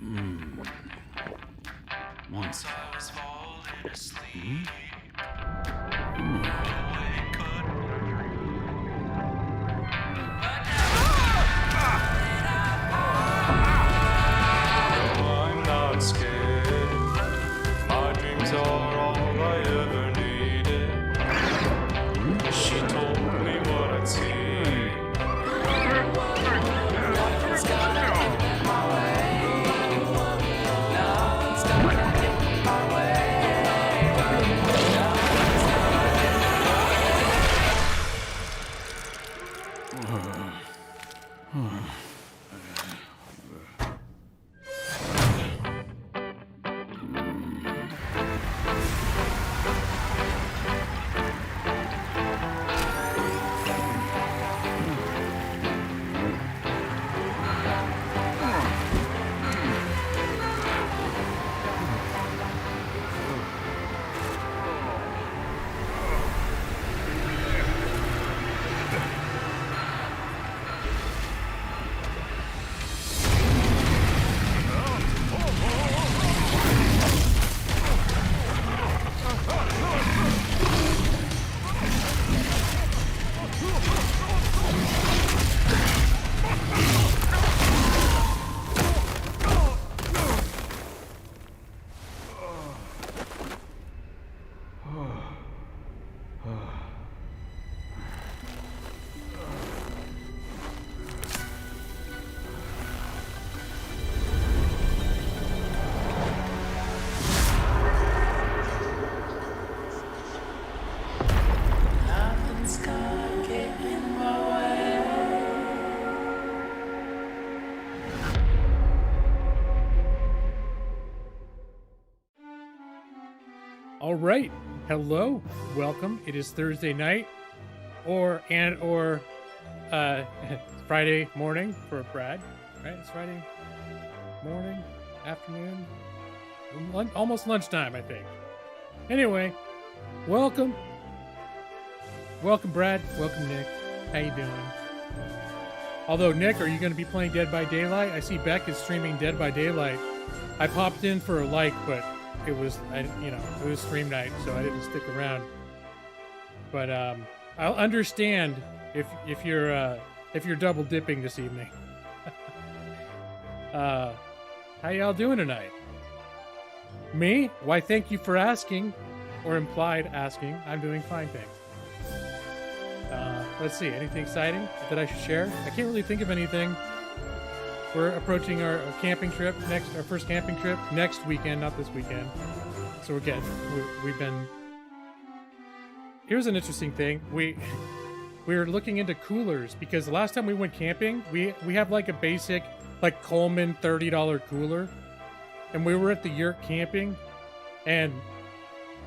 One second. I'm not scared. My dreams are all I ever needed. She told me what I'd see. All right, hello, welcome. It is Thursday night, or Friday morning for Brad. Right, it's Friday morning, afternoon, almost lunchtime, I think. Anyway, welcome, Brad. Welcome, Nick. How you doing? Although, Nick, are you going to be playing Dead by Daylight? I see Beck is streaming Dead by Daylight. I popped in for a like, but it was, it was stream night, so I didn't stick around. But I'll understand if you're double dipping this evening. How y'all doing tonight? Me? Why, thank you for asking, or implied asking. I'm doing fine, thanks. Let's see, anything exciting that I should share? I can't really think of anything. We're approaching our camping trip our first camping trip next weekend, not this weekend. So we've been. Here's an interesting thing. We're looking into coolers because the last time we went camping, we have like a basic like Coleman $30 cooler, and we were at the yurt camping, and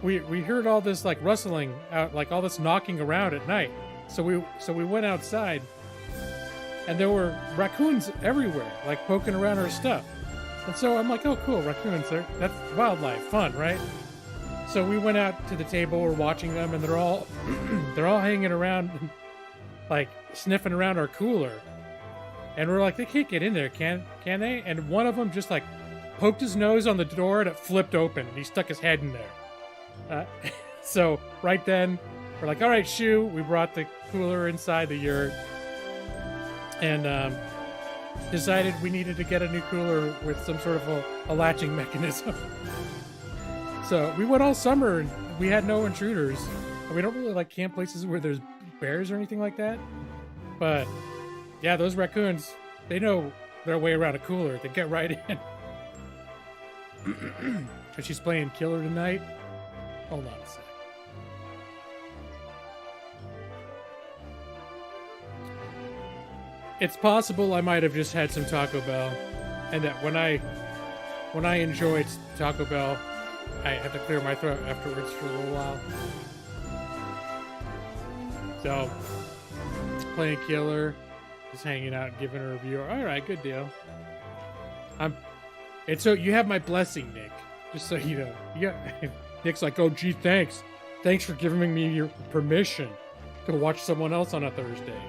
we heard all this like rustling out, like all this knocking around at night. So we went outside. And there were raccoons everywhere, like poking around our stuff. And so I'm like, oh, cool, raccoons, that's wildlife, fun, right? So we went out to the table, we're watching them, and they're all hanging around, like sniffing around our cooler. And we're like, they can't get in there, can they? And one of them just like poked his nose on the door and it flipped open. And he stuck his head in there. So right then, we're like, all right, shoo. We brought the cooler inside the yurt. And decided we needed to get a new cooler with some sort of a latching mechanism. So we went all summer and we had no intruders. And we don't really like camp places where there's bears or anything like that. But yeah, those raccoons, they know their way around a cooler. They get right in. And she's playing Killer tonight. Hold on a sec. It's possible I might have just had some Taco Bell, and that when I enjoyed Taco Bell, I have to clear my throat afterwards for a little while. So, playing Killer, just hanging out, giving a review. All right, good deal. And so you have my blessing, Nick. Just so you know. Nick's like, oh, gee, thanks. Thanks for giving me your permission to watch someone else on a Thursday.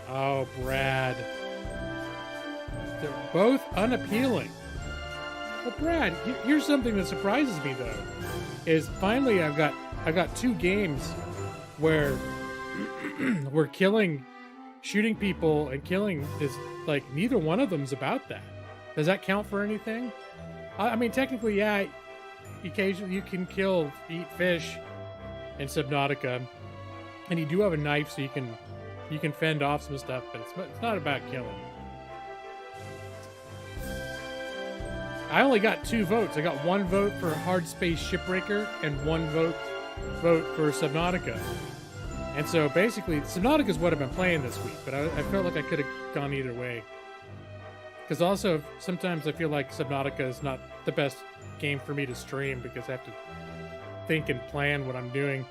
Oh, Brad. They're both unappealing. Well, Brad, here's something that surprises me though, is finally I've got 2 games where we're shooting people and killing is like neither one of them's about that. Does that count for anything? I mean, technically, yeah. Occasionally, you can eat fish in Subnautica, and you do have a knife, so you can fend off some stuff, but it's not about killing. I only got 2 votes. I got 1 vote for Hard Space Shipbreaker and 1 vote for Subnautica. And so basically, Subnautica is what I've been playing this week, but I felt like I could have gone either way. Because also, sometimes I feel like Subnautica is not the best game for me to stream because I have to think and plan what I'm doing.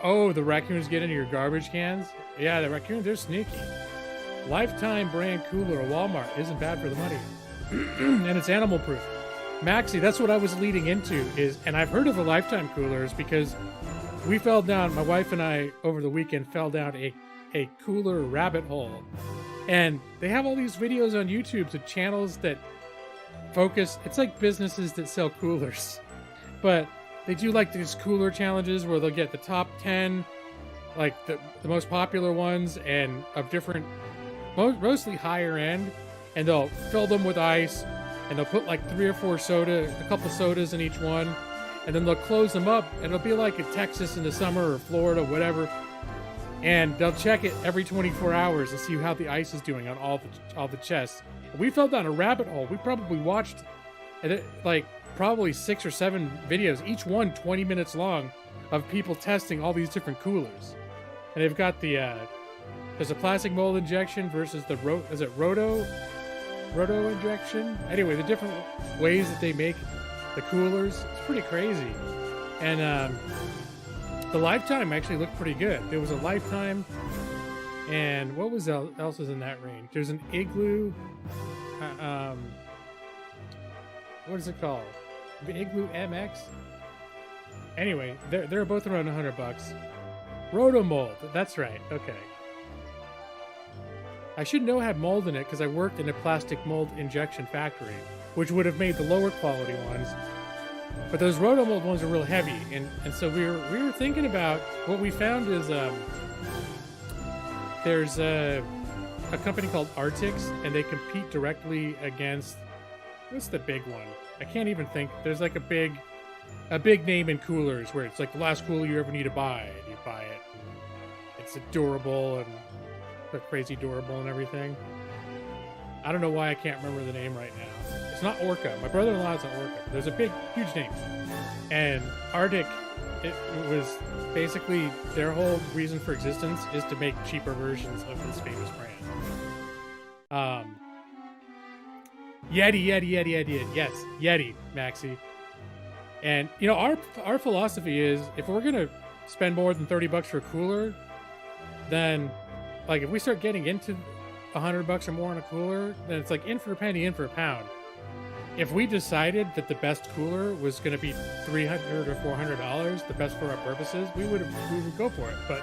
Oh, the raccoons get into your garbage cans? Yeah, the raccoons, they're sneaky. Lifetime brand cooler at Walmart isn't bad for the money. And it's animal proof. Maxi, that's what I was leading into and I've heard of the Lifetime coolers because we fell down, my wife and I over the weekend fell down a cooler rabbit hole. And they have all these videos on YouTube to channels that focus, it's like businesses that sell coolers. But they do like these cooler challenges where they'll get the top 10, like the most popular ones and of different, mostly higher end, and they'll fill them with ice and they'll put like 3 or 4 a couple sodas in each one, and then they'll close them up and it'll be like in Texas in the summer or Florida, whatever. And they'll check it every 24 hours to see how the ice is doing on all the chests. We fell down a rabbit hole. We probably watched like probably 6 or 7 videos, each one 20 minutes long, of people testing all these different coolers. And they've got there's a plastic mold injection versus the roto injection. Anyway, the different ways that they make the coolers, it's pretty crazy. And the Lifetime actually looked pretty good. There was a Lifetime, and what was else was in that range? There's an Igloo. What is it called? The Igloo MX. Anyway, they're both around $100. Rotomold. That's right. Okay. I should know had mold in it because I worked in a plastic mold injection factory, which would have made the lower quality ones. But those rotomold ones are real heavy, and so we were thinking about what we found is there's a company called Artix, and they compete directly against, what's the big one? I can't even think. There's like a big name in coolers where it's like the last cooler you ever need to buy, and you buy it. And it's durable and crazy durable and everything. I don't know why I can't remember the name right now. It's not Orca. My brother-in-law's at Orca. There's a huge name. And Arctic, it was basically their whole reason for existence is to make cheaper versions of this famous brand. Yeti. Yes, Yeti, Maxi. And, you know, our philosophy is if we're going to spend more than $30 for a cooler, then, like, if we start getting into $100 or more on a cooler, then it's like in for a penny, in for a pound. If we decided that the best cooler was going to be $300 or $400, the best for our purposes, we would go for it. But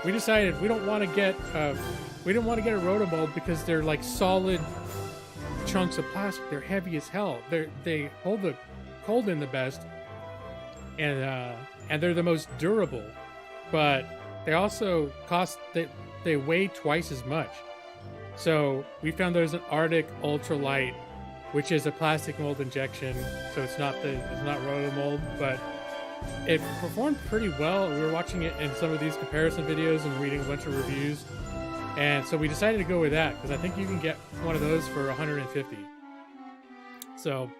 we decided we don't want to get a rotomold because they're like solid chunks of plastic. They're heavy as hell. They hold the cold in the best, and they're the most durable. But they also cost they weigh twice as much. So we found there's an Arctic Ultralight, which is a plastic mold injection. So it's not rotomold, but it performed pretty well. We were watching it in some of these comparison videos and reading a bunch of reviews. And so we decided to go with that because I think you can get one of those for $150. So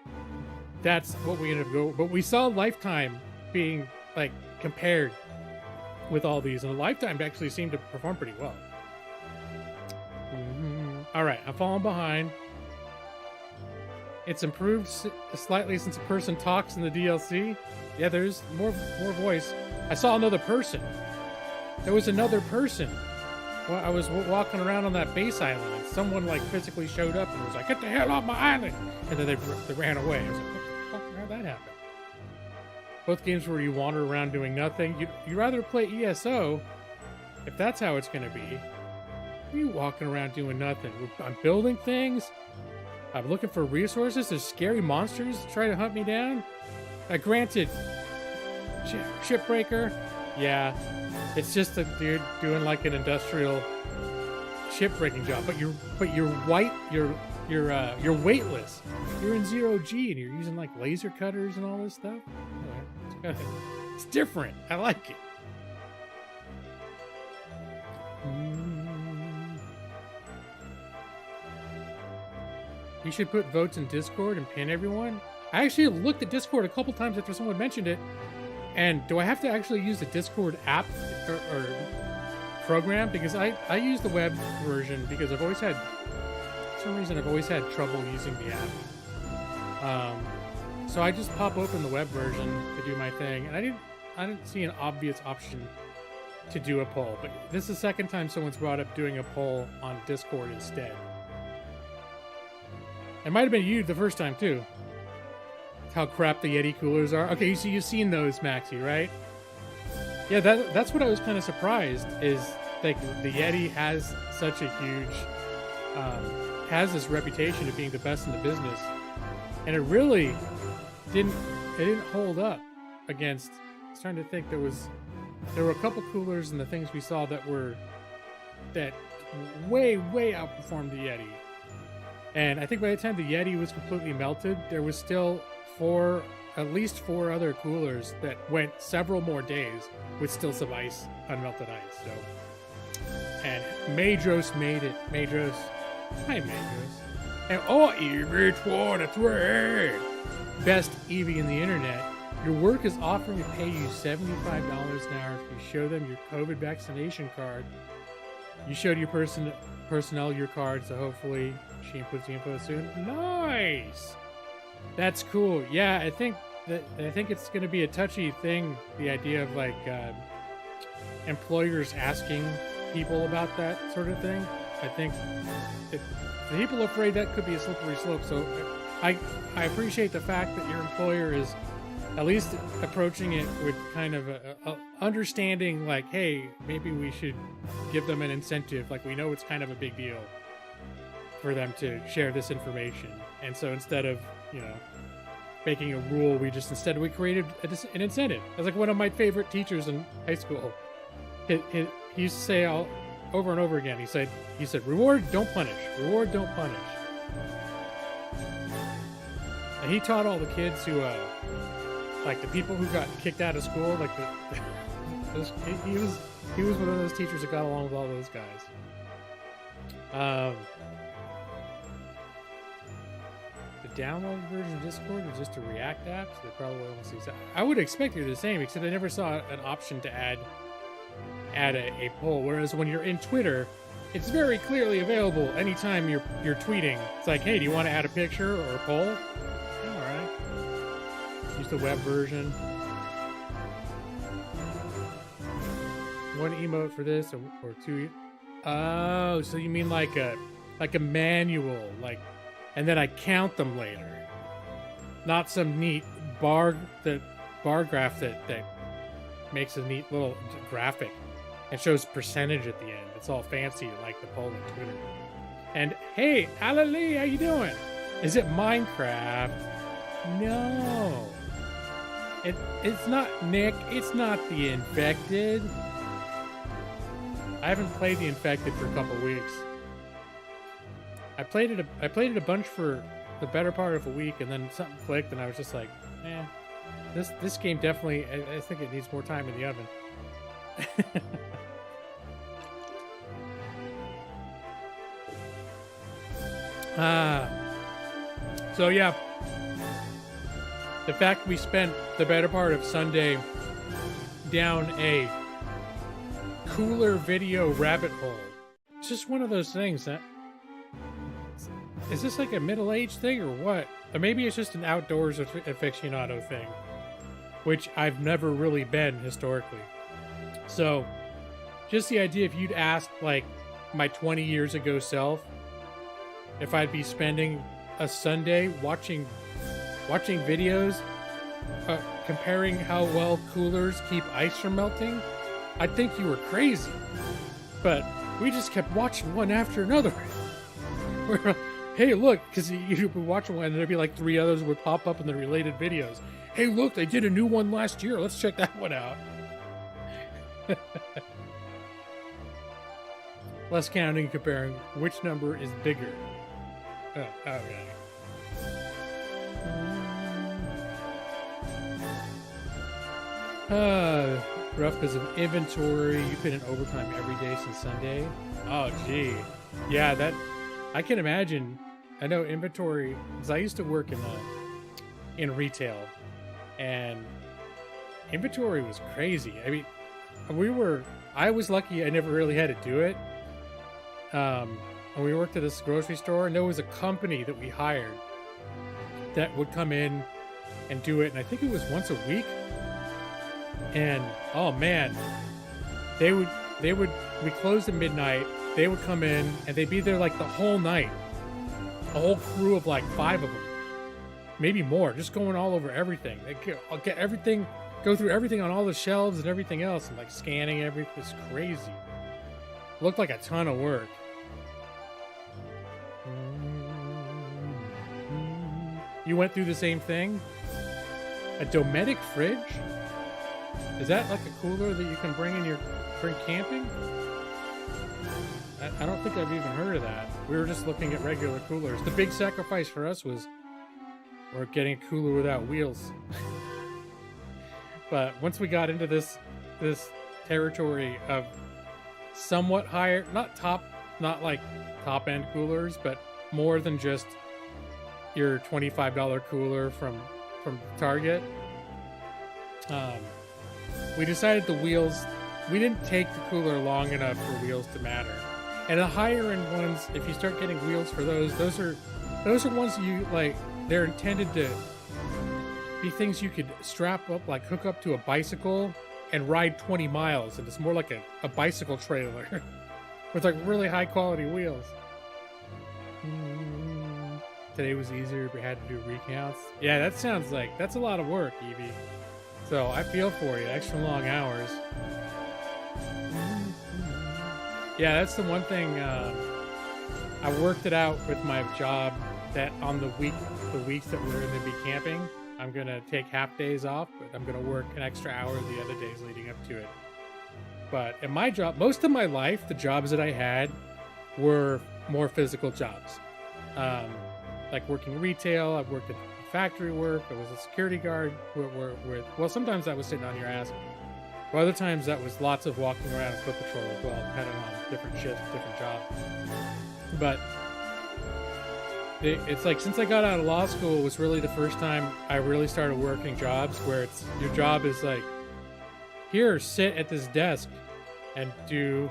that's what we ended up going. But we saw Lifetime being like compared with all these, and the Lifetime actually seemed to perform pretty well. All right, I'm falling behind. It's improved slightly since a person talks in the DLC. Yeah, there's more voice. I saw another person. There was another person. Well, I was walking around on that base island, and someone like physically showed up and was like, "Get the hell off my island!" And then they ran away. I was like, "What the fuck? How'd that happen?" Both games where you wander around doing nothing. You'd rather play ESO if that's how it's going to be. What are you walking around doing nothing? I'm building things. I'm looking for resources. There's scary monsters try to hunt me down. Granted, shipbreaker. Yeah, it's just a dude doing like an industrial shipbreaking job. But you're white. You're weightless. You're in 0G and you're using like laser cutters and all this stuff. It's different. I like it. You should put votes in Discord and pin everyone. I actually looked at Discord a couple times after someone mentioned it. And do I have to actually use the Discord app or program? Because I use the web version because I've always had, for some reason, I've always had trouble using the app. So I just pop open the web version to do my thing. And I didn't see an obvious option to do a poll. But this is the second time someone's brought up doing a poll on Discord instead. It might have been you the first time too. How crap the Yeti coolers are. Okay, so you've seen those, Maxie, right? Yeah, that's what I was kind of surprised is like the Yeti has such a huge, has this reputation of being the best in the business, and it really didn't hold up against. I was trying to think there were a couple coolers and the things we saw that way outperformed the Yeti. And I think by the time the Yeti was completely melted, there was still at least four other coolers that went several more days with still some ice, unmelted ice. So, and Madros made it. Madros, hi Madros. And EV23, best EV in the internet. Your work is offering to pay you $75 an hour if you show them your COVID vaccination card. You showed your personnel your card, so hopefully she puts the info soon. Nice. That's cool. Yeah, I think it's going to be a touchy thing. The idea of like employers asking people about that sort of thing. I think the people are afraid that could be a slippery slope. So I appreciate the fact that your employer is at least approaching it with kind of a understanding, like, hey, maybe we should give them an incentive. Like, we know it's kind of a big deal for them to share this information. And so instead of, making a rule, we created an incentive. That's like one of my favorite teachers in high school. He used to say over and over again, he said, reward, don't punish. Reward, don't punish. And he taught all the kids who, like the people who got kicked out of school, like he was one of those teachers that got along with all those guys. The download version of Discord is just a React app, so they probably won't see that. I would expect it the same, except I never saw an option to add a poll. Whereas when you're in Twitter, it's very clearly available anytime you're tweeting. It's like, hey, do you want to add a picture or a poll? Yeah, all right. Use the web version. One emote for this or two. Oh, so you mean like a manual, like, and then I count them later. Not some neat bar graph that makes a neat little graphic and shows percentage at the end. It's all fancy like the poll on Twitter. And hey, Alalee, how you doing? Is it Minecraft? No. It's not Nick. It's not the Infected. I haven't played the Infected for a couple weeks. I played it a bunch for the better part of a week, and then something clicked, and I was just like, this game definitely. I think it needs more time in the oven. So yeah, the fact we spent the better part of Sunday down a cooler video rabbit hole. It's just one of those things that. Is this like a middle-aged thing or what? Or maybe it's just an outdoors aficionado thing, which I've never really been historically. So, just the idea if you'd asked like my 20 years ago self if I'd be spending a Sunday watching videos comparing how well coolers keep ice from melting, I'd think you were crazy. But we just kept watching one after another. We're like, hey, look, because you'd be watching one and there'd be like 3 others would pop up in the related videos. Hey, look, they did a new one last year. Let's check that one out. Less counting and comparing which number is bigger. Oh, okay. Rough because of inventory. You put in overtime every day since Sunday. Oh, gee. Yeah, that I can imagine. I know inventory because I used to work in retail, and inventory was crazy. I mean, I was lucky I never really had to do it. And we worked at this grocery store, and there was a company that we we would come in and do it, and I think it was once a week. And oh man, we closed at midnight. They would come in and they'd be there like the whole night. A whole crew of like 5 of them, maybe more, just going all over everything. I'll get everything, go through everything on all the shelves and everything else, and like scanning everything. It's crazy. Looked like a ton of work. You went through the same thing? A Dometic fridge? Is that like a cooler that you can bring camping? I don't think I've even heard of that. We were just looking at regular coolers. The big sacrifice for us was we're getting a cooler without wheels. But once we got into this territory of somewhat higher, not like top end coolers, but more than just your $25 cooler from Target. We decided the wheels, we didn't take the cooler long enough for wheels to matter. And the higher end ones, if you start getting wheels for those are ones you like, they're intended to be things you could strap up, like hook up to a bicycle and ride 20 miles. And it's more like a bicycle trailer with like really high quality wheels. Today was easier, we had to do recounts. Yeah, that sounds like, that's a lot of work, Evie. So I feel for you, extra long hours. Yeah, that's the one thing, I worked it out with my job that on the weeks that we're going to be camping, I'm going to take half days off, but I'm going to work an extra hour the other days leading up to it. But in my job, most of my life, the jobs that I had were more physical jobs. Like working retail, I've worked at factory work, I was a security guard, well, sometimes that was sitting on your ass. But other times that was lots of walking around and foot patrol as well, depending on different shifts, different jobs. But it's like, since I got out of law school, it was really the first time I really started working jobs where it's, your job is like, here, sit at this desk and do,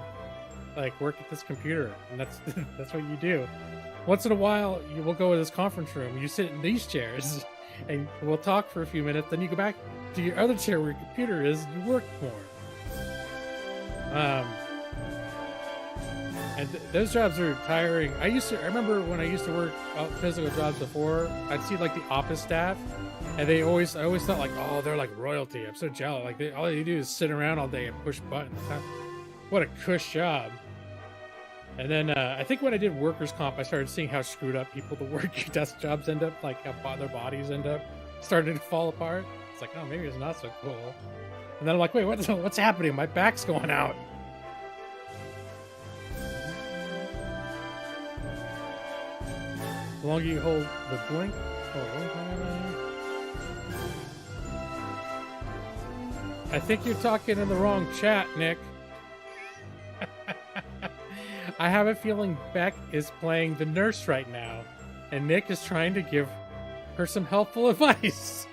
like, work at this computer. And that's what you do. Once in a while, you will go to this conference room, you sit in these chairs, and we'll talk for a few minutes, then you go back to your other chair where your computer is, and you work more. And those jobs are tiring. I remember when I used to work physical jobs before, I'd see like the office staff, and I always thought like, oh, they're like royalty. I'm so jealous. Like all they do is sit around all day and push buttons. What a cush job. And then I think when I did workers' comp, I started seeing how screwed up people that work desk jobs end up, like how their bodies end up starting to fall apart. It's like, oh, maybe it's not so cool. And then I'm like, wait, what's happening? My back's going out. The longer you hold the blink. I think you're talking in the wrong chat, Nick. I have a feeling Beck is playing the nurse right now, and Nick is trying to give her some helpful advice.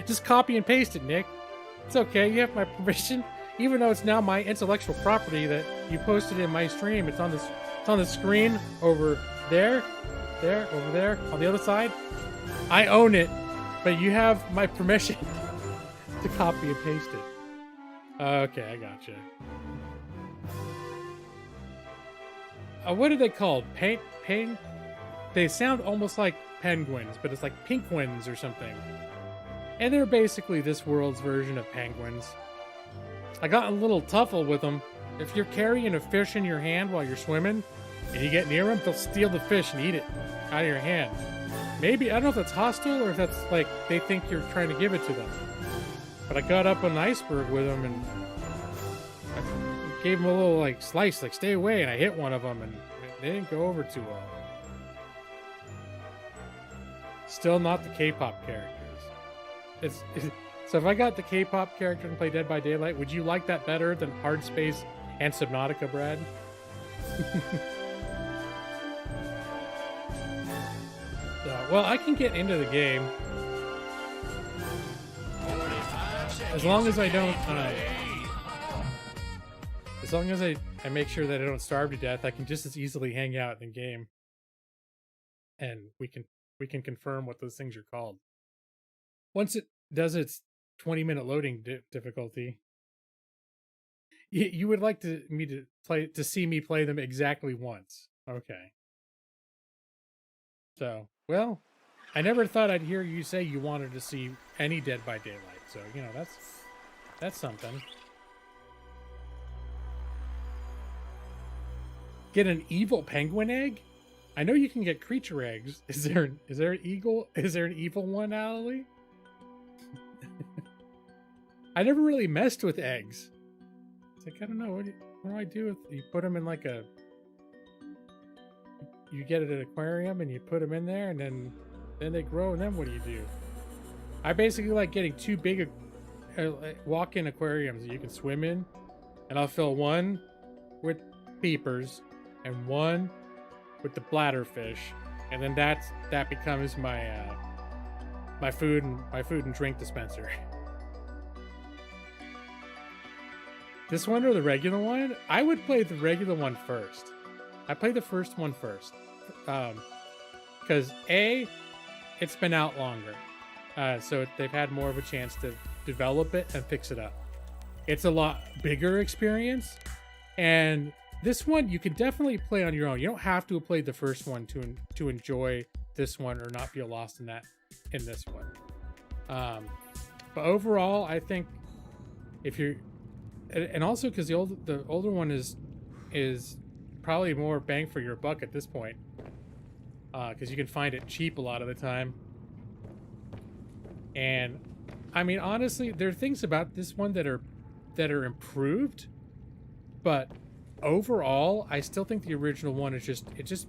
Just copy and paste it, Nick. It's okay, you have my permission. Even though it's now my intellectual property that you posted in my stream, it's on the screen over there, over there, on the other side. I own it, but you have my permission to copy and paste it. Okay, I gotcha. What are they called? They sound almost like penguins, but it's like pinkwins or something. And they're basically this world's version of penguins. I got a little tuffle with them If you're carrying a fish in your hand while you're swimming, and you get near them, they'll steal the fish and eat it out of your hand. Maybe, I don't know if that's hostile or if that's like they think you're trying to give it to them. But I got up on an iceberg with them and I gave them a little like slice, like stay away, and I hit one of them and they didn't go over too well. Still not the K-pop characters. So if I got the K-pop character and play Dead by Daylight, would you like that better than Hard Space and Subnautica, Brad? Well, I can get into the game as long as I don't. As long as I make sure that I don't starve to death, I can just as easily hang out in the game, and we can confirm what those things are called. Once it does its 20-minute loading difficulty, you would like to see me play them exactly once. Okay. So, well, I never thought I'd hear you say you wanted to see any Dead by Daylight. So, you know, that's something. Get an evil penguin egg? I know you can get creature eggs. Is there an evil one, Allie? I never really messed with eggs. It's like, I don't know, what do I do with you put them in like a you get at an aquarium and you put them in there and then they grow, and then what do you do? I basically like getting two big walk-in aquariums that you can swim in, and I'll fill one with peepers and one with the bladderfish, and then that becomes my my food and drink dispenser. This one or the regular one? I would play the regular one first. I played the first one first. Because A, it's been out longer. So they've had more of a chance to develop it and fix it up. It's a lot bigger experience. And this one, you can definitely play on your own. You don't have to have played the first one to enjoy this one or not feel lost in this one. But overall, I think if you're... And also because the older one is probably more bang for your buck at this point, because you can find it cheap a lot of the time. And I mean, honestly, there are things about this one that are improved, but overall, I still think the original one is just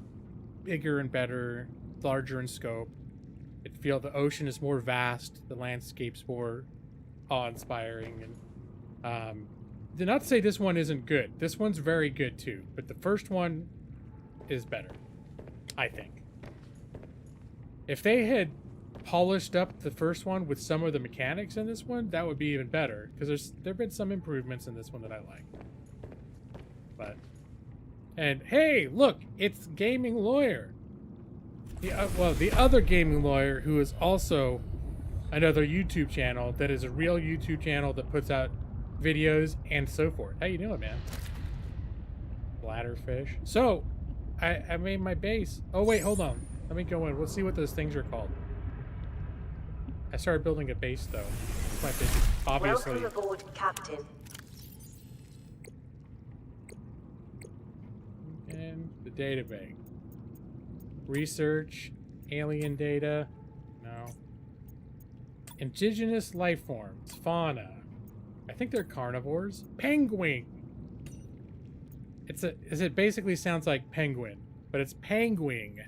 bigger and better, larger in scope. The ocean is more vast, the landscape's more awe-inspiring, and not to say this one isn't good. This one's very good too, but the first one is better, I think. If they had polished up the first one with some of the mechanics in this one, that would be even better, because there've been some improvements in this one that I like. And hey, look, it's Gaming Lawyer. The other Gaming Lawyer, who is also another YouTube channel that is a real YouTube channel that puts out videos and so forth. How you doing, man? Bladderfish. So, I made my base. Oh wait, hold on. Let me go in. Let's see what those things are called. I started building a base though. It's my base, obviously. Welcome aboard, Captain. And the database. Research, alien data. No. Indigenous life forms, fauna. I think they're carnivores. Penguin. It basically sounds like penguin, but it's penguin.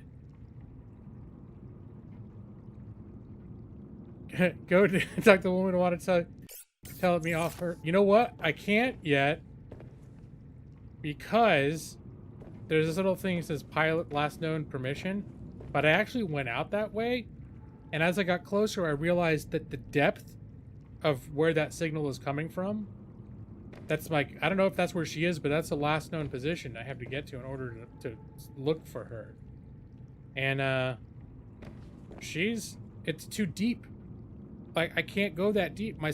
Go to talk to the woman who wanted to tell me off her. You know what? I can't yet because there's this little thing that says pilot last known permission, but I actually went out that way, and as I got closer, I realized that the depth of where that signal is coming from, that's like, I don't know if that's where she is, but that's the last known position I have to get to in order to look for her. And it's too deep. Like, I can't go that deep. My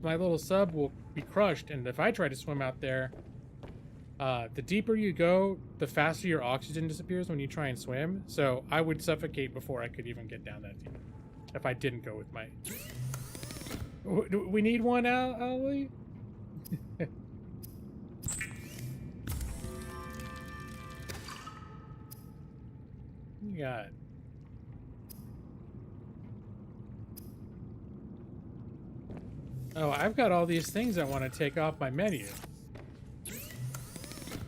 little sub will be crushed, and if I try to swim out there, the deeper you go, the faster your oxygen disappears when you try and swim. So I would suffocate before I could even get down that deep if I didn't go with my... We need one, Ollie? We got. Oh, I've got all these things I want to take off my menu.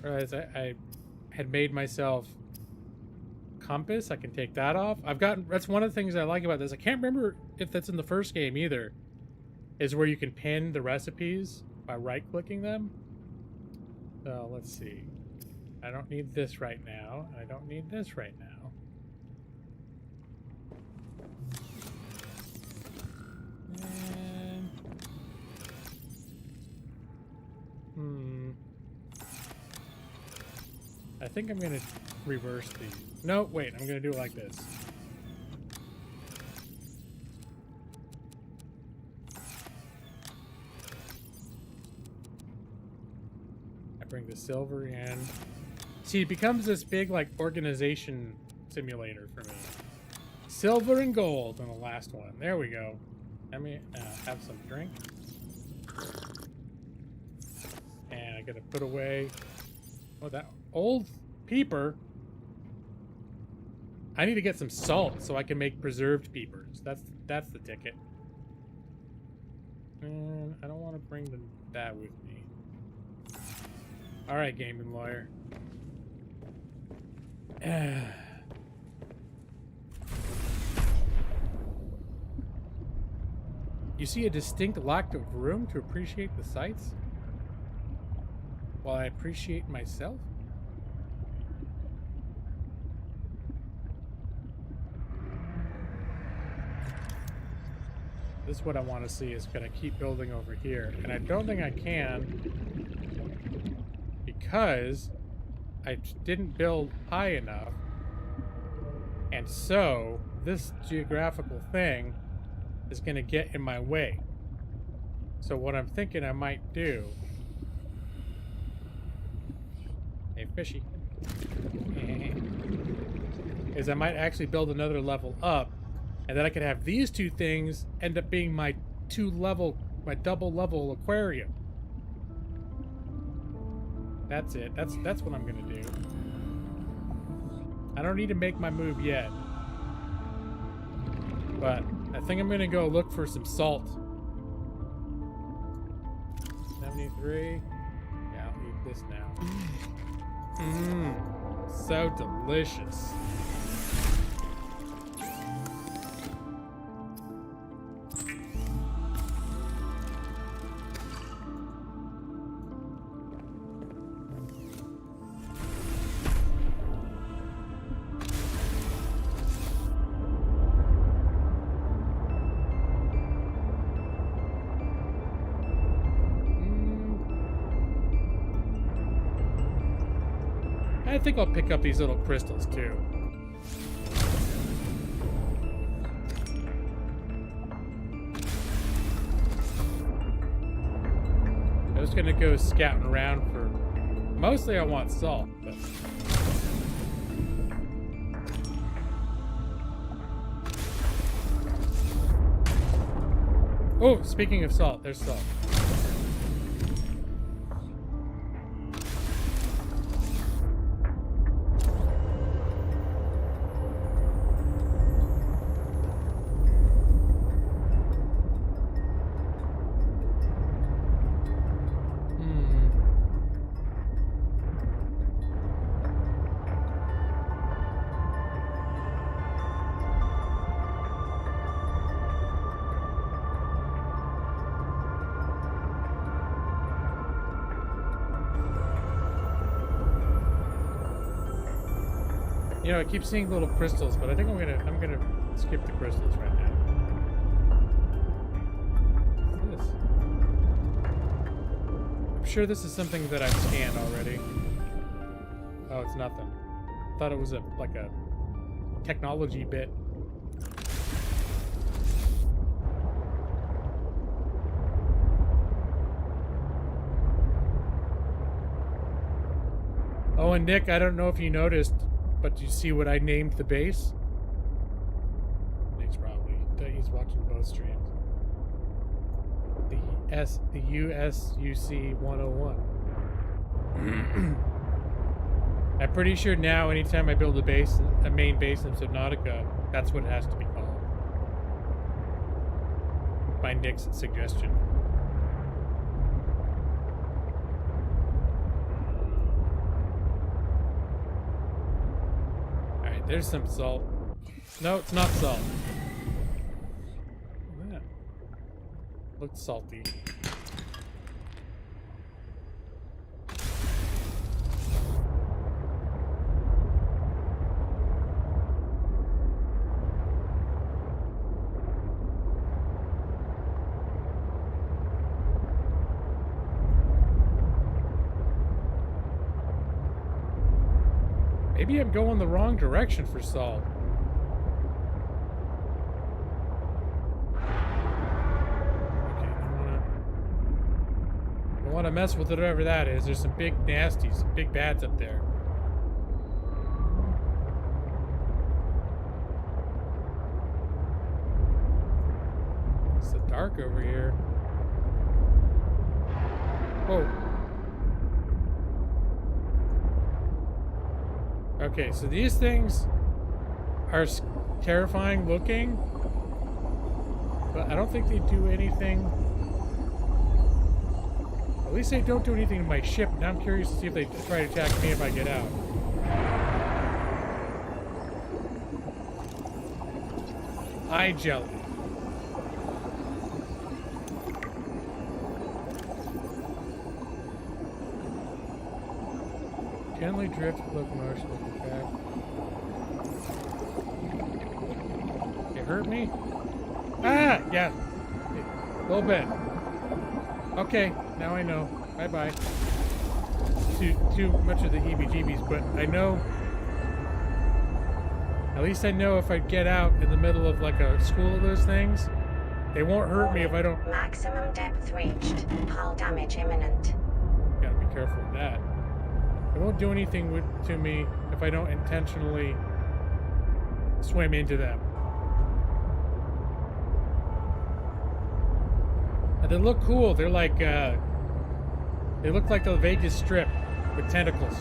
Realize I had made myself compass. I can take that off. That's one of the things I like about this. I can't remember if that's in the first game either. Is where you can pin the recipes by right-clicking them. So let's see. I don't need this right now. I don't need this right now. And, I think I'm gonna reverse these. No, wait, I'm gonna do it like this. I bring the silver in. See, it becomes this big, like, organization simulator for me. Silver and gold on the last one. There we go. Let me have some drink. And I gotta put away... Oh, that old peeper. I need to get some salt so I can make preserved peepers. That's the ticket. And I don't want to bring that with me. All right, gaming lawyer. You see a distinct lack of room to appreciate the sights? While I appreciate myself? This is what I want to see, is can I keep building over here? And I don't think I can, because I didn't build high enough. And so this geographical thing is going to get in my way. So what I'm thinking I might do... Hey, fishy. Is I might actually build another level up, and then I could have these two things end up being my double level aquarium. That's it. That's what I'm gonna do. I don't need to make my move yet, but I think I'm gonna go look for some salt. 73. Yeah, I'll eat this now. So delicious. I think I'll pick up these little crystals too. I was gonna go scouting around for... Mostly I want salt, but... Oh, speaking of salt, there's salt. You know, I keep seeing little crystals, but I think I'm gonna skip the crystals right now. What's this? I'm sure this is something that I've scanned already. Oh, it's nothing. I thought it was like a technology bit. Oh, and Nick, I don't know if you noticed, but do you see what I named the base? Nick's probably... He's watching both streams. The USUC 101. I'm pretty sure now anytime I build a main base in Subnautica, that's what it has to be called. By Nick's suggestion. Alright, there's some salt. No, it's not salt. Yeah. Looked salty. Maybe I'm going the wrong direction for salt. Okay, I don't want to mess with whatever that is. There's some big nasties, some big bads up there. It's so dark over here. Whoa. Okay, so these things are terrifying looking, but I don't think they do anything. At least they don't do anything to my ship. Now I'm curious to see if they try to attack me if I get out. Eye jelly. Gently drift with locomotion looking back. It hurt me? Ah! Yeah. A little bit. Okay, now I know. Bye-bye. Too much of the heebie-jeebies, but I know... At least I know if I get out in the middle of like a school of those things, they won't hurt me if I don't... Maximum depth reached. Hull damage imminent. Gotta be careful with that. It won't do anything to me if I don't intentionally swim into them. And they look cool. They're like, they look like the Vegas Strip with tentacles.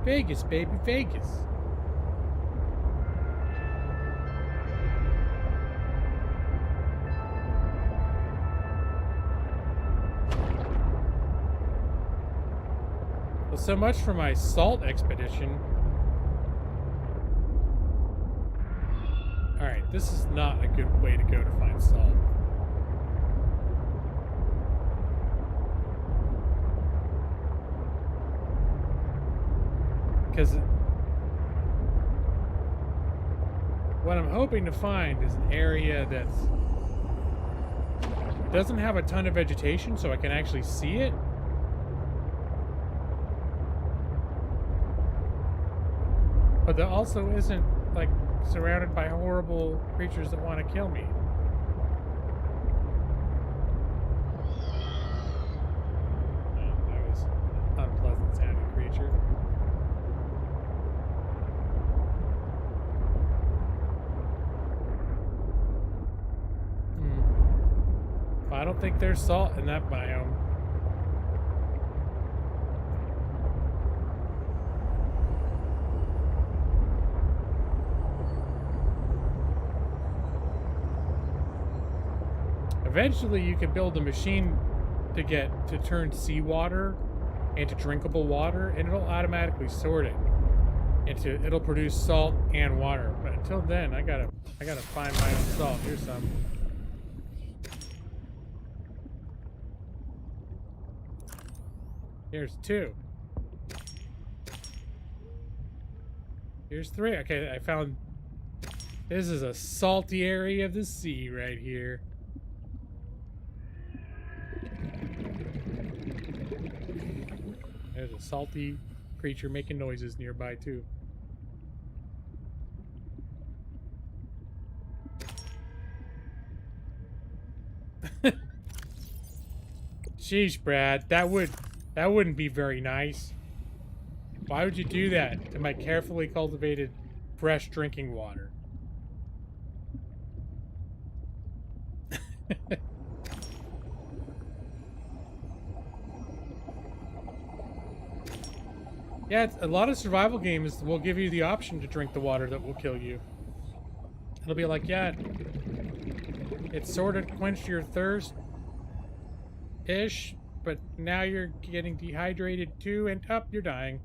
Vegas, baby, Vegas. So much for my salt expedition. Alright, this is not a good way to go to find salt. Because what I'm hoping to find is an area that doesn't have a ton of vegetation so I can actually see it. But that also isn't, like, surrounded by horrible creatures that want to kill me. Oh, that was an unpleasant sounding creature. Well, I don't think there's salt in that biome. Eventually, you can build a machine to turn seawater into drinkable water, and it'll automatically sort it it'll produce salt and water. But until then, I gotta find my own salt. Here's some. Here's 2. Here's 3. Okay, I found. This is a salty area of the sea right here. There's a salty creature making noises nearby, too. Sheesh, Brad. That wouldn't be very nice. Why would you do that to my carefully cultivated, fresh drinking water? Yeah, a lot of survival games will give you the option to drink the water that will kill you. It'll be like, yeah, it sort of quenched your thirst-ish, but now you're getting dehydrated too, and up, you're dying.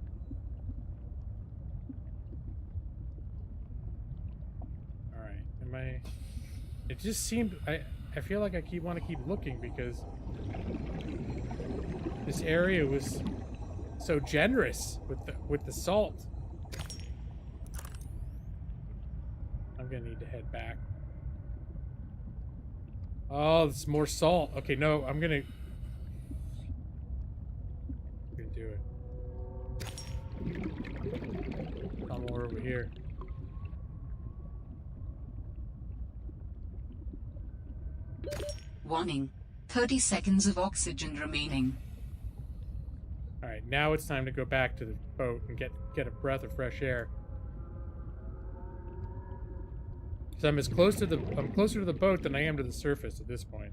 Alright, am I... It just seemed... I feel like I want to keep looking because this area was so generous with the salt. I'm gonna need to head back. Oh, there's more salt. Okay, no, I'm gonna do it. Some more over here. Warning. 30 seconds of oxygen remaining. Alright, now it's time to go back to the boat and get a breath of fresh air. So I'm closer to the boat than I am to the surface at this point.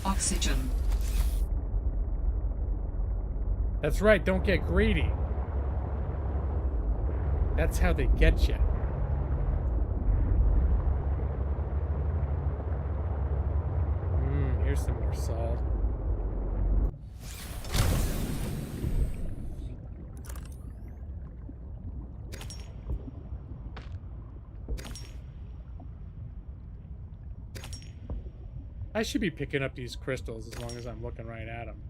Oxygen. That's right, don't get greedy. That's how they get you. Here's some more salt. I should be picking up these crystals as long as I'm looking right at them.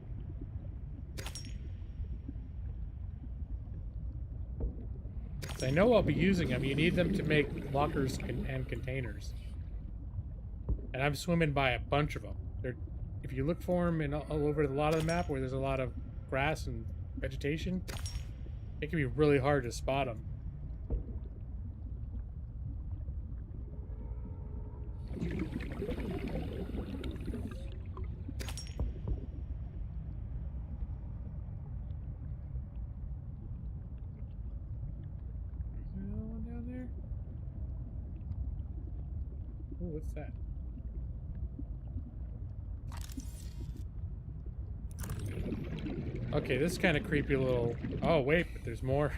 So I know I'll be using them. You need them to make lockers and containers. And I'm swimming by a bunch of them. If you look for them all over a lot of the map where there's a lot of grass and vegetation, it can be really hard to spot them. Ooh, what's that? Okay, this is kind of creepy little... Oh, wait, but there's more.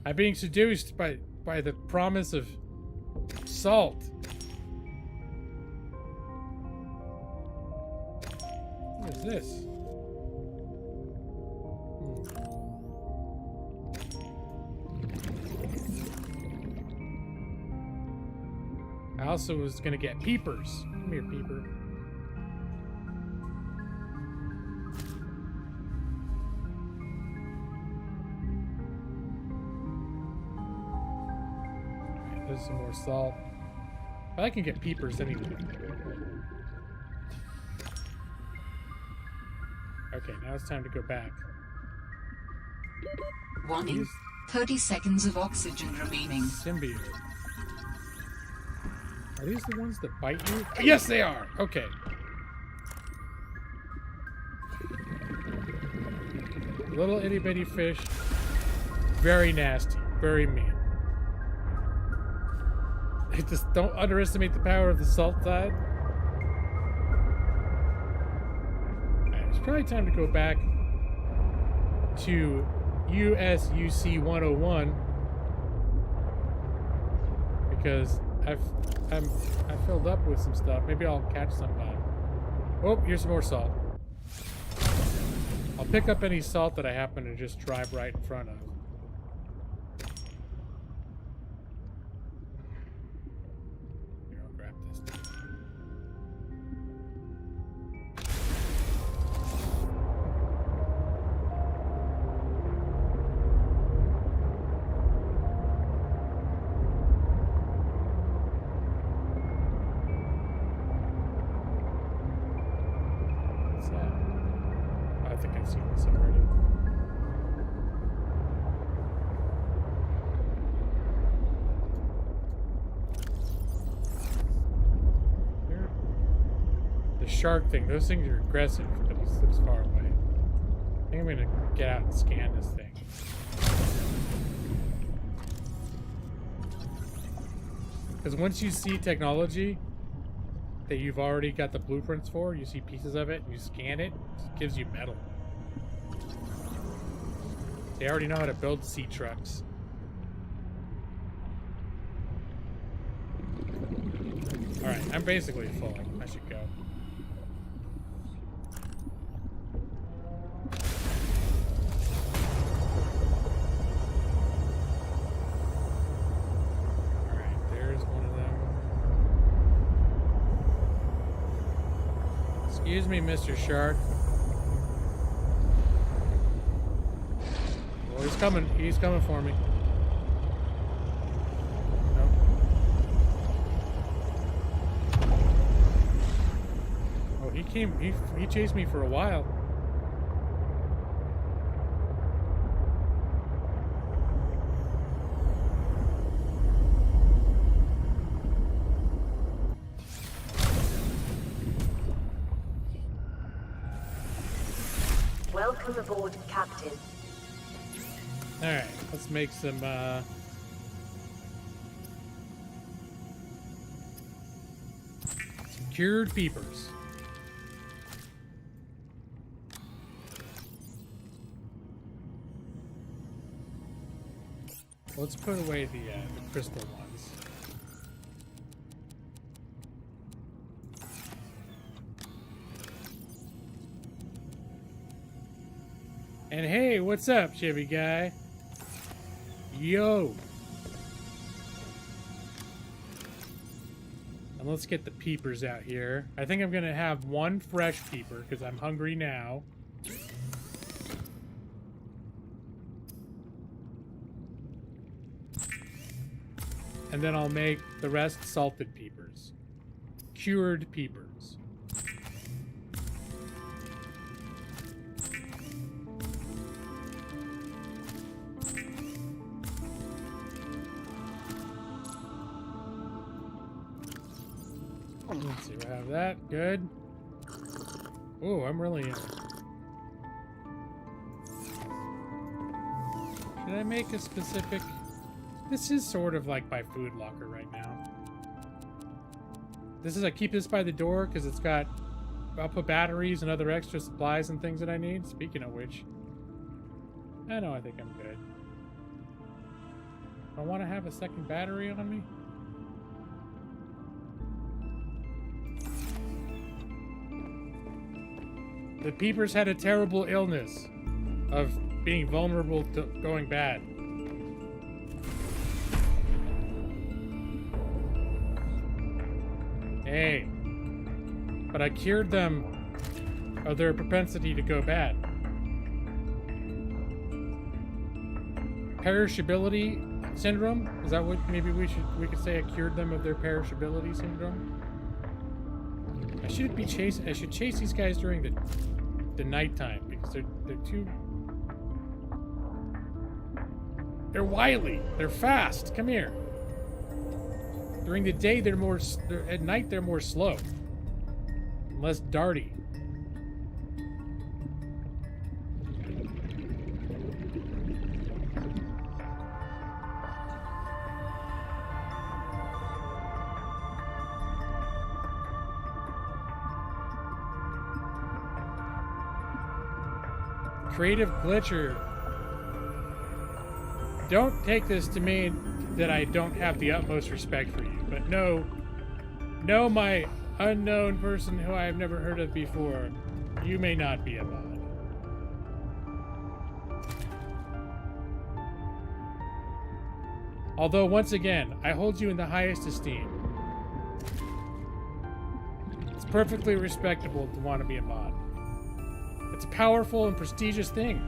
I'm being seduced by the promise of salt. What is this? I also was gonna get peepers. Come here, peeper. Alright, there's some more salt. But I can get peepers anyway. Okay, now it's time to go back. Warning. 30 seconds of oxygen remaining. Symbiote. Are these the ones that bite you? Yes, they are! Okay. Little itty bitty fish. Very nasty. Very mean. Just don't underestimate the power of the salt tide. Alright, it's probably time to go back to USUC 101 because I filled up with some stuff. Maybe I'll catch sometime. Oh, here's some more salt. I'll pick up any salt that I happen to just drive right in front of. Here, I'll grab this. I think I've seen this already. There. The shark thing, those things are aggressive, but he slips far away. I think I'm gonna get out and scan this thing. Because once you see technology that you've already got the blueprints for, you see pieces of it, and you scan it, it gives you metal. They already know how to build sea trucks. Alright, I'm basically full. I should go. Alright, there's one of them. Excuse me, Mr. Shark. Oh, he's coming. He's coming for me. Nope. Oh, he came. He chased me for a while. Welcome aboard, Captain. All right, let's make some. Some cured peepers. Let's put away the crystal ones. And hey, what's up, Chevy guy? Yo! And let's get the peepers out here. I think I'm gonna have one fresh peeper because I'm hungry now. And then I'll make the rest salted peepers. Cured peepers. Let's see, we have that. Good. Oh, I'm really in. Should I make a specific... This is sort of like my food locker right now. This is, I keep this by the door because it's got... I'll put batteries and other extra supplies and things that I need. Speaking of which... I know, I think I'm good. I want to have a second battery on me. The peepers had a terrible illness of being vulnerable to going bad. Hey, but I cured them of their propensity to go bad. Perishability syndrome? Is that what maybe we could say I cured them of their perishability syndrome? I should chase these guys during the nighttime because they're wily. They're fast. Come here. During the day at night they're more slow. And less darty. Creative glitcher. Don't take this to mean that I don't have the utmost respect for you, but no, my unknown person who I have never heard of before, you may not be a mod. Although, once again, I hold you in the highest esteem. It's perfectly respectable to want to be a mod. It's a powerful and prestigious thing.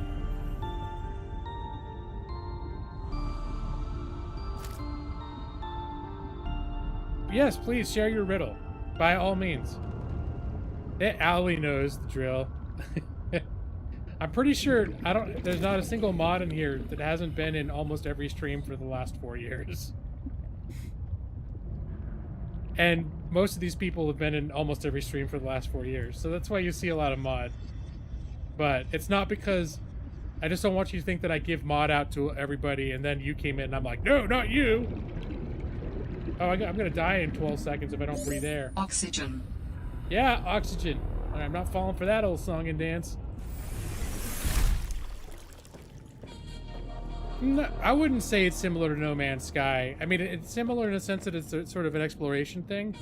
Yes, please share your riddle. By all means. Ali knows the drill. I'm pretty sure there's not a single mod in here that hasn't been in almost every stream for the last 4 years. And most of these people have been in almost every stream for the last 4 years. So that's why you see a lot of mod. But it's not because I just don't want you to think that I give mod out to everybody and then you came in and I'm like, no, not you. Oh, I'm going to die in 12 seconds if I don't breathe air. Oxygen. Yeah, oxygen. I'm not falling for that old song and dance. No, I wouldn't say it's similar to No Man's Sky. I mean, it's similar in the sense that it's sort of an exploration thing.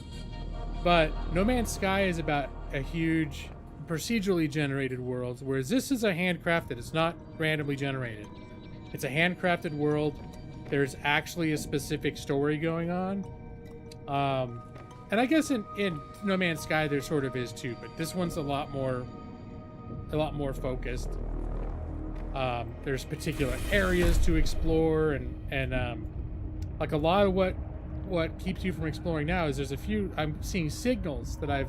But No Man's Sky is about a huge procedurally generated world, whereas this is a handcrafted. It's not randomly generated. It's a handcrafted world. There's actually a specific story going on. And I guess in No Man's Sky there sort of is too, but this one's a lot more focused. There's particular areas to explore, and like a lot of what keeps you from exploring now is there's a few. I'm seeing signals that I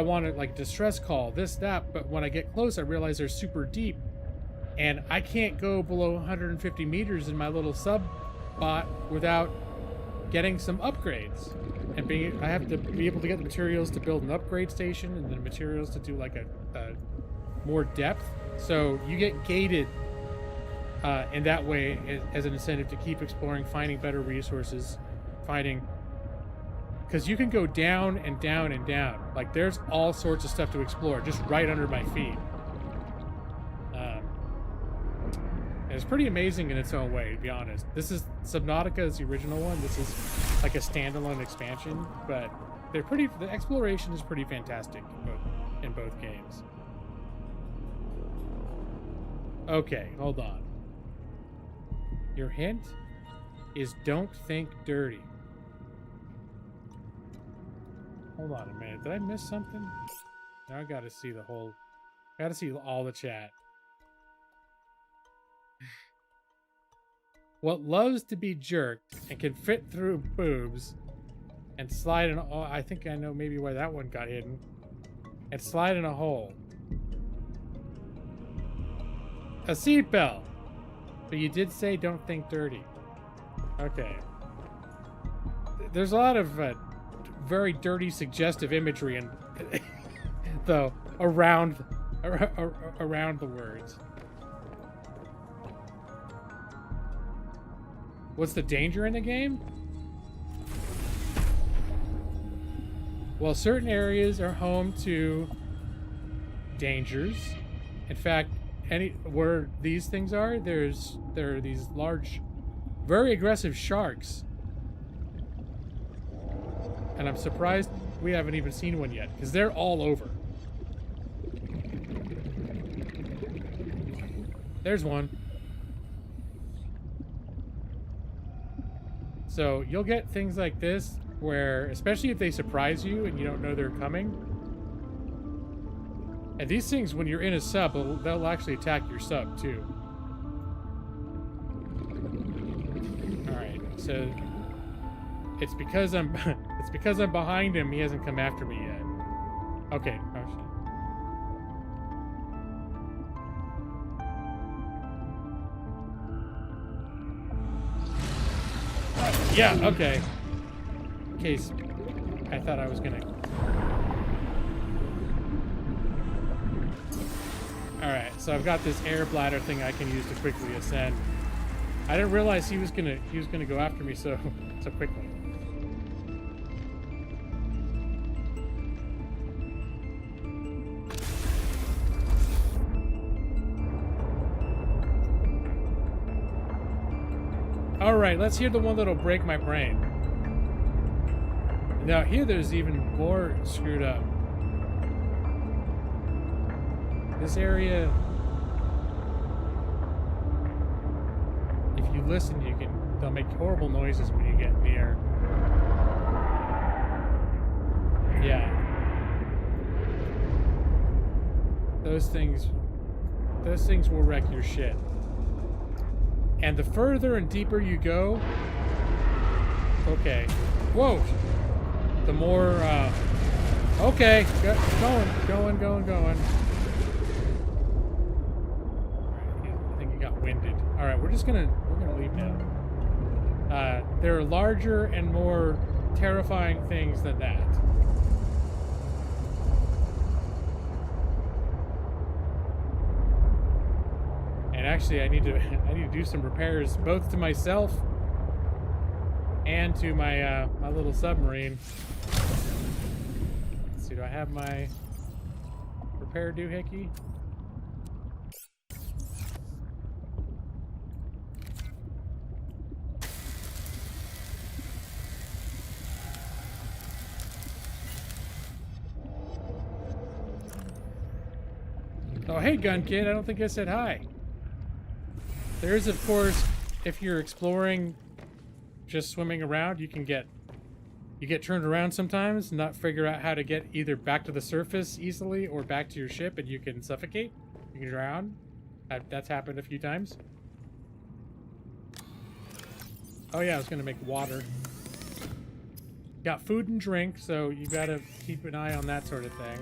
want to, like, distress call, this, that, but when I get close I realize they're super deep, and I can't go below 150 meters in my little sub bot without getting some upgrades, and I have to be able to get the materials to build an upgrade station, and the materials to do like a more depth. So you get gated in that way as an incentive to keep exploring, finding better resources, because you can go down and down and down. Like, there's all sorts of stuff to explore just right under my feet. And it's pretty amazing in its own way, to be honest. This is Subnautica is the original one. This is like a standalone expansion, but the exploration is pretty fantastic in both games. Okay, hold on. Your hint is don't think dirty. Hold on a minute. Did I miss something? Now I gotta see all the chat. What loves to be jerked and can fit through boobs and slide in I think I know maybe why that one got hidden. And slide in a hole. A seatbelt. But you did say don't think dirty. Okay. There's a lot of very dirty, suggestive imagery and though around the words. What's the danger in the game? Well, certain areas are home to dangers. In fact, where these things are, there are these large, very aggressive sharks. And I'm surprised we haven't even seen one yet, because they're all over. There's one. So you'll get things like this where, especially if they surprise you and you don't know they're coming. And these things, when you're in a sub, they'll actually attack your sub too. Alright, so it's because I'm behind him, he hasn't come after me yet. Okay. Oh, shit. Yeah, okay. In case I thought I was gonna. Alright, so I've got this air bladder thing I can use to quickly ascend. I didn't realize he was gonna go after me so quickly. Alright, let's hear the one that'll break my brain. Now here there's even more screwed up. This area, if you listen, they'll make horrible noises when you get near. Yeah. Those things will wreck your shit. And the further and deeper you go, okay. Whoa! The more, okay, going. I think you got winded. All right, we're gonna leave now. There are larger and more terrifying things than that. And actually, I need to do some repairs, both to myself and to my my little submarine. Let's see, do I have my repair doohickey? Oh, hey, Gun Kid. I don't think I said hi. There is, of course, if you're exploring, just swimming around, you get turned around sometimes, not figure out how to get either back to the surface easily or back to your ship, and you can suffocate. You can drown. That's happened a few times. Oh yeah, I was gonna make water. Got food and drink, so you gotta keep an eye on that sort of thing.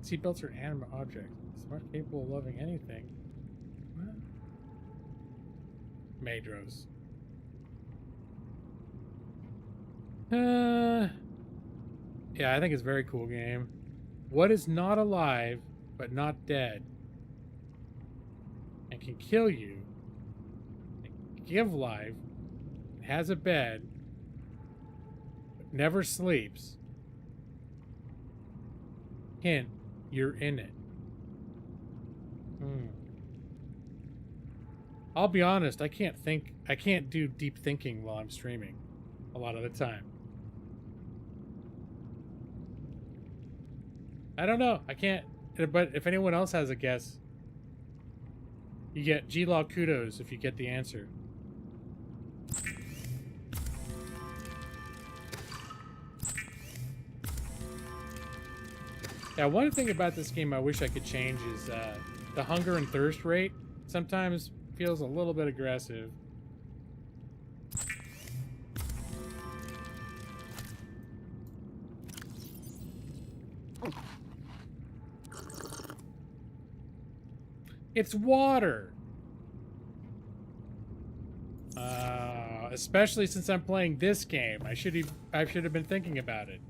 Seatbelts are animate objects. Smart, capable of loving anything. What? Madros. Yeah, I think it's a very cool game. What is not alive, but not dead, and can kill you, and give life, has a bed, but never sleeps. Hint, you're in it. I'll be honest, I can't do deep thinking while I'm streaming a lot of the time. I don't know. I can't. But if anyone else has a guess, you get G-Log kudos if you get the answer. Yeah, one thing about this game I wish I could change is the hunger and thirst rate sometimes feels a little bit aggressive. It's water. Especially since I'm playing this game, I should have been thinking about it.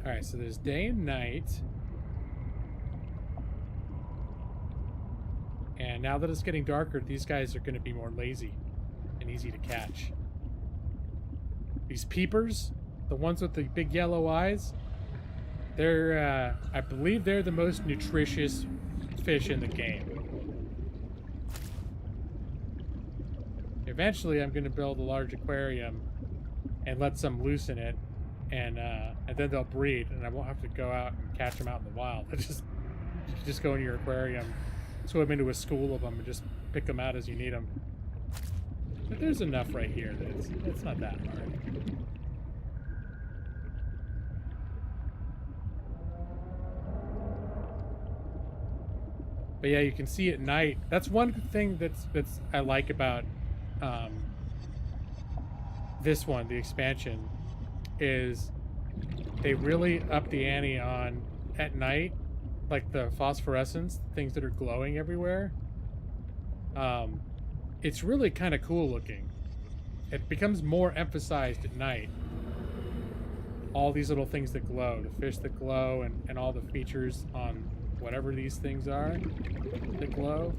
All right, so there's day and night, and now that it's getting darker, these guys are going to be more lazy and easy to catch. These peepers, the ones with the big yellow eyes, they're, I believe they're the most nutritious fish in the game. Eventually, I'm going to build a large aquarium and let some loose in it, and then they'll breed, and I won't have to go out and catch them out in the wild. You just go in your aquarium, swim into a school of them, and just pick them out as you need them. But there's enough right here that it's not that hard. But yeah, you can see at night. That's one thing that's I like about this one, the expansion, is they really up the ante on at night, like the phosphorescence, things that are glowing everywhere. It's really kind of cool looking. It becomes more emphasized at night. All these little things that glow, the fish that glow, and all the features on whatever these things are that glow.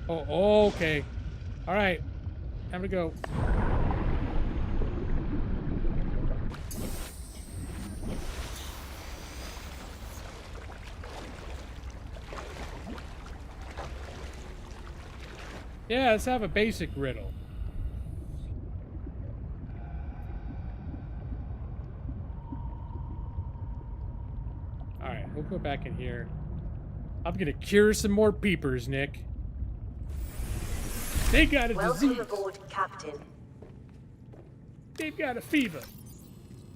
Oh, okay. All right, time to go. Yeah, let's have a basic riddle. Alright, we'll go back in here. I'm gonna cure some more peepers, Nick. They got a disease. Welcome aboard, Captain. They've got a fever.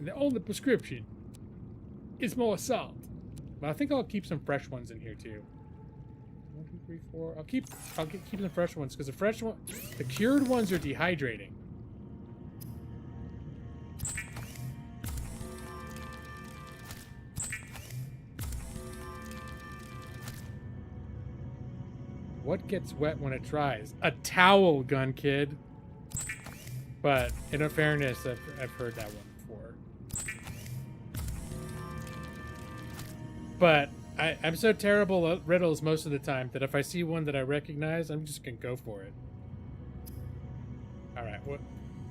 And the only prescription is more salt. But I think I'll keep some fresh ones in here too. 1, 2, 3, 4. I'll keep the fresh ones because the cured ones are dehydrating. What gets wet when it dries? A towel, Gun Kid. But in all fairness, I've heard that one before. But I'm so terrible at riddles most of the time that if I see one that I recognize, I'm just gonna go for it. All right.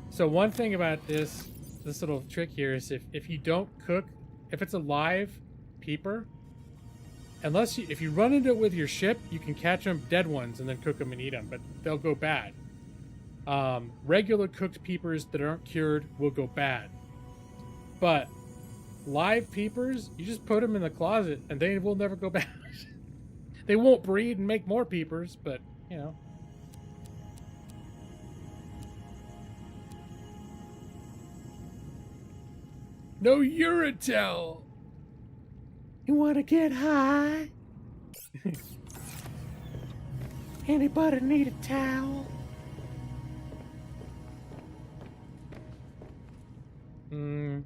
So one thing about this little trick here is if you don't cook, if it's a live peeper unless if you run into it with your ship, you can catch them dead ones and then cook them and eat them, but they'll go bad. Regular cooked peepers that aren't cured will go bad. But live peepers, you just put them in the closet and they will never go bad. They won't breed and make more peepers, but, you know. No Uratel! You want to get high? Anybody need a towel? Do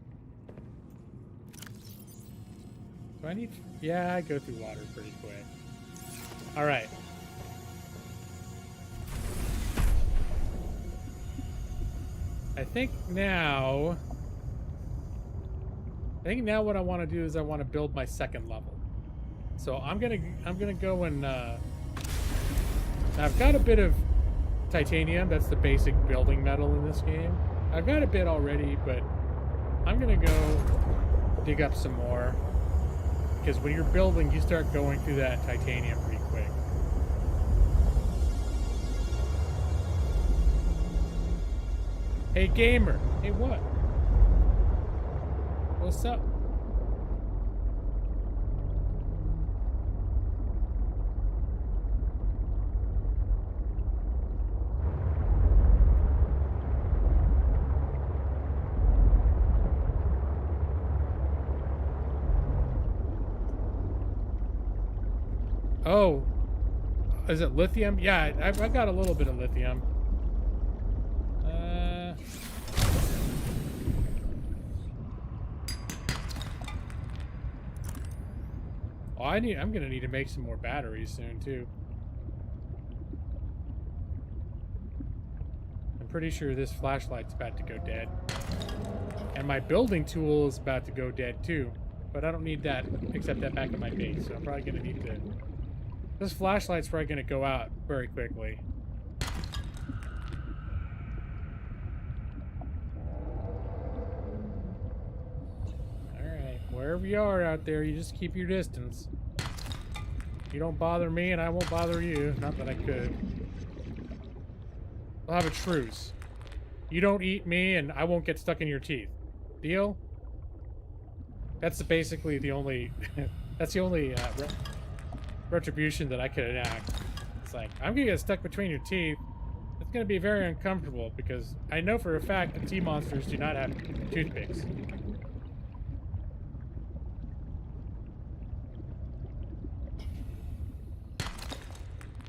I need... Yeah, I go through water pretty quick. Alright. I think now what I want to do is I want to build my second level. So I'm gonna go and I've got a bit of titanium. That's the basic building metal in this game. I've got a bit already, but I'm gonna go dig up some more, because when you're building, you start going through that titanium pretty quick. Hey gamer, hey what? What's up? Oh, is it lithium? Yeah, I've got a little bit of lithium. Oh, I'm gonna need to make some more batteries soon too. I'm pretty sure this flashlight's about to go dead, and my building tool is about to go dead too. But I don't need that, except that back in my base. So I'm probably gonna need to. This flashlight's probably gonna go out very quickly. Alright, wherever you are out there, you just keep your distance. You don't bother me and I won't bother you. Not that I could. We'll have a truce. You don't eat me and I won't get stuck in your teeth. Deal? That's basically the only... that's the only retribution that I could enact. It's like, I'm gonna get stuck between your teeth. It's gonna be very uncomfortable because I know for a fact that sea monsters do not have toothpicks.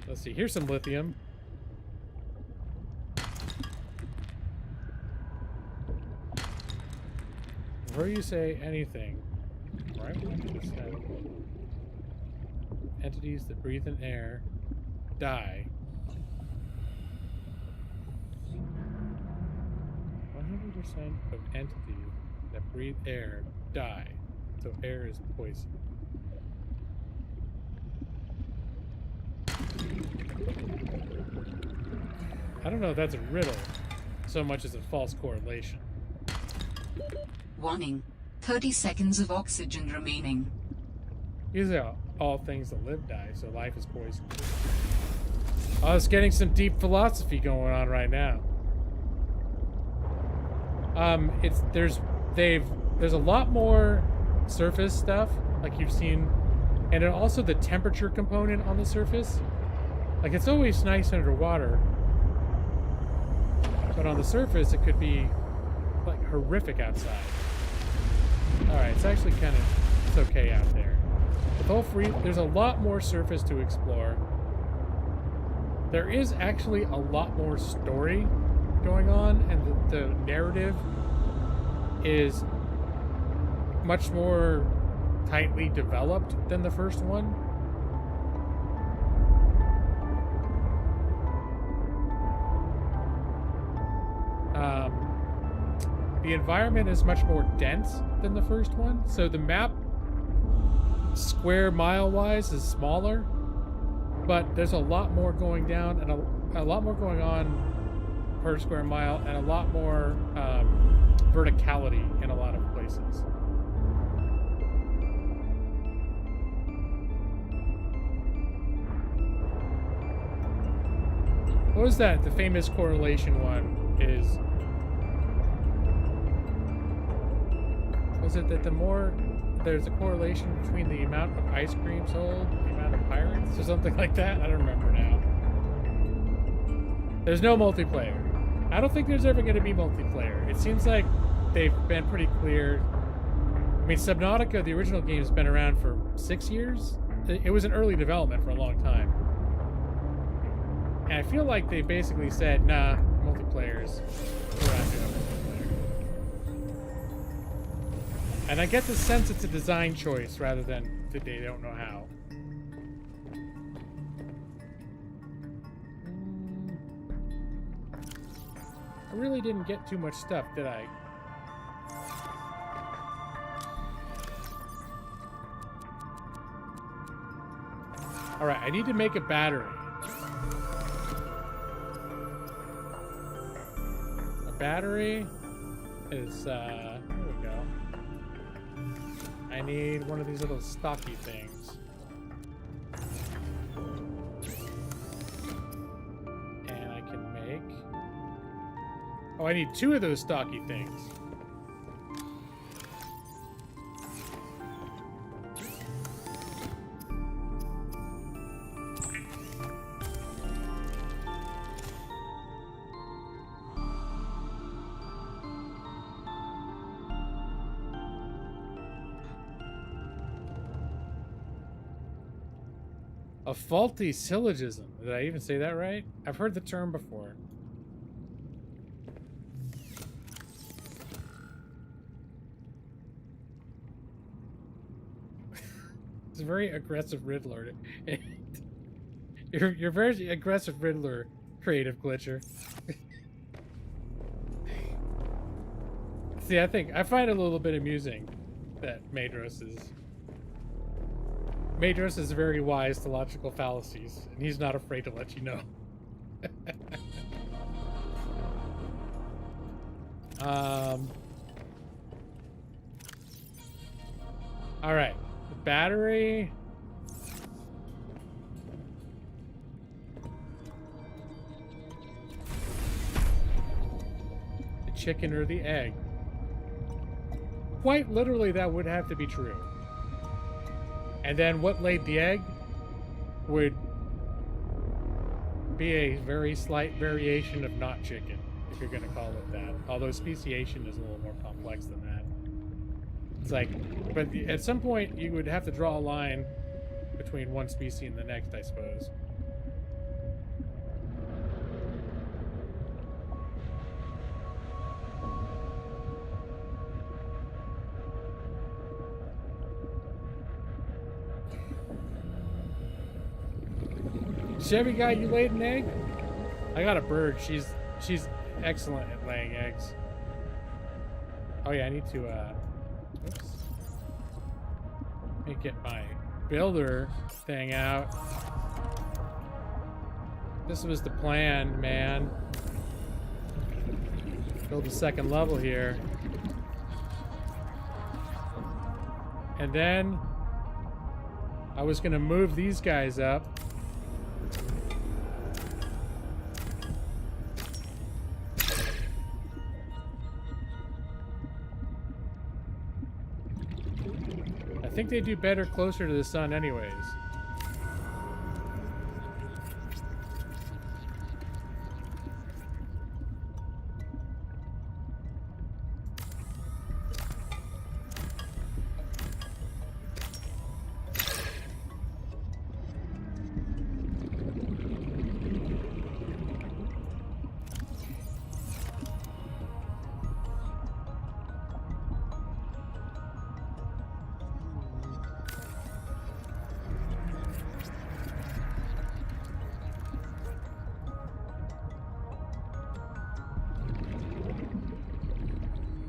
Let's see, here's some lithium. Before you say anything, right? Entities that breathe in air die. 100% of entities that breathe air die. So air is poison. I don't know if that's a riddle so much as a false correlation. Warning. 30 seconds of oxygen remaining. These are all things that live die, so life is poison. Oh, it's getting some deep philosophy going on right now. There's a lot more surface stuff, like you've seen, and then also the temperature component on the surface. Like, it's always nice underwater, but on the surface it could be like horrific outside. Alright, it's actually it's okay out there. With all free, there's a lot more surface to explore. There is actually a lot more story going on, and the narrative is much more tightly developed than the first one. The environment is much more dense than the first one, so the map, square mile wise, is smaller, but there's a lot more going down and a lot more going on per square mile, and a lot more verticality in a lot of places. What was that? The famous correlation one is... Was it that the more... There's a correlation between the amount of ice cream sold, the amount of pirates, or something like that? I don't remember now. There's no multiplayer. I don't think there's ever going to be multiplayer. It seems like they've been pretty clear. I mean, Subnautica, the original game, has been around for 6 years. It was in early development for a long time. And I feel like they basically said, nah, multiplayers. We're not doing multiplayer. And I get the sense it's a design choice rather than that they don't know how. I really didn't get too much stuff, did I? Alright, I need to make a battery. A battery is, here we go. I need one of these little stocky things. And I can make... Oh, I need 2 of those stocky things. A faulty syllogism. Did I even say that right? I've heard the term before. It's a very aggressive Riddler. You're very aggressive Riddler, creative glitcher. See, I find it a little bit amusing that Madros is very wise to logical fallacies, and he's not afraid to let you know. All right, the battery. The chicken or the egg. Quite literally, that would have to be true. And then what laid the egg would be a very slight variation of not chicken, if you're going to call it that. Although speciation is a little more complex than that. It's like, but at some point you would have to draw a line between one species and the next, I suppose. Chevy guy, you laid an egg? I got a bird. She's excellent at laying eggs. Oh yeah, I need to oops. Let me get my builder thing out. This was the plan, man. Build a second level here. And then I was gonna move these guys up. I think they do better closer to the sun anyways.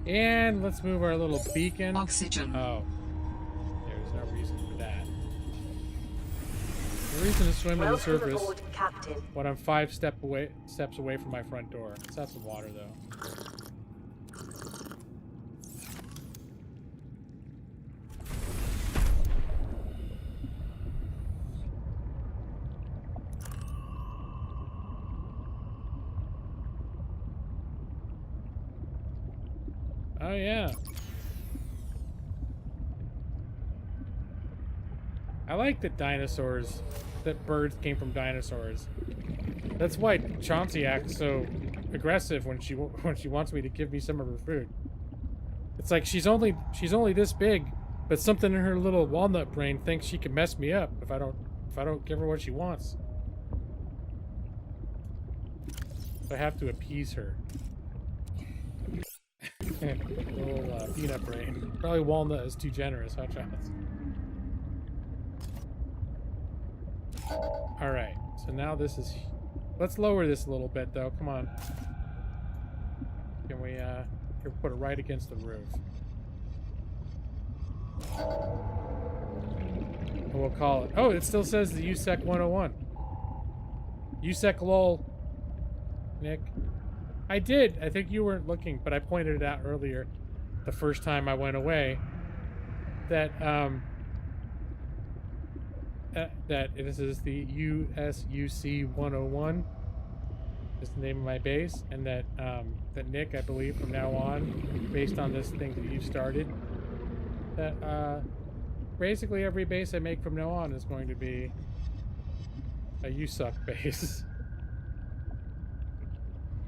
And let's move our little beacon. Oxygen. Oh. There's no reason for that. No reason to swim to the Welcome surface aboard, Captain. when I'm 5 steps away from my front door. Let's have some water though. Oh, yeah. I like that dinosaurs, that birds came from dinosaurs. That's why Chauncey acts so aggressive when she wants me to give me some of her food. It's like she's only this big, but something in her little walnut brain thinks she can mess me up if I don't give her what she wants. So I have to appease her. Little peanut brain. Probably walnut is too generous, huh, Chance? Alright, so now this is... Let's lower this a little bit, though. Come on. Can we, here, put it right against the roof. And we'll call it... Oh, it still says the USEC 101. USEC lol. Nick. I did. I think you weren't looking, but I pointed it out earlier, the first time I went away, that, that this is the USUC 101 is the name of my base, and that that Nick, I believe from now on, based on this thing that you started, that basically every base I make from now on is going to be a USUC base.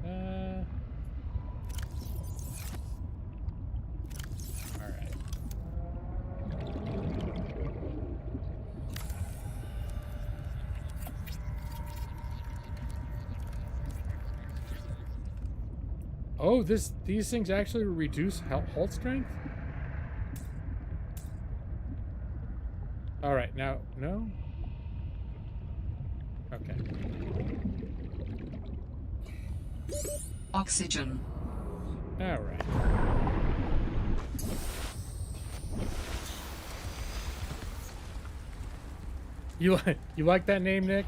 Alright. Oh, these things actually reduce hold strength? Alright, now, no? Okay. Oxygen. Alright. You like that name, Nick?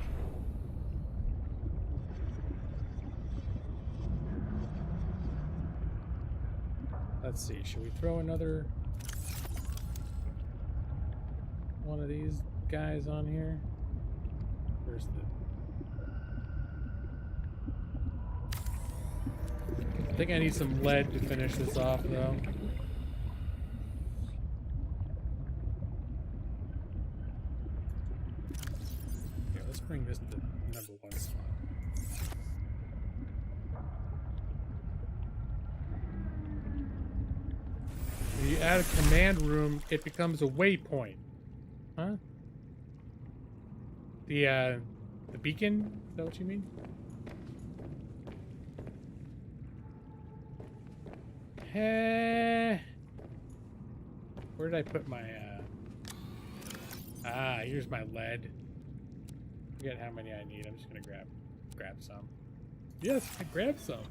Let's see, should we throw another one of these guys on here? Where's the... I think I need some lead to finish this off, though. Okay, let's bring this to #1 spot. When you add a command room, it becomes a waypoint. Huh? The beacon? Is that what you mean? Where did I put my, here's my lead. Forget how many I need. I'm just gonna grab some. Yes, I grabbed some.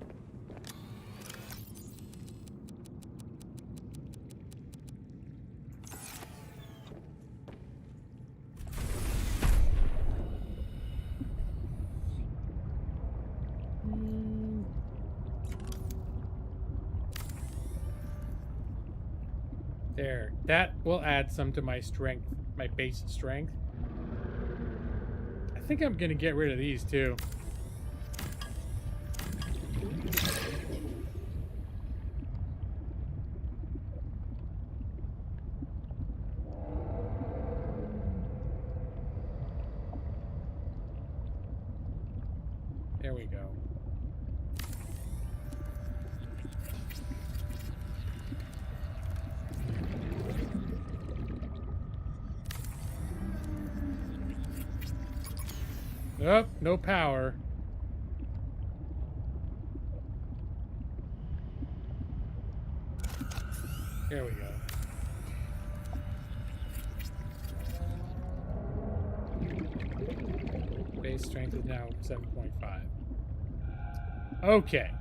There. That will add some to my strength, my base strength. I think I'm gonna get rid of these too. There we go. Oh, no power. There we go. Base strength is now 7.5. Okay.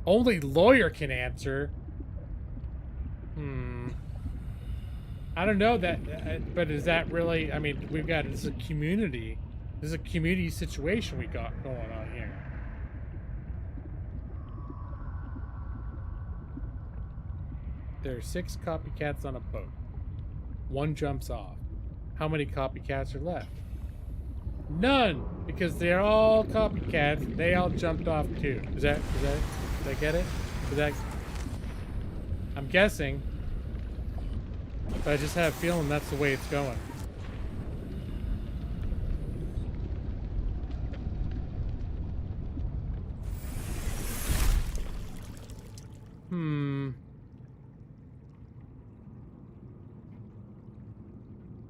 Only lawyer can answer. I don't know that, but is that really? I mean, we've got this is a community. This is a community situation we got going on here. There are 6 copycats on a boat. 1 jumps off. How many copycats are left? None, because they're all copycats. They all jumped off too. Did I get it? I'm guessing, but I just have a feeling that's the way it's going.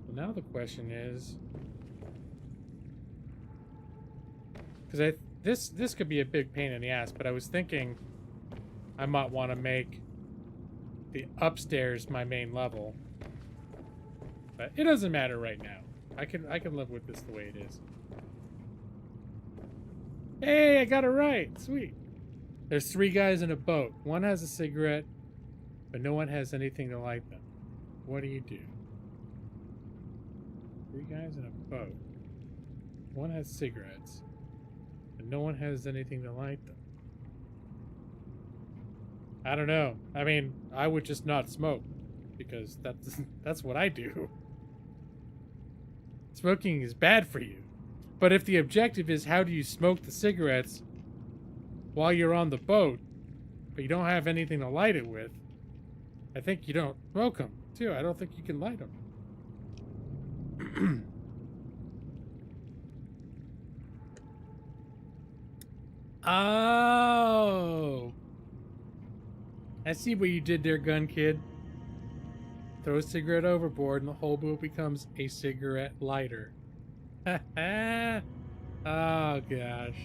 Well, now the question is, because this could be a big pain in the ass, but I was thinking I might want to make the upstairs my main level, but it doesn't matter right now. I can live with this the way it is. Hey, I got it right. Sweet. There's 3 guys in a boat. One has a cigarette, but no one has anything to light them. What do you do? 3 guys in a boat. One has cigarettes, and no one has anything to light them. I don't know. I mean, I would just not smoke, because that's what I do. Smoking is bad for you. But if the objective is how do you smoke the cigarettes while you're on the boat, but you don't have anything to light it with, I think you don't smoke them, too. I don't think you can light them. Oh! I see what you did there, gun kid. Throw a cigarette overboard and the whole boat becomes a cigarette lighter. Oh, gosh.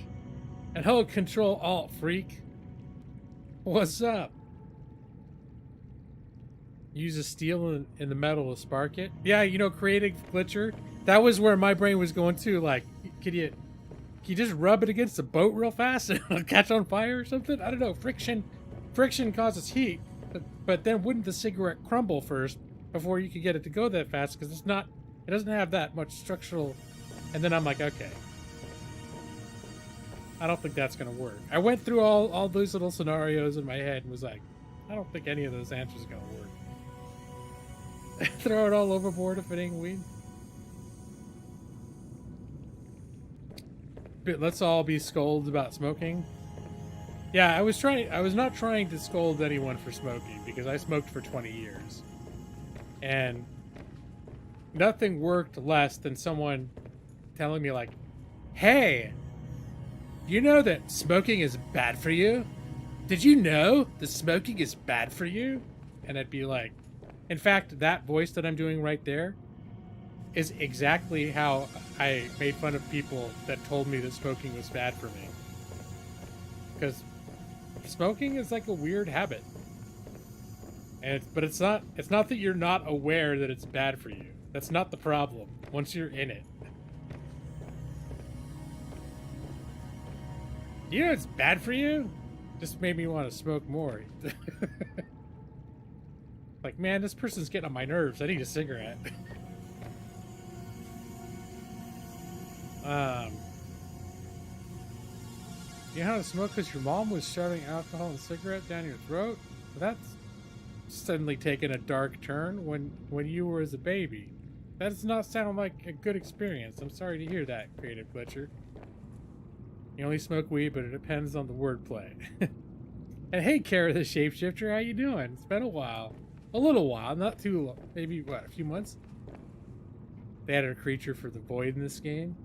And hold Control Alt, freak. What's up? Use a steel in the metal to spark it. Yeah, you know, creating glitcher. That was where my brain was going too. Like, can you just rub it against the boat real fast and it'll catch on fire or something? I don't know. Friction causes heat, but then wouldn't the cigarette crumble first before you could get it to go that fast? Because it doesn't have that much structural. And then I'm like, okay, I don't think that's gonna work. I went through all those little scenarios in my head and was like, I don't think any of those answers are gonna work. Throw it all overboard if it ain't weed. But let's all be scolded about smoking. Yeah, I was not trying to scold anyone for smoking, because I smoked for 20 years. And nothing worked less than someone telling me like, hey, you know that smoking is bad for you? Did you know that smoking is bad for you? And I'd be like, in fact, that voice that I'm doing right there is exactly how I made fun of people that told me that smoking was bad for me. Because smoking is like a weird habit. But it's not that you're not aware that it's bad for you. That's not the problem once you're in it. You know it's bad for you? Just made me want to smoke more. Like, man, this person's getting on my nerves. I need a cigarette. You know how to smoke because your mom was shoving alcohol and cigarette down your throat? Well, that's suddenly taken a dark turn when you were as a baby. That does not sound like a good experience. I'm sorry to hear that, Creative Glitcher. You only smoke weed, but it depends on the wordplay. And hey, Kara the Shapeshifter, how you doing? It's been a while. A little while, not too long. Maybe, what, a few months? They added a creature for the void in this game.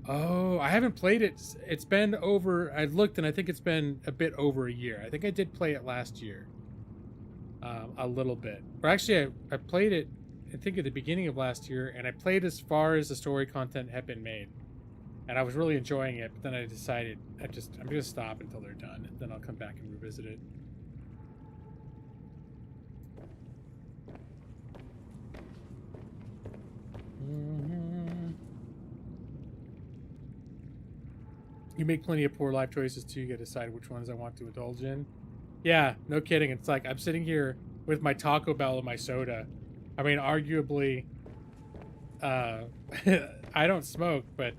Oh, I haven't played it. It's been over, I looked and I think it's been a bit over a year. I think I did play it last year. A little bit. Or actually, I played it, I think at the beginning of last year, and I played as far as the story content had been made. And I was really enjoying it, but then I decided I'm going to stop until they're done, and then I'll come back and revisit it. You make plenty of poor life choices too. You get to decide which ones I want to indulge in. Yeah, no kidding. It's like I'm sitting here with my Taco Bell and my soda. I mean, arguably, I don't smoke, but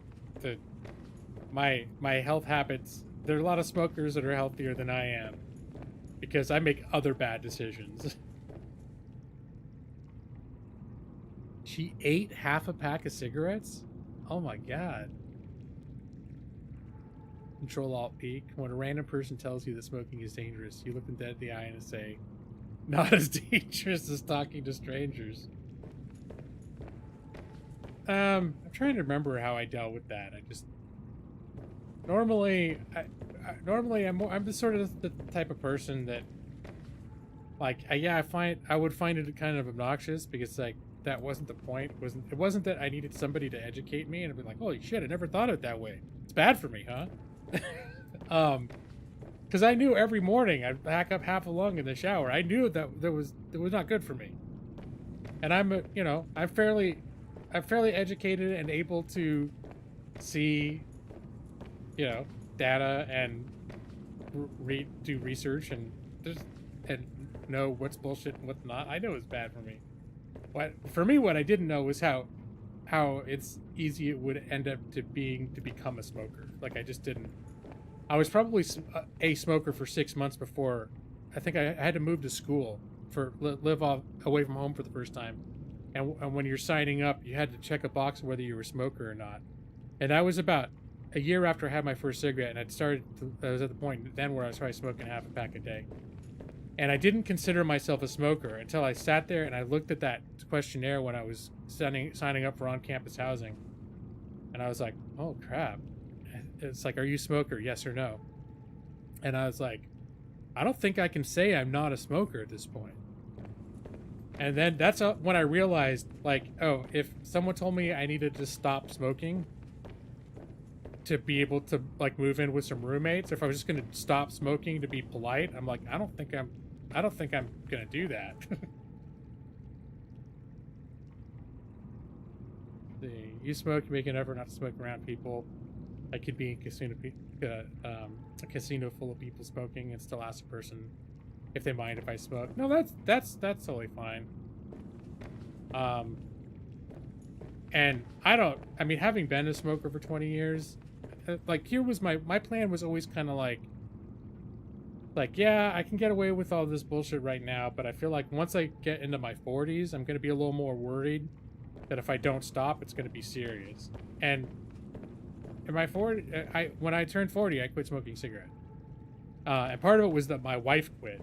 my health habits, there are a lot of smokers that are healthier than I am because I make other bad decisions. She ate half a pack of cigarettes? Oh my god. Control Alt Peak. When a random person tells you that smoking is dangerous, you look them dead in the eye and say, not as dangerous as talking to strangers. I'm trying to remember how I dealt with that. I just normally I'm the sort of the type of person that like I would find it kind of obnoxious because like that wasn't the point. It wasn't that I needed somebody to educate me and I'd be like, holy shit, I never thought of it that way. It's bad for me, huh? Because I knew every morning I'd back up half a lung in the shower. I knew that it was not good for me. And I'm fairly educated and able to see, data and do research and know what's bullshit and what's not. I know it's bad for me. What I didn't know was how it's easy it would end up to become a smoker. Like I just didn't. I was probably a smoker for 6 months before. I think I had to move to school live away from home for the first time. And when you're signing up, you had to check a box whether you were a smoker or not. And that was about a year after I had my first cigarette, and I was at the point then where I was probably smoking half a pack a day. And I didn't consider myself a smoker until I sat there and I looked at that questionnaire when I was signing up for on-campus housing. And I was like, oh crap. It's like, are you a smoker? Yes or no? And I was like, I don't think I can say I'm not a smoker at this point. And then that's when I realized, like, oh, if someone told me I needed to stop smoking to be able to, like, move in with some roommates, if I was just going to stop smoking to be polite, I'm like, I don't think I'm going to do that. You smoke, you make an effort not to smoke around people. I could be in a casino full of people smoking and still ask a person if they mind if I smoke. No, that's totally fine. And I mean, having been a smoker for 20 years, like here was my plan was always kind of like, yeah, I can get away with all this bullshit right now, but I feel like once I get into my 40s, I'm going to be a little more worried that if I don't stop, it's going to be serious. And in my when I turned 40, I quit smoking cigarettes. And part of it was that my wife quit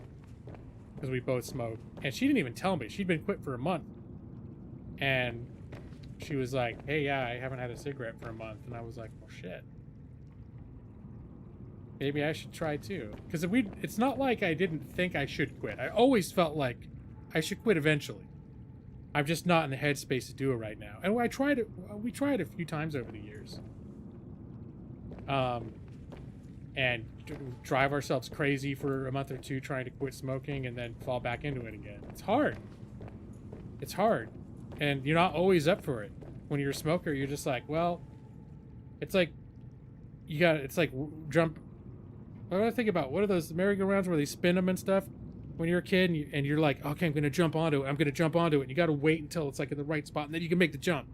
because we both smoked, and she didn't even tell me. She'd been quit for a month, and she was like, hey, yeah, I haven't had a cigarette for a month. And I was like, well, shit, maybe I should try too. Because it's not like I didn't think I should quit. I always felt like I should quit eventually. I'm just not in the headspace to do it right now. And we tried a few times over the years. And drive ourselves crazy for a month or two trying to quit smoking and then fall back into it again. It's hard. It's hard. And you're not always up for it. When you're a smoker, you're just like, well, it's like, jump. What do I think about? What are those merry-go-rounds where they spin them and stuff? When you're a kid and you're like, okay, I'm going to jump onto it. I'm going to jump onto it. And you got to wait until it's like in the right spot and then you can make the jump.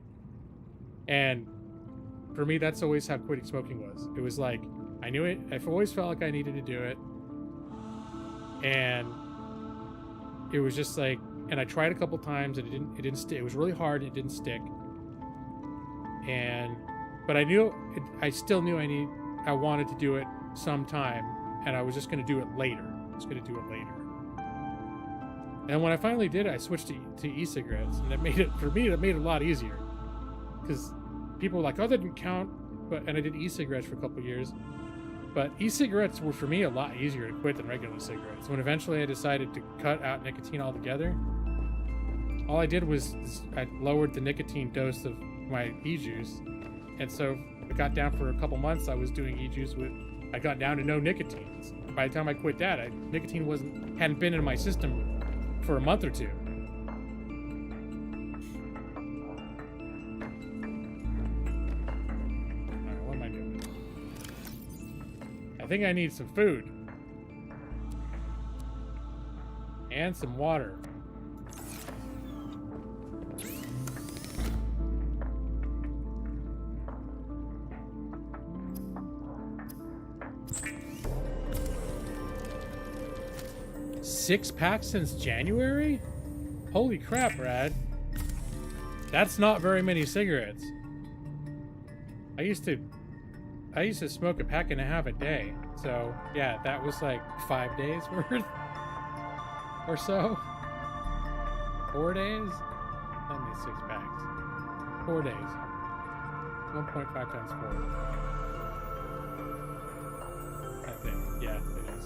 And for me, that's always how quitting smoking was. It was like, I knew it. I've always felt like I needed to do it. And it was just like, and I tried a couple times and it didn't stick. It was really hard. It didn't stick. But I still knew I wanted to do it sometime, and I was just going to do it later. And when I finally did it, I switched to e-cigarettes, and it made it a lot easier. Because people were like, oh, that didn't count. And I did e-cigarettes for a couple years. But e-cigarettes were, for me, a lot easier to quit than regular cigarettes. When eventually I decided to cut out nicotine altogether, all I did was I lowered the nicotine dose of my e-juice. And so I got down for a couple months, I was doing e-juice I got down to no nicotine. By the time I quit that, nicotine hadn't been in my system for a month or two. Alright, what am I doing? I think I need some food. And some water. Six packs since January? Holy crap, Brad. That's not very many cigarettes. I used to smoke a pack and a half a day. So yeah, that was like 5 days worth or so. 4 days? That means 6 packs. 4 days. 1.5 times 4. I think. Yeah, it is.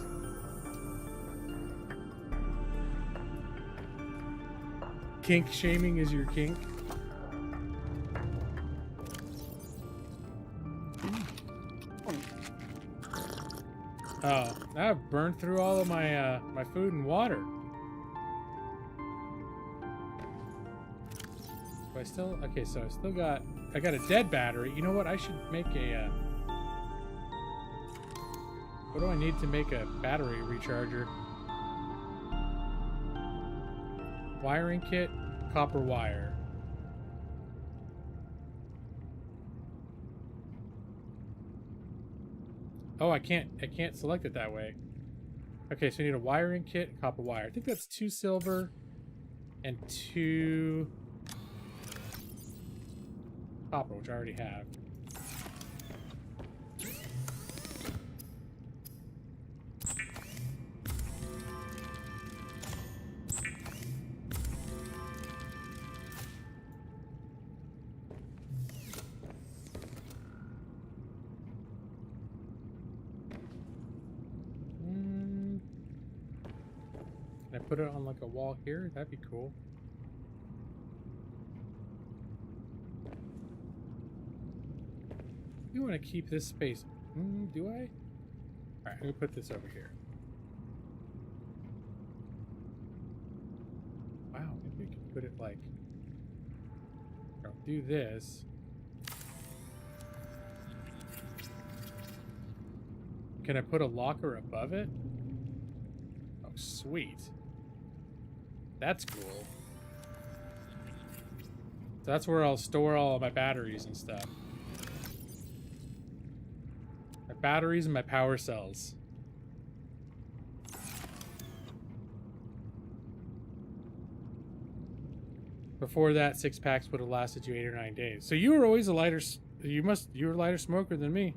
Kink shaming is your kink. Oh, I've burned through all of my my food and water. Do I still? Okay, so I got a dead battery. You know what? I should make a. What do I need to make a battery recharger? Wiring kit, copper wire. Oh, I can't select it that way. Okay, so I need a wiring kit, copper wire. I think that's 2 silver and 2 copper, which I already have. Can I put it on like a wall here? That'd be cool. You want to keep this space? Do I? All right, I'm gonna put this over here. Wow, maybe we can put it like. I'll do this. Can I put a locker above it? Oh, sweet. That's cool. So that's where I'll store all of my batteries and stuff. My batteries and my power cells. Before that, 6 packs would have lasted you 8 or 9 days. So you were always a lighter. You were a lighter smoker than me.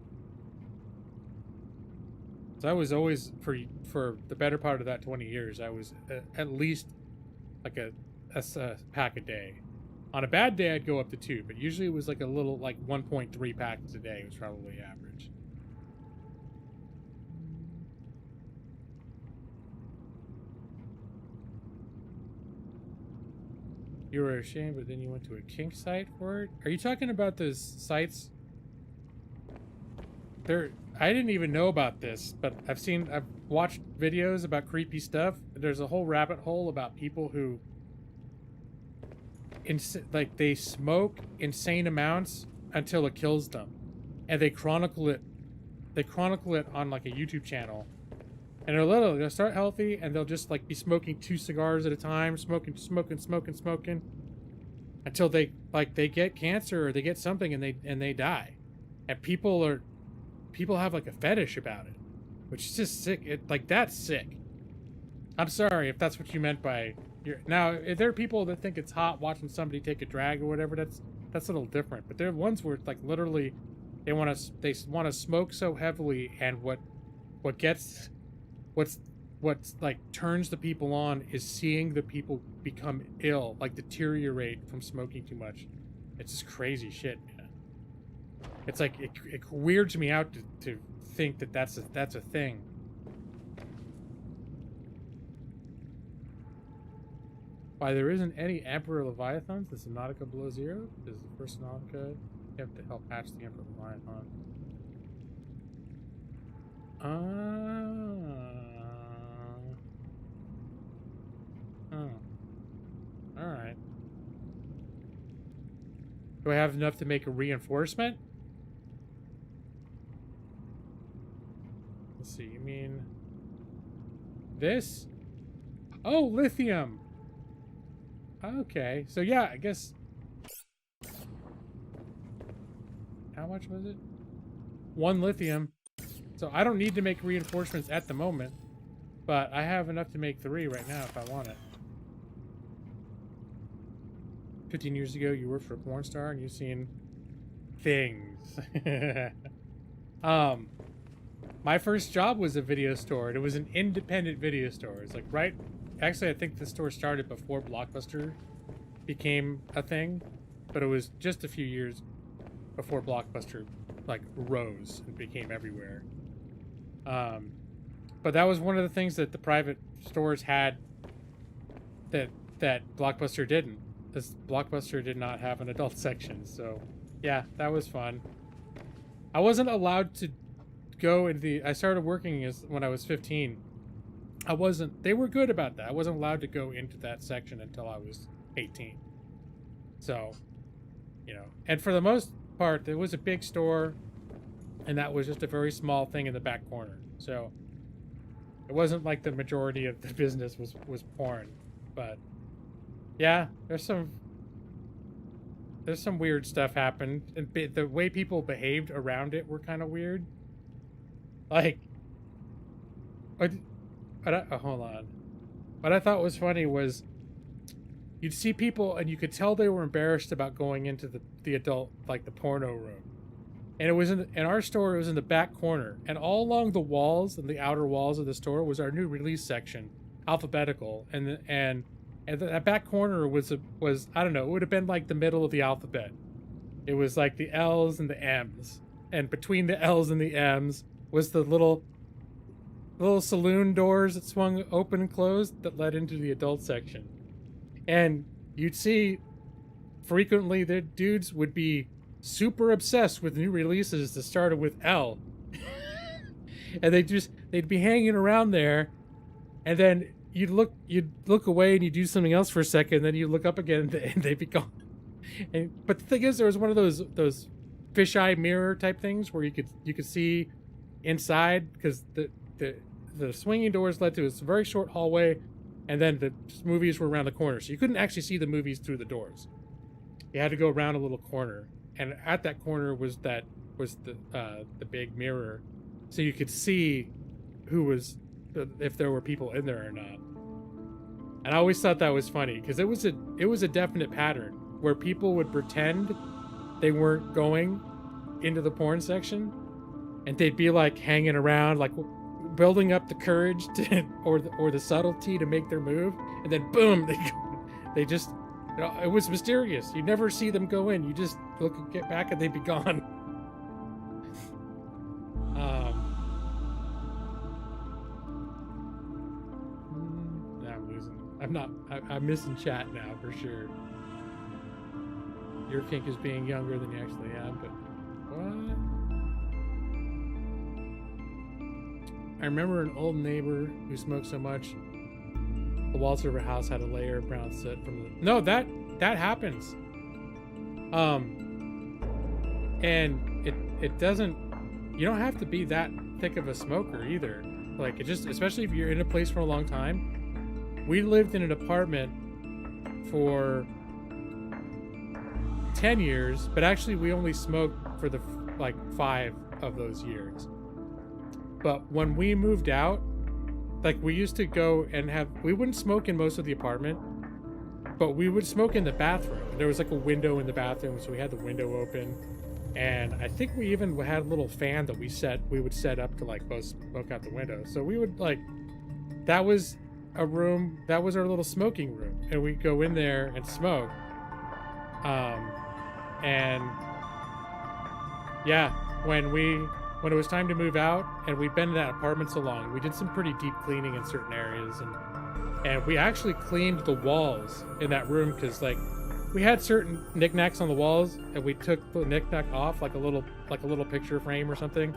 So I was always for the better part of that 20 years. I was at least like a pack a day. On a bad day, I'd go up to 2, but usually it was like a little, like 1.3 packs a day was probably average. You were ashamed, but then you went to a kink site for it? Are you talking about those sites? I didn't even know about this, but I've watched videos about creepy stuff. There's a whole rabbit hole about people who they smoke insane amounts until it kills them, and they chronicle it on like a YouTube channel. And they'll start healthy, and they'll just like be smoking 2 cigars at a time, smoking until they get cancer or they get something and they die. And people have like a fetish about it, which is just sick. That's sick. I'm sorry if that's what you meant by now. If there are people that think it's hot watching somebody take a drag or whatever, that's a little different. But there are ones where like literally they want to smoke so heavily, and what like turns the people on is seeing the people become ill, like deteriorate from smoking too much. It's just crazy shit, man. It's like it weirds me out to think that that's a thing. Why there isn't any Emperor Leviathans in Subnautica below 0? This is the first Subnautica. You have to help hatch the Emperor Leviathan. Alright. Do I have enough to make a reinforcement? Let's see, you mean this? Oh, lithium! Okay, so yeah, I guess... How much was it? 1 lithium. So I don't need to make reinforcements at the moment, but I have enough to make 3 right now if I want it. 15 years ago, you worked for a porn star and you've seen things. My first job was a video store, and it was an independent video store. It's like actually, I think the store started before Blockbuster became a thing, but it was just a few years before Blockbuster like rose and became everywhere. But that was one of the things that the private stores had that Blockbuster didn't. This Blockbuster did not have an adult section, so yeah, that was fun. I wasn't allowed to go in I started working when I was 15. They were good about that. I wasn't allowed to go into that section until I was 18. So, and for the most part, there was a big store, and that was just a very small thing in the back corner. So it wasn't like the majority of the business was porn, but yeah, there's some weird stuff happened, and the way people behaved around it were kind of weird. Like, hold on. What I thought was funny was you'd see people and you could tell they were embarrassed about going into the adult, like the porno room. And it was in our store, it was in the back corner. And all along the walls and the outer walls of the store was our new release section, alphabetical. And that back corner was I don't know, it would have been like the middle of the alphabet. It was like the L's and the M's. And between the L's and the M's was the little saloon doors that swung open and closed that led into the adult section. And you'd see frequently the dudes would be super obsessed with new releases that started with L. And they'd be hanging around there, and then you'd look away and you'd do something else for a second, and then you look up again and they'd be gone. But the thing is, there was one of those fisheye mirror type things where you could see inside, because the swinging doors led to this very short hallway, and then the movies were around the corner, so you couldn't actually see the movies through the doors. You had to go around a little corner, and at that corner was the big mirror, so you could see if there were people in there or not. And I always thought that was funny, because it was a definite pattern where people would pretend they weren't going into the porn section, and they'd be like hanging around, like building up the courage or the subtlety to make their move, and then boom, they just, it was mysterious. You never see them go in. You just get back and they'd be gone. I'm losing. I'm missing chat now for sure. Your kink is being younger than you actually am, but what? I remember an old neighbor who smoked so much the walls of her house had a layer of brown soot from the... No, that happens. And it doesn't... You don't have to be that thick of a smoker either. Like, it just... Especially if you're in a place for a long time. We lived in an apartment for 10 years, but actually we only smoked for the 5 of those years. But when we moved out, like, we used to go and we wouldn't smoke in most of the apartment, but we would smoke in the bathroom. There was like a window in the bathroom, so we had the window open. And I think we even had a little fan that we would set up to like both smoke out the window. So we would that was a room, that was our little smoking room. And we'd go in there and smoke. And yeah, when it was time to move out, and we'd been in that apartment so long, we did some pretty deep cleaning in certain areas, and we actually cleaned the walls in that room, because like we had certain knickknacks on the walls, and we took the knickknack off, like a little picture frame or something,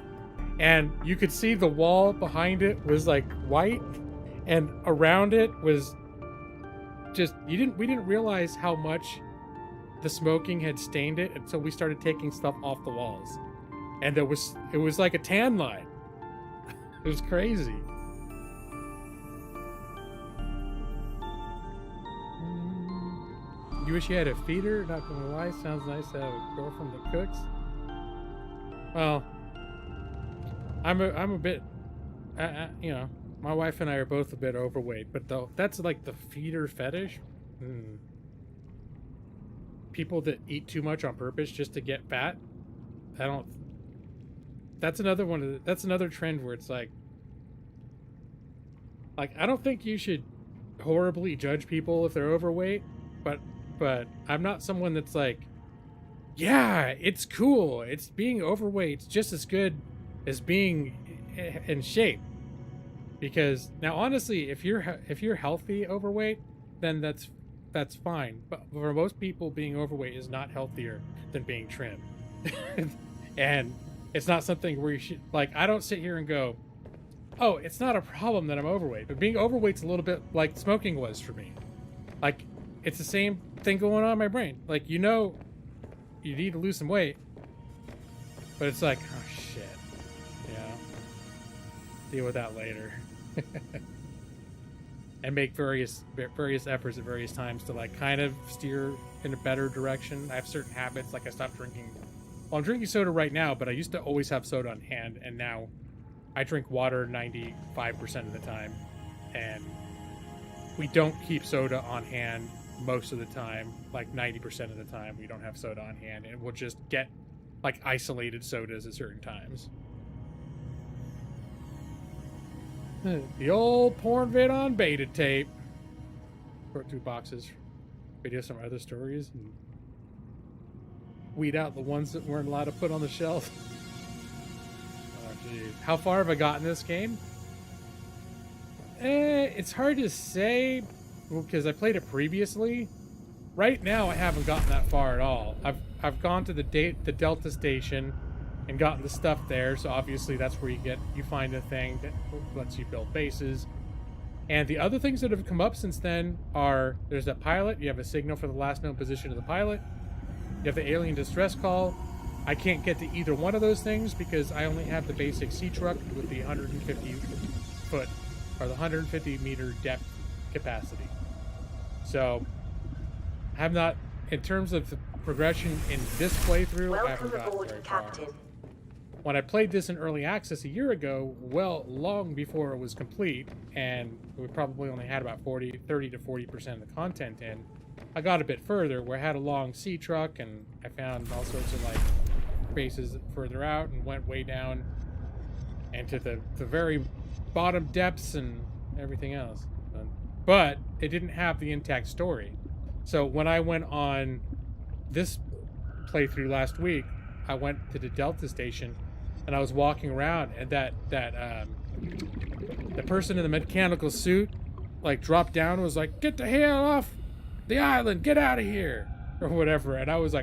and you could see the wall behind it was like white, and around it was just we didn't realize how much the smoking had stained it until we started taking stuff off the walls. And it was like a tan line. It was crazy. You wish you had a feeder? Not gonna lie, sounds nice to have a girlfriend that cooks. Well, I'm a bit, my wife and I are both a bit overweight, but that's like the feeder fetish. People that eat too much on purpose just to get fat. don't. That's another one. That's another trend where it's like I don't think you should horribly judge people if they're overweight, but I'm not someone that's like, yeah, it's cool. It's being overweight. It's just as good as being in shape. Because now, honestly, if you're healthy overweight, then that's fine. But for most people, being overweight is not healthier than being trim. And it's not something where you should, like, I don't sit here and go, oh, it's not a problem that I'm overweight. But being overweight's a little bit like smoking was for me. Like, it's the same thing going on in my brain. Like, you know, you need to lose some weight, but it's like, oh shit, yeah, deal with that later. And make various efforts at various times to like kind of steer in a better direction. I have certain habits, like I stopped drinking. Well, I'm drinking soda right now, but I used to always have soda on hand, and now I drink water 95% of the time, and we don't keep soda on hand most of the time. Like 90% of the time we don't have soda on hand, and we'll just get like isolated sodas at certain times. The old porn vid on beta tape. Put 2 boxes, video some other stories, and weed out the ones that weren't allowed to put on the shelf. Oh geez, how far have I gotten in this game? It's hard to say because I played it previously. Right now, I haven't gotten that far at all. I've gone to the Delta station and gotten the stuff there. So obviously, that's where you find a thing that lets you build bases. And the other things that have come up since then are there's that pilot. You have a signal for the last known position of the pilot. You have the alien distress call. I can't get to either one of those things because I only have the basic sea truck with the 150 foot or the 150 meter depth capacity. So I have not, in terms of the progression in this playthrough, I haven't gotten very far. When I played this in early access a year ago, well, long before it was complete, and we probably only had about 30 to 40% of the content in, I got a bit further where I had a long sea truck and I found all sorts of like bases further out and went way down into the very bottom depths and everything else. But it didn't have the intact story. So when I went on this playthrough last week, I went to the Delta station and I was walking around, and the person in the mechanical suit like dropped down and was like, "Get the hell off the island, get out of here," or whatever. And I was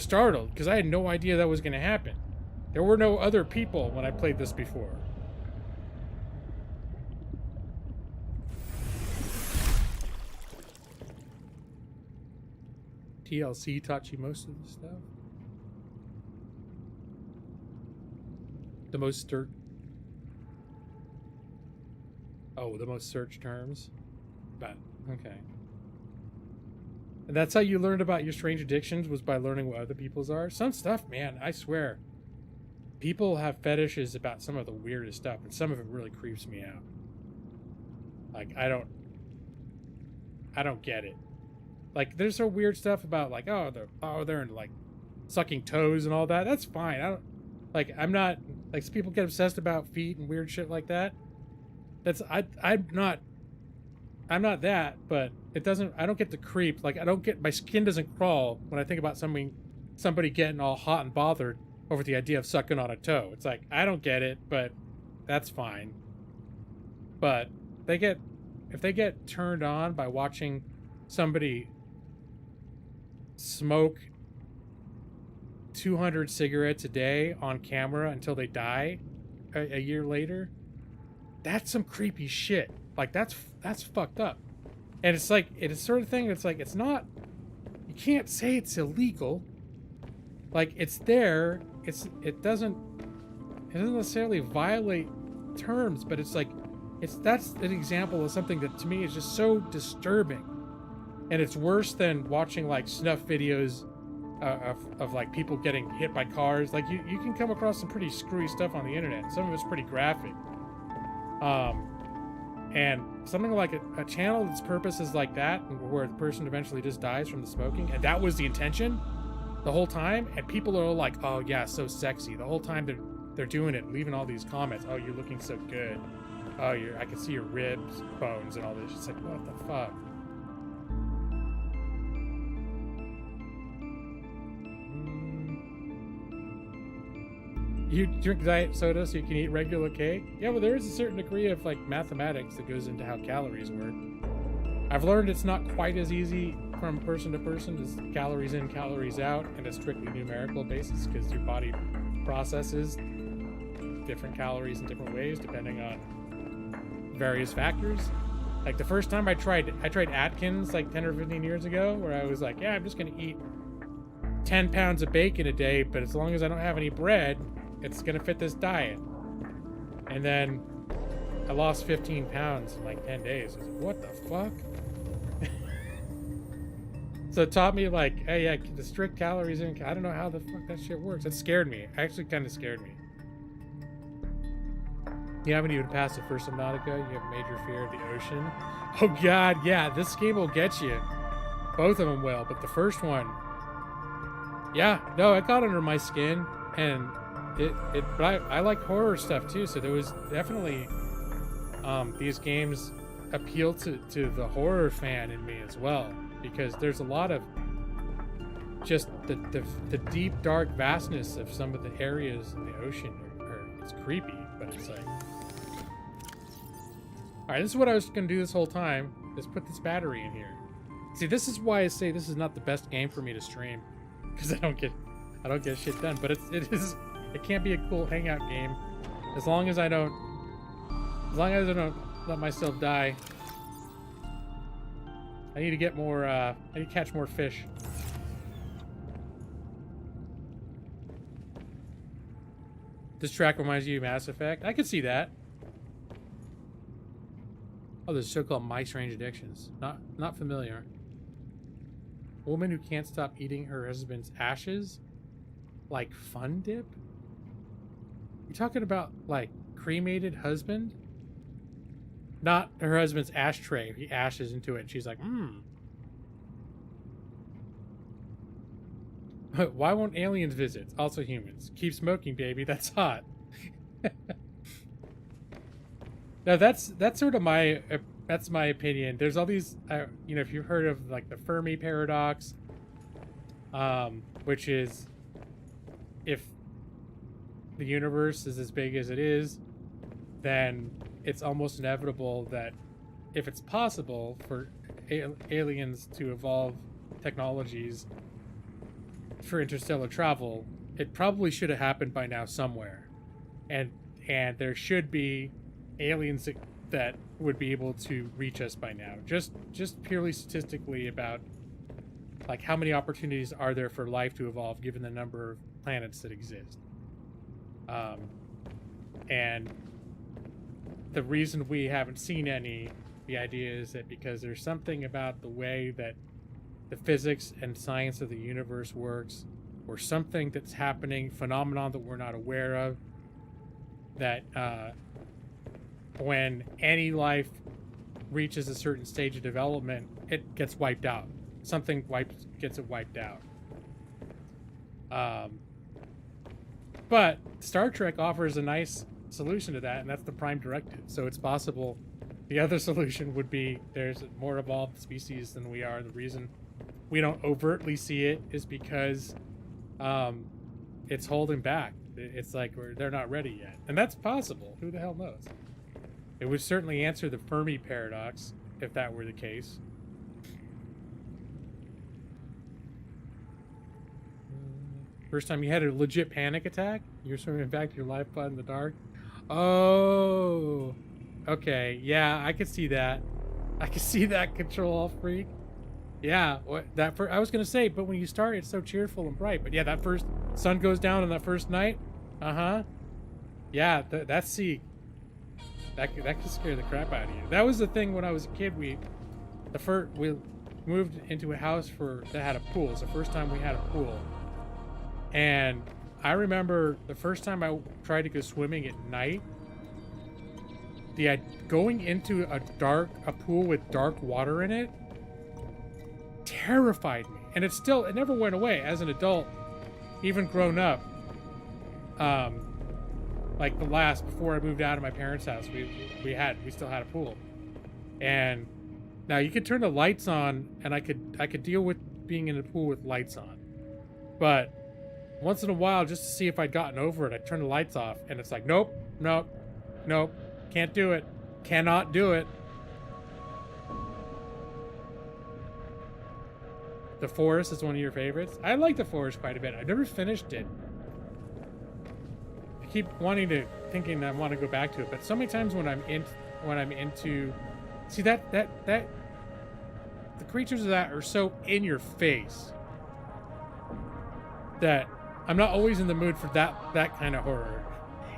startled because I had no idea that was going to happen. There were no other people when I played this before. TLC taught you most of this stuff. The most the most search terms. But okay. And that's how you learned about your strange addictions, was by learning what other people's are. Some stuff, man, I swear. People have fetishes about some of the weirdest stuff, and some of it really creeps me out. Like, I don't get it. Like, there's some weird stuff about like, they're into like sucking toes and all that. That's fine. I'm not like, some people get obsessed about feet and weird shit like that. I'm not that, but it doesn't, I don't get the creep. Like, my skin doesn't crawl when I think about somebody getting all hot and bothered over the idea of sucking on a toe. It's like, I don't get it, but that's fine. But if they get turned on by watching somebody smoke 200 cigarettes a day on camera until they die a year later, that's some creepy shit. Like, that's fucked up. And it's like, it's sort of thing, it's like, it's not, you can't say it's illegal. Like, it's there, it doesn't necessarily violate terms, but it's like, that's an example of something that to me is just so disturbing. And it's worse than watching like snuff videos of like people getting hit by cars. Like, you can come across some pretty screwy stuff on the internet. Some of it's pretty graphic. And something like a channel that's purpose is like that, where the person eventually just dies from the smoking, and that was the intention. the whole time, and people are all like, "Oh yeah, so sexy." The whole time they're doing it, leaving all these comments. "Oh, you're looking so good. Oh, I can see your ribs, bones, and all this." It's like, what the fuck? You drink diet soda so you can eat regular cake? Yeah, well, there is a certain degree of like mathematics that goes into how calories work. I've learned it's not quite as easy from person to person as calories in, calories out, and a strictly numerical basis, because your body processes different calories in different ways depending on various factors. Like the first time I tried Atkins like 10 or 15 years ago, where I was like, yeah, I'm just gonna eat 10 pounds of bacon a day, but as long as I don't have any bread, it's gonna fit this diet. And then I lost 15 pounds in like 10 days. I was like, what the fuck? So it taught me like, hey, yeah, the strict calories in. I don't know how the fuck that shit works. It scared me. Actually kind of scared me. You haven't even passed the first Subnautica. You have major fear of the ocean. Oh god, yeah, this game will get you. Both of them will, but the first one, yeah, no, it got under my skin, and but I like horror stuff too, so there was definitely these games appeal to the horror fan in me as well, because there's a lot of just the deep dark vastness of some of the areas in the ocean it's creepy, but it's like, all right, this is what I was gonna do this whole time, is put this battery in here. See, this is why I say this is not the best game for me to stream, because I don't get shit done, but it can't be a cool hangout game as long as I don't let myself die. I need to get more I need to catch more fish. This track reminds you of Mass Effect. I could see that. Oh, there's a show called My Strange Addictions. Not familiar. Woman who can't stop eating her husband's ashes? Like Fun Dip? You talking about like cremated husband? Not her husband's ashtray. He ashes into it and she's like, Why won't aliens visit? Also humans. Keep smoking, baby. That's hot. Now that's sort of my opinion. There's all these, you know, if you've heard of like the Fermi paradox, which is if the universe is as big as it is, then it's almost inevitable that if it's possible for aliens to evolve technologies for interstellar travel, it probably should have happened by now somewhere, and there should be aliens that would be able to reach us by now, just purely statistically, about like how many opportunities are there for life to evolve given the number of planets that exist. And the reason we haven't seen any, the idea is that because there's something about the way that the physics and science of the universe works, or something that's happening, phenomenon that we're not aware of, that when any life reaches a certain stage of development, it gets wiped out. Something gets it wiped out. But Star Trek offers a nice solution to that, and that's the Prime Directive. So it's possible the other solution would be there's a more evolved species than we are. The reason we don't overtly see it is because it's holding back. It's like they're not ready yet, and that's possible. Who the hell knows? It would certainly answer the Fermi paradox if that were the case. First time you had a legit panic attack? You're swimming back to your life pod in the dark? Oh, okay. Yeah, I could see that. I could see that, Control Freak. Yeah, I was gonna say, but when you start, it's so cheerful and bright. But yeah, that first sun goes down on that first night. Yeah, that's Seek. That could scare the crap out of you. That was the thing when I was a kid. We moved into a house that had a pool. It's the first time we had a pool. And I remember the first time I tried to go swimming at night, going into a pool with dark water in it terrified me. and it never went away. As an adult, even grown up, like before I moved out of my parents' house, we still had a pool, and now you could turn the lights on, and I could deal with being in a pool with lights on, but once in a while, just to see if I'd gotten over it, I'd turn the lights off, and it's like, nope, can't do it, cannot do it. The Forest is one of your favorites? I like The Forest quite a bit. I've never finished it. I keep thinking I want to go back to it, but so many times when I'm into, see that the creatures of that are so in your face that I'm not always in the mood for that kind of horror.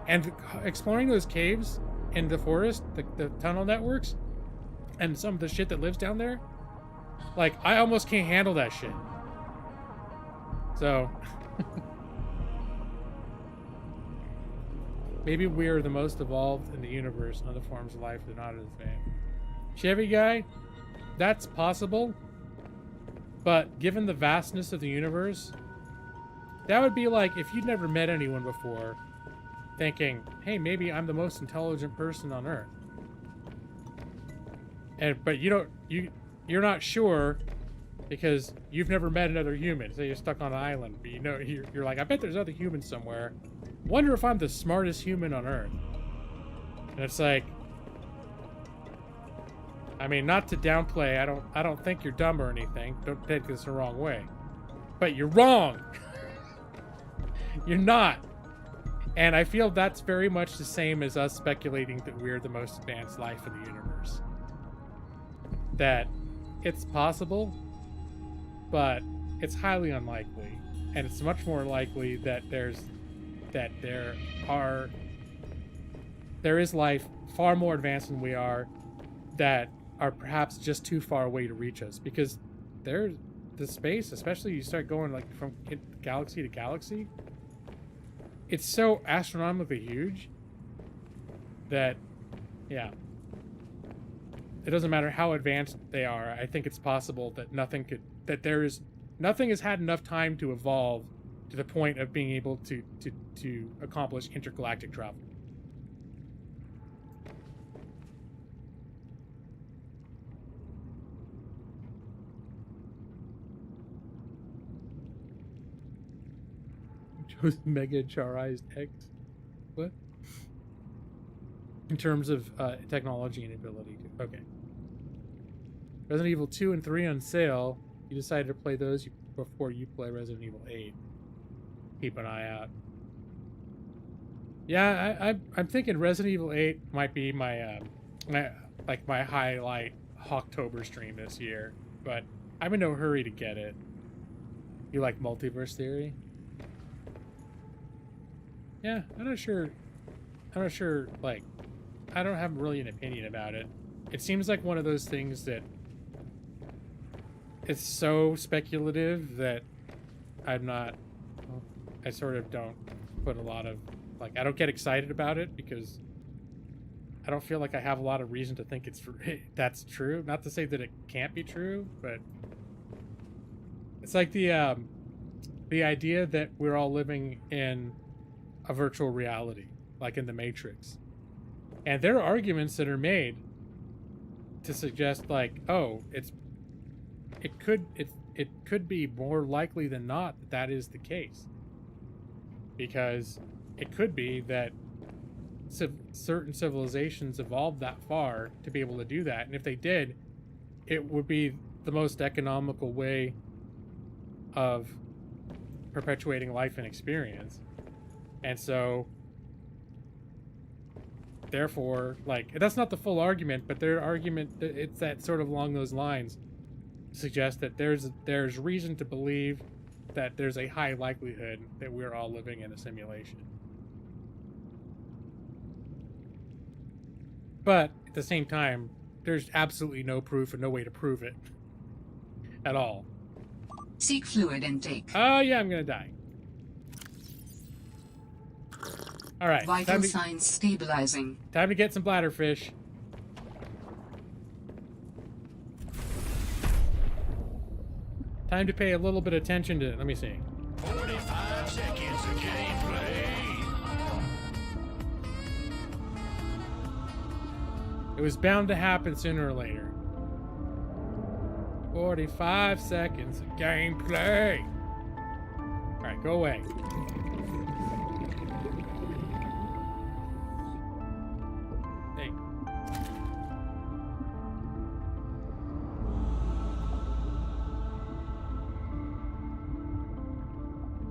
And exploring those caves in the forest, the tunnel networks, and some of the shit that lives down there, like, I almost can't handle that shit. So maybe we're the most evolved in the universe, and other forms of life are not as bad. Chevy guy, that's possible, but given the vastness of the universe, that would be like if you'd never met anyone before, thinking, hey, maybe I'm the most intelligent person on Earth. But you're not sure because you've never met another human, so you're stuck on an island. But you're like, I bet there's other humans somewhere. Wonder if I'm the smartest human on Earth. And it's like, I mean, not to downplay, I don't think you're dumb or anything. Don't take this the wrong way. But you're wrong. You're not. And I feel that's very much the same as us speculating that we're the most advanced life in the universe. That it's possible, but it's highly unlikely. And it's much more likely that there is life far more advanced than we are that are perhaps just too far away to reach us. Because there's the space, especially you start going like from galaxy to galaxy, it's so astronomically huge that, yeah, it doesn't matter how advanced they are. I think it's possible that nothing has had enough time to evolve to the point of being able to accomplish intergalactic travel. Joe's mega charized X. What? In terms of technology and ability. Okay. Resident Evil 2 and 3 on sale. You decided to play those before you play Resident Evil 8. Keep an eye out. Yeah, I'm thinking Resident Evil 8 might be my my highlight Hawktober stream this year, but I'm in no hurry to get it. You like multiverse theory? Yeah, I'm not sure. Like, I don't have really an opinion about it. It seems like one of those things that it's so speculative that I sort of don't put a lot of, like, I don't get excited about it because I don't feel like I have a lot of reason to think that's true. Not to say that it can't be true, but it's like the idea that we're all living in a virtual reality, like in the Matrix. And there are arguments that are made to suggest, like, oh, it could be more likely than not that is the case, because it could be that certain civilizations evolved that far to be able to do that, and if they did, it would be the most economical way of perpetuating life and experience. And so, therefore, like, that's not the full argument, but their argument, it's that sort of along those lines, suggests that there's reason to believe that there's a high likelihood that we're all living in a simulation. But at the same time, there's absolutely no proof and no way to prove it at all. Seek fluid intake. Oh yeah, I'm gonna die. All right. Vital signs stabilizing. Time to get some bladderfish. Time to pay a little bit of attention to, let me see. 45 seconds of gameplay. It was bound to happen sooner or later. 45 seconds of gameplay. Alright, go away. Hey.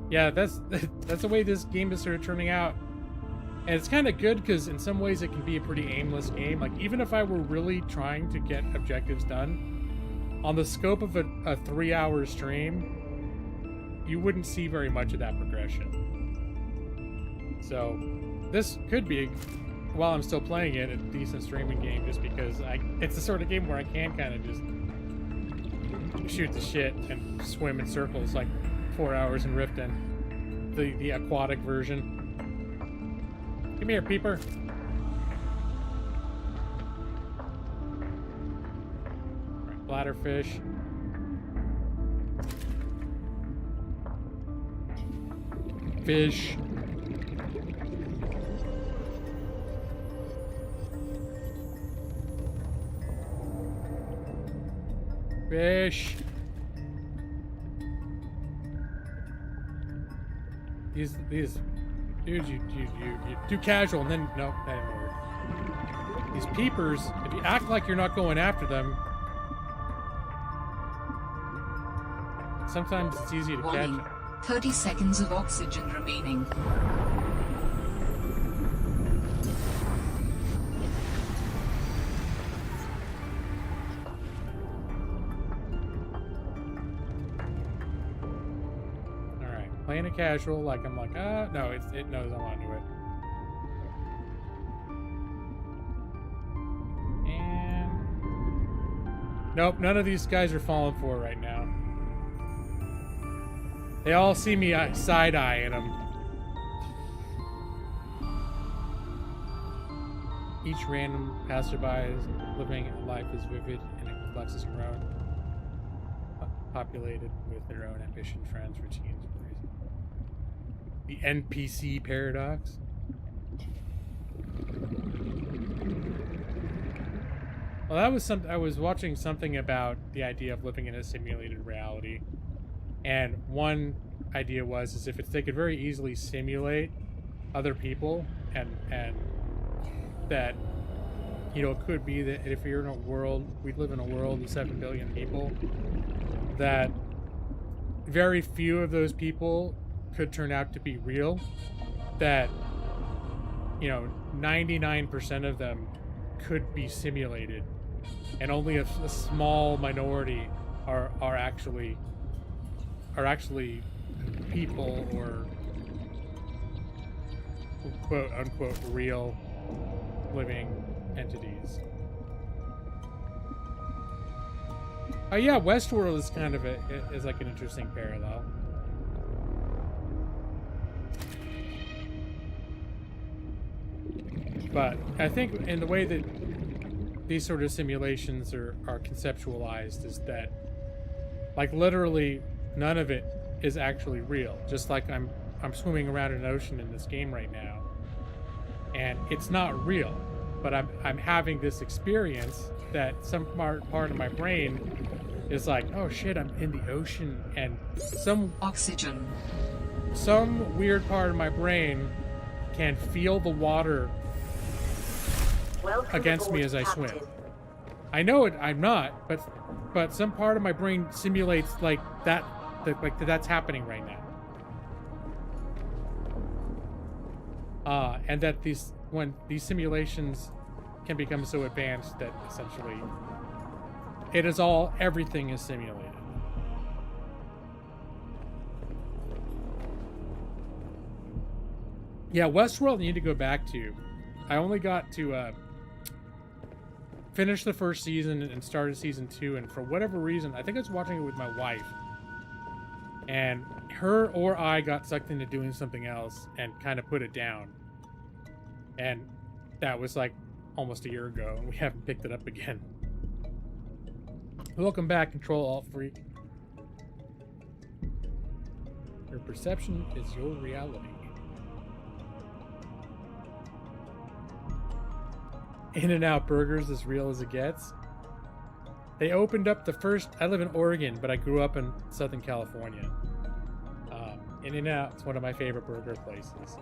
Yeah, that's the way this game is sort of turning out. And it's kind of good because in some ways it can be a pretty aimless game. Like, even if I were really trying to get objectives done, on the scope of a 3-hour stream, you wouldn't see very much of that progression. So, this could be, while I'm still playing it, a decent streaming game just because it's the sort of game where I can kind of just shoot the shit and swim in circles like 4 hours in Riften. The aquatic version. Come here, peeper. Right, bladderfish. Fish. Fish. These dude, you're too casual, and then no, that didn't work. These peepers, if you act like you're not going after them, sometimes it's easy to catch Warning. them. 30 seconds of oxygen remaining. Playing it casual, like I'm like, no, it knows I want to do it. And nope, none of these guys are falling for it right now. They all see me side-eyeing them. Each random passerby is living a life as vivid and complex as your own, populated with their own ambition, friends, routines. The NPC paradox. Well, that was I was watching something about the idea of living in a simulated reality, and one idea is if they could very easily simulate other people, and that, you know, it could be that if you're in a world, we live in a world with 7 billion people, that very few of those people could turn out to be real, that, you know, 99% of them could be simulated, and only a small minority are actually people, or quote unquote real living entities. Oh yeah, Westworld is kind of is like an interesting parallel. But I think in the way that these sort of simulations are conceptualized is that, like, literally none of it is actually real. Just like I'm swimming around in an ocean in this game right now, and it's not real, but I'm having this experience that some part of my brain is like, oh shit, I'm in the ocean, and some weird part of my brain can feel the water against me as I swim. I know it. I'm not, but some part of my brain simulates like that's happening right now. And that when these simulations can become so advanced that essentially everything is simulated. Yeah, Westworld I need to go back to. I only got to finish the first season and started season 2, and for whatever reason, I think I was watching it with my wife, and her or I got sucked into doing something else and kind of put it down. And that was like almost a year ago, and we haven't picked it up again. Welcome back, Control Alt Freak. Your perception is your reality. In-N-Out Burgers, as real as it gets. They opened up the first. I live in Oregon, but I grew up in Southern California. In-N-Out is one of my favorite burger places.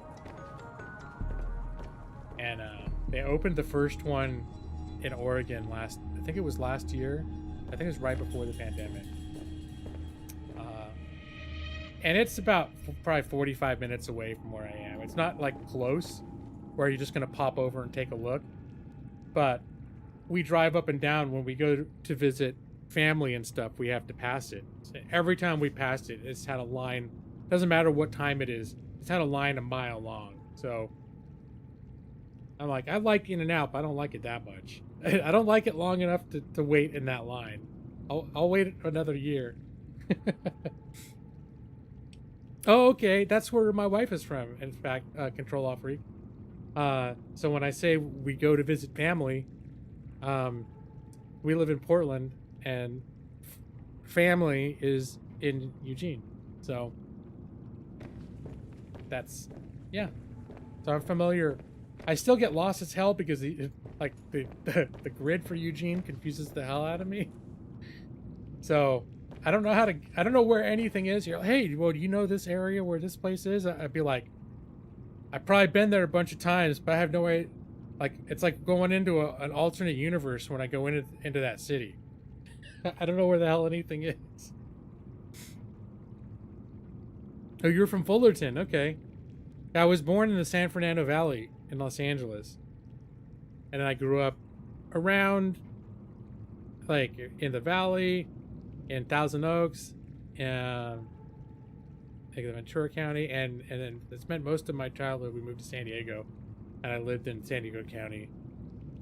And they opened the first one in Oregon I think it was last year. I think it was right before the pandemic. And it's about probably 45 minutes away from where I am. It's not like close where you're just going to pop over and take a look. But we drive up and down when we go to visit family and stuff. We have to pass it. So every time we passed it, it's had a line. Doesn't matter what time it is. It's had a line a mile long. So I'm like, I like In-N-Out, but I don't like it that much. I don't like it long enough to wait in that line. I'll wait another year. Oh, okay. That's where my wife is from. In fact, Control Off Freak. So when I say we go to visit family, we live in Portland, and family is in Eugene. So that's, yeah. So I'm familiar. I still get lost as hell because the grid for Eugene confuses the hell out of me. So I don't know where anything is. You're like, hey, well, do you know this area where this place is? I'd be like, I've probably been there a bunch of times, but I have no way. Like, it's like going into an alternate universe when I go into that city. I don't know where the hell anything is. Oh, you're from Fullerton. Okay. I was born in the San Fernando Valley in Los Angeles. And then I grew up around, like, in the valley, in Thousand Oaks, and like the Ventura County, and then I spent most of my childhood. We moved to San Diego, and I lived in San Diego County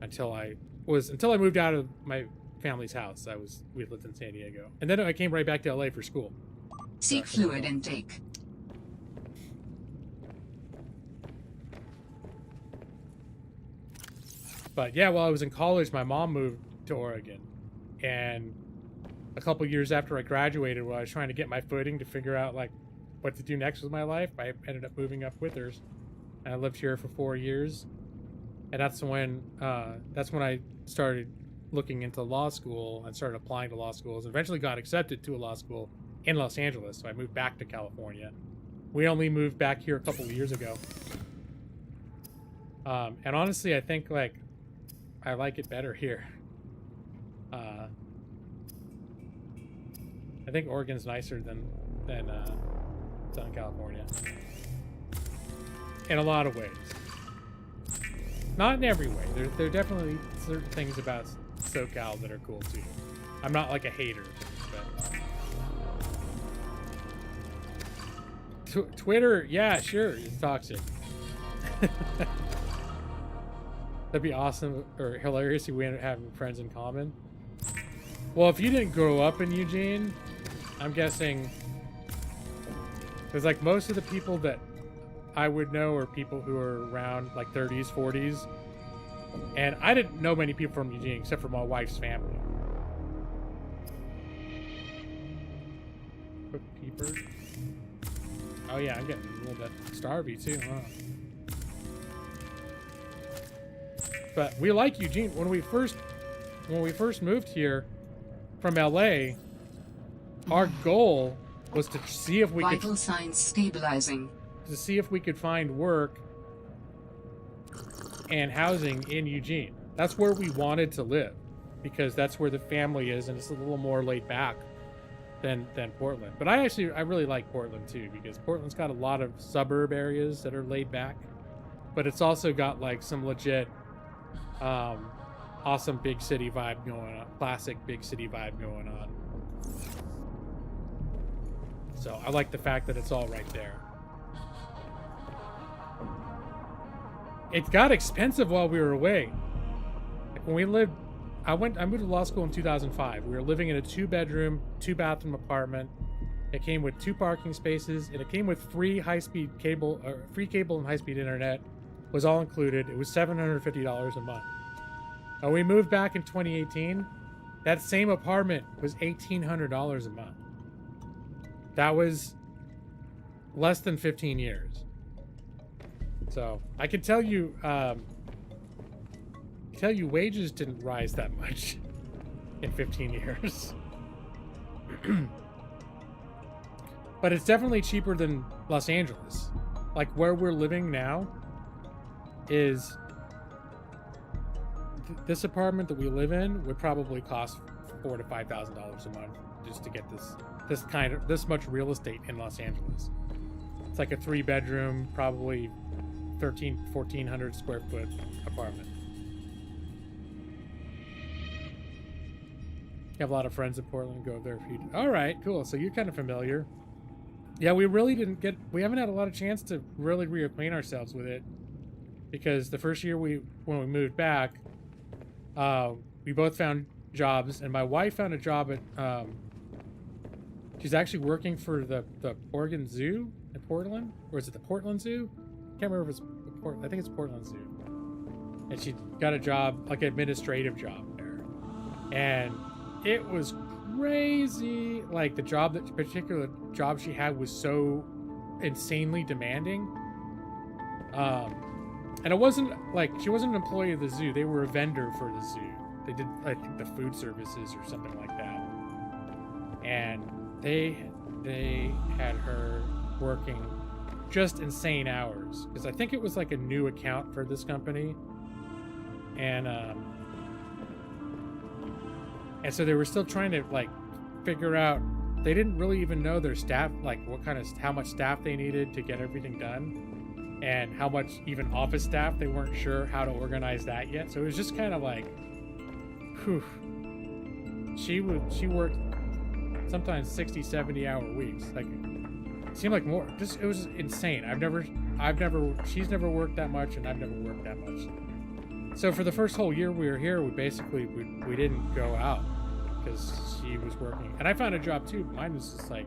until I moved out of my family's house. We lived in San Diego, and then I came right back to LA for school. Seek fluid intake. But yeah, while I was in college, my mom moved to Oregon, and a couple years after I graduated, while I was trying to get my footing to figure out like what to do next with my life, I ended up moving up with her, and I lived here for 4 years. And that's when I started looking into law school and started applying to law schools, and eventually got accepted to a law school in Los Angeles. So I moved back to California. We only moved back here a couple of years ago. And honestly, I think like I like it better here. I think Oregon's nicer than Southern California in a lot of ways. Not in every way. There are definitely certain things about SoCal that are cool too. I'm not like a hater, but Twitter, yeah, sure, it's toxic. That'd be awesome or hilarious if we ended up having friends in common. Well, if you didn't grow up in Eugene, I'm guessing, because like most of the people that I would know are people who are around like 30s, 40s, and I didn't know many people from Eugene except for my wife's family. Quick peeper. Oh yeah, I'm getting a little bit starvy too, huh? But we like Eugene. When we first moved here from LA, our goal was to see if we Vital signs stabilizing. to see if we could find work and housing in Eugene. That's where we wanted to live, because that's where the family is, and it's a little more laid back than Portland. But I really like Portland too, because Portland's got a lot of suburb areas that are laid back, but it's also got like some legit awesome big city vibe going on, classic big city vibe going on. So I like the fact that it's all right there. It got expensive while we were away. Like when we lived, I moved to law school in 2005. We were living in a 2-bedroom, 2-bathroom apartment. It came with 2 parking spaces, and it came with free cable and high-speed internet. Was all included. It was $750 a month. When we moved back in 2018, that same apartment was $1,800 a month. That was less than 15 years. So I can tell you, wages didn't rise that much in 15 years. But it's definitely cheaper than Los Angeles. Like where we're living now is this apartment that we live in would probably cost $4,000 to $5,000 a month just to get this much real estate in Los Angeles. It's like a 3-bedroom, probably 1,400 square foot apartment. You have a lot of friends in Portland. Go there if you. All right, cool. So you're kind of familiar. Yeah, we really we haven't had a lot of chance to really reacquaint ourselves with it, because the first year when we moved back, we both found jobs, and my wife found a job at she's actually working for the Oregon Zoo in Portland, or is it the Portland Zoo? Can't remember if it's I think it's Portland Zoo. And she got a job, like an administrative job there, and it was crazy. Like the particular job she had was so insanely demanding. And it wasn't like she wasn't an employee of the zoo. They were a vendor for the zoo. They did, I think, the food services or something like that. And they had her working just insane hours, because I think it was like a new account for this company. And so they were still trying to like figure out, they didn't really even know their staff, like how much staff they needed to get everything done, and how much even office staff. They weren't sure how to organize that yet. So it was just kind of like, whew. She worked sometimes 60, 70-hour weeks. Like it seemed like more. It was insane. She's never worked that much, and I've never worked that much. So for the first whole year we were here, we didn't go out because she was working. And I found a job too. Mine was just like,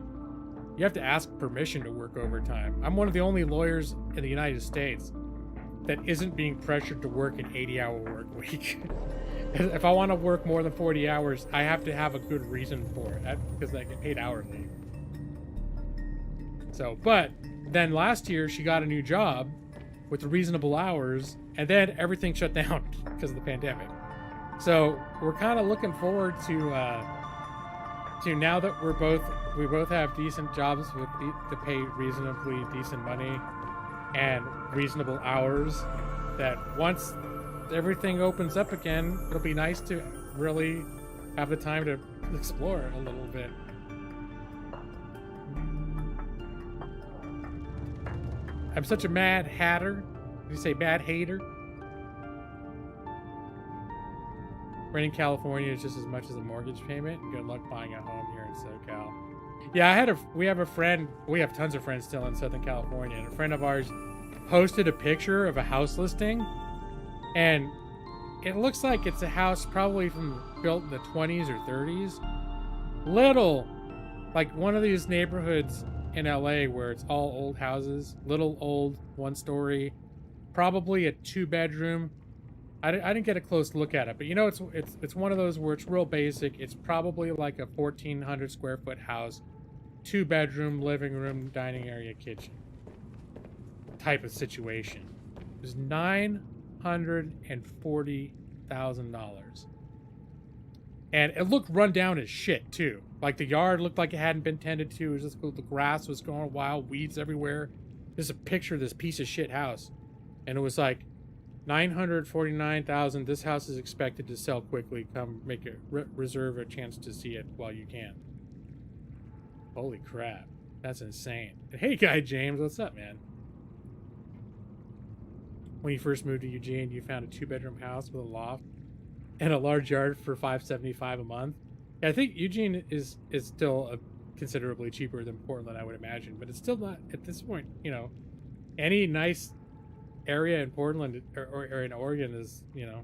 you have to ask permission to work overtime. I'm one of the only lawyers in the United States that isn't being pressured to work an 80-hour work week. If I want to work more than 40 hours, I have to have a good reason for it, because I get paid hourly. So, but then last year she got a new job with reasonable hours, and then everything shut down because of the pandemic. So we're kind of looking forward to now that we both have decent jobs to pay reasonably decent money and reasonable hours, that once everything opens up again, it'll be nice to really have the time to explore a little bit. I'm such a mad hatter. Did you say mad hater? Rent in California is just as much as a mortgage payment. Good luck buying a home here in SoCal. Yeah, we have a friend. We have tons of friends still in Southern California, and a friend of ours posted a picture of a house listing, and it looks like it's a house probably built in the 20s or 30s. Little, like one of these neighborhoods in LA where it's all old houses, little old 1-story, probably a 2-bedroom. I didn't get a close look at it, but you know, it's one of those where it's real basic. It's probably like a 1,400 square foot house, 2-bedroom, living room, dining area, kitchen type of situation. It was $940,000, and it looked run down as shit too. Like the yard looked like it hadn't been tended to. It was just the grass was growing wild, weeds everywhere. There's a picture of this piece of shit house, and it was like $949,000. This house is expected to sell quickly. Come make it, reserve a chance to see it while you can. Holy crap, that's insane. And hey, guy James, what's up, man? When you first moved to Eugene, you found a 2-bedroom house with a loft and a large yard for $575 a month. Yeah, I think Eugene is still considerably cheaper than Portland, I would imagine, but it's still not at this point. You know, any nice area in Portland or in Oregon is, you know,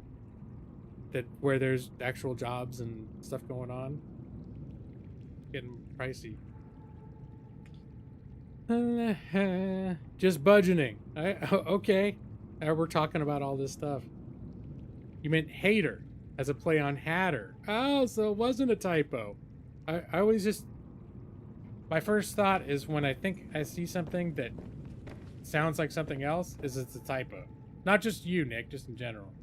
that where there's actual jobs and stuff going on, getting pricey. Just budgeting. Okay. We're talking about all this stuff. You meant hater as a play on hatter. Oh, so it wasn't a typo. I always just My first thought is when I think I see something that sounds like something else, is it's a typo. Not just you, Nick, just in general.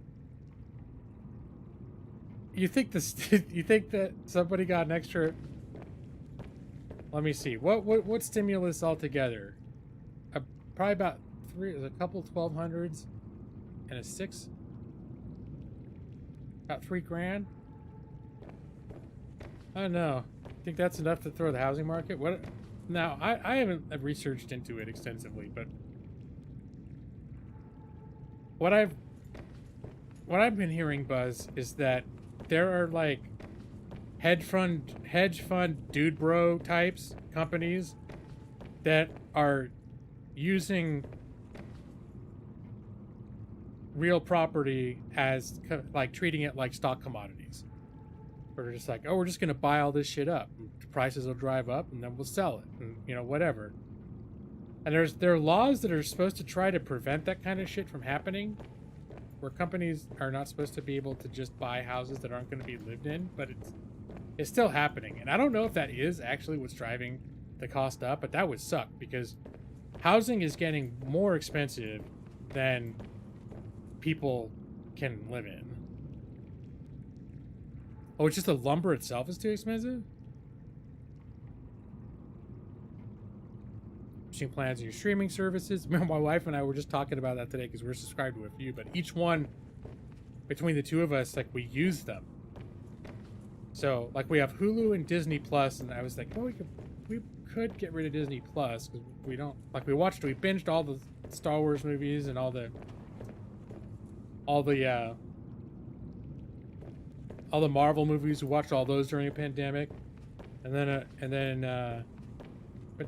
You think this? You think that somebody got an extra? Let me see. What stimulus altogether? Probably about a couple 1200s and a 6. About $3,000. I don't know. Think that's enough to throw the housing market? What? Now I haven't researched into it extensively, but what I've been hearing, Buzz, is that there are like hedge fund dude bro types companies that are using real property as like treating it like stock commodities. We're just like, oh, we're just gonna buy all this shit up. Prices will drive up, and then we'll sell it, and you know, whatever. And there are laws that are supposed to try to prevent that kind of shit from happening, where companies are not supposed to be able to just buy houses that aren't going to be lived in, but it's still happening. And I don't know if that is actually what's driving the cost up, but that would suck because housing is getting more expensive than people can live in. Oh, it's just the lumber itself is too expensive? Switching plans in your streaming services. My wife and I were just talking about that today because we're subscribed to a few, but each one between the two of us, like, we use them. So, like, we have Hulu and Disney Plus, and I was like, well, we could get rid of Disney Plus because we don't, like, we binged all the Star Wars movies and all the Marvel movies. We watched all those during a pandemic, but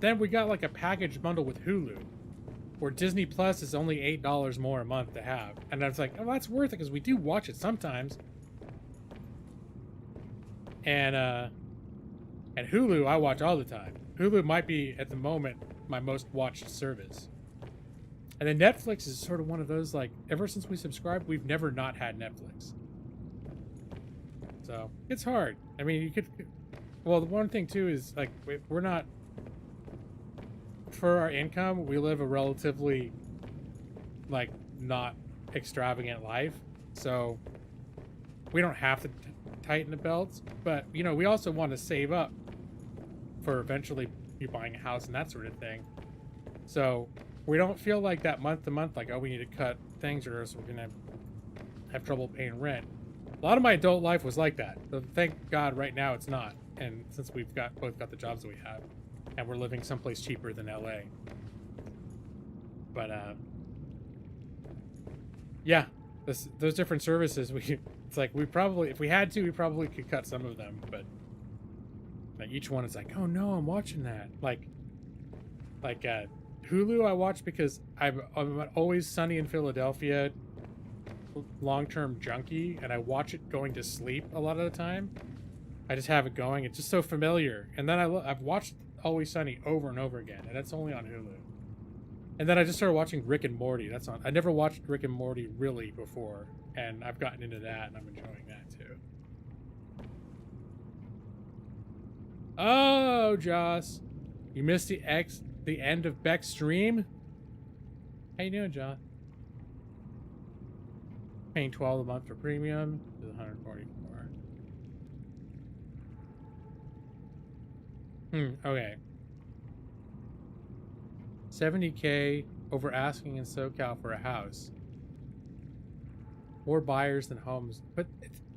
then we got like a package bundle with Hulu, where Disney Plus is only $8 more a month to have, and I was like, oh, that's worth it because we do watch it sometimes. And Hulu, I watch all the time. Hulu might be at the moment my most watched service. And then Netflix is sort of one of those, like, ever since we subscribed, we've never not had Netflix. So, it's hard. I mean, you could... Well, the one thing, too, is, like, we're not... For our income, we live a relatively, like, not extravagant life. So, we don't have to tighten the belts. But, you know, we also want to save up for eventually you buying a house and that sort of thing. So... we don't feel like that month to month, like, oh, we need to cut things or else we're going to have trouble paying rent. A lot of my adult life was like that. So thank God right now it's not. And since we've both got the jobs that we have, and we're living someplace cheaper than LA. But, yeah, those different services, it's like we probably, if we had to, we probably could cut some of them. But like each one is like, oh no, I'm watching that. Like Hulu I watch because I'm Always Sunny in Philadelphia long-term junkie, and I watch it going to sleep a lot of the time. I just have it going. It's just so familiar. And then I've watched Always Sunny over and over again, and that's only on Hulu. And then I just started watching Rick and Morty. That's on. I never watched Rick and Morty really before, and I've gotten into that, and I'm enjoying that too. Oh, Joss, you missed the end of Beck's stream? How you doing, John? Paying $12 a month for premium is $144. Okay. $70K over asking in SoCal for a house. More buyers than homes. But,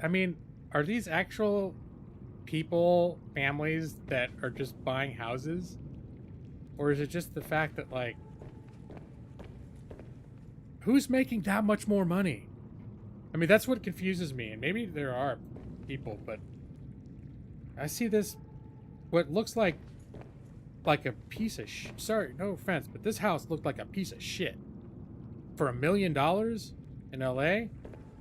I mean, are these actual people, families that are just buying houses? Or is it just the fact that, like, who's making that much more money? I mean, that's what confuses me. And maybe there are people, but I see this, what looks like a piece of sorry, no offense, but this house looked like a piece of shit. For $1 million in LA?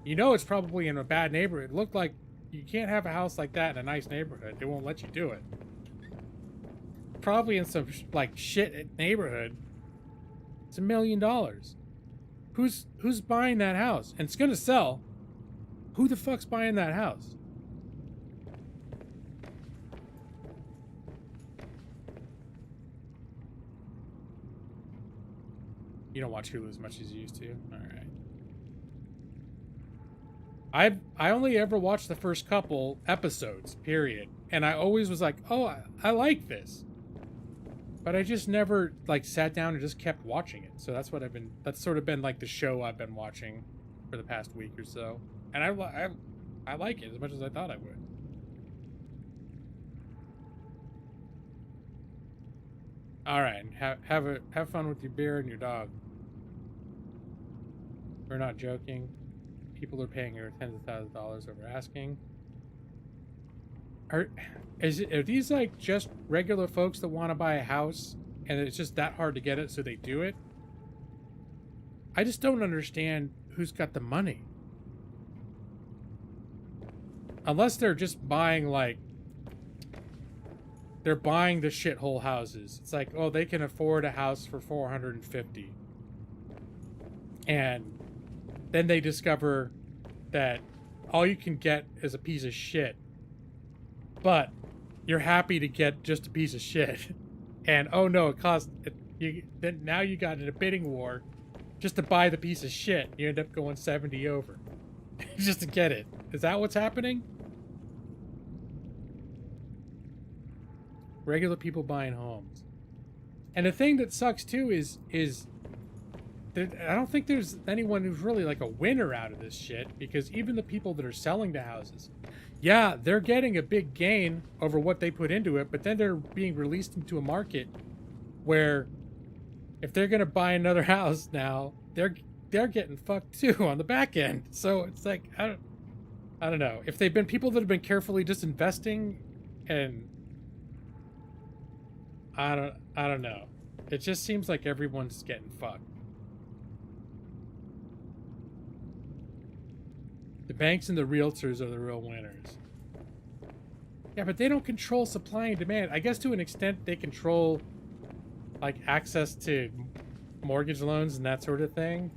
You know it's probably in a bad neighborhood. It looked like you can't have a house like that in a nice neighborhood. They won't let you do it. Probably in some like shit neighborhood. It's $1 million. Who's buying that house? And it's gonna sell. Who the fuck's buying that house? You don't watch Hulu as much as you used to. All right. I only ever watched the first couple episodes, period. And I always was like, oh, I like this. But I just never like sat down and just kept watching it. So that's sort of been like the show I've been watching for the past week or so. And I like it as much as I thought I would. All right, have fun with your beer and your dog. We're not joking. People are paying her tens of thousands of dollars over asking. Are these like just regular folks that want to buy a house and it's just that hard to get it, so they do it? I just don't understand who's got the money. Unless they're just buying like they're buying the shithole houses. It's like, oh, they can afford a house for $450. And then they discover that all you can get is a piece of shit. But you're happy to get just a piece of shit. And oh no, it costs then now you got in a bidding war just to buy the piece of shit. You end up going 70 over just to get it. Is that what's happening? Regular people buying homes. And the thing that sucks too is that I don't think there's anyone who's really like a winner out of this shit, because even the people that are selling the houses, yeah, they're getting a big gain over what they put into it, but then they're being released into a market where if they're gonna buy another house now, they're getting fucked too on the back end. So it's like I don't know. If they've been people that have been carefully just investing, and I don't know. It just seems like everyone's getting fucked. The banks and the realtors are the real winners. Yeah, but they don't control supply and demand. I guess to an extent they control like access to mortgage loans and that sort of thing.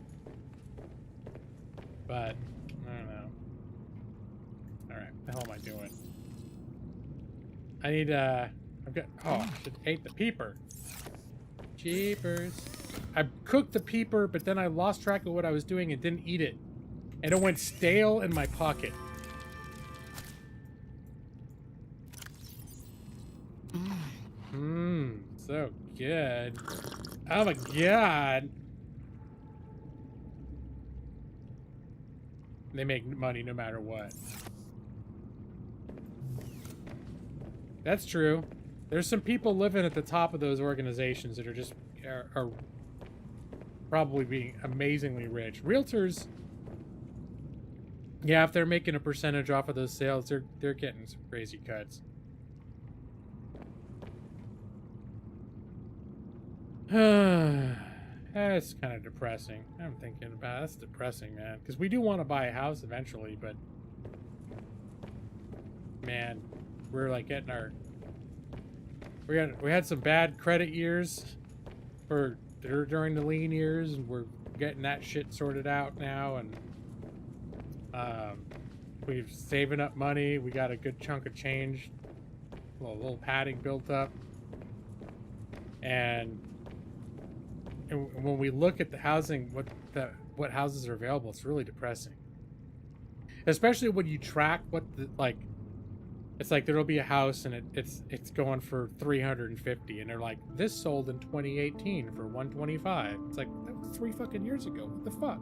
But I don't know. Alright, what the hell am I doing? I need I've got I should ate the peeper. Jeepers. I cooked the peeper, but then I lost track of what I was doing and didn't eat it. And it went stale in my pocket. So good. Oh my god. They make money no matter what. That's true. There's some people living at the top of those organizations that are just are probably being amazingly rich. Realtors, yeah, if they're making a percentage off of those sales, they're getting some crazy cuts. That's kind of depressing. I'm thinking about that's depressing, man. Because we do want to buy a house eventually, but man, we're like getting our we had some bad credit years for during the lean years, and we're getting that shit sorted out now, and we're saving up money. We got a good chunk of change, a little padding built up, and when we look at the housing, what houses are available, it's really depressing. Especially when you track what the it's like there'll be a house and it's going for $350, and they're like, this sold in 2018 for $125. It's like, that was 3 fucking years ago. What the fuck?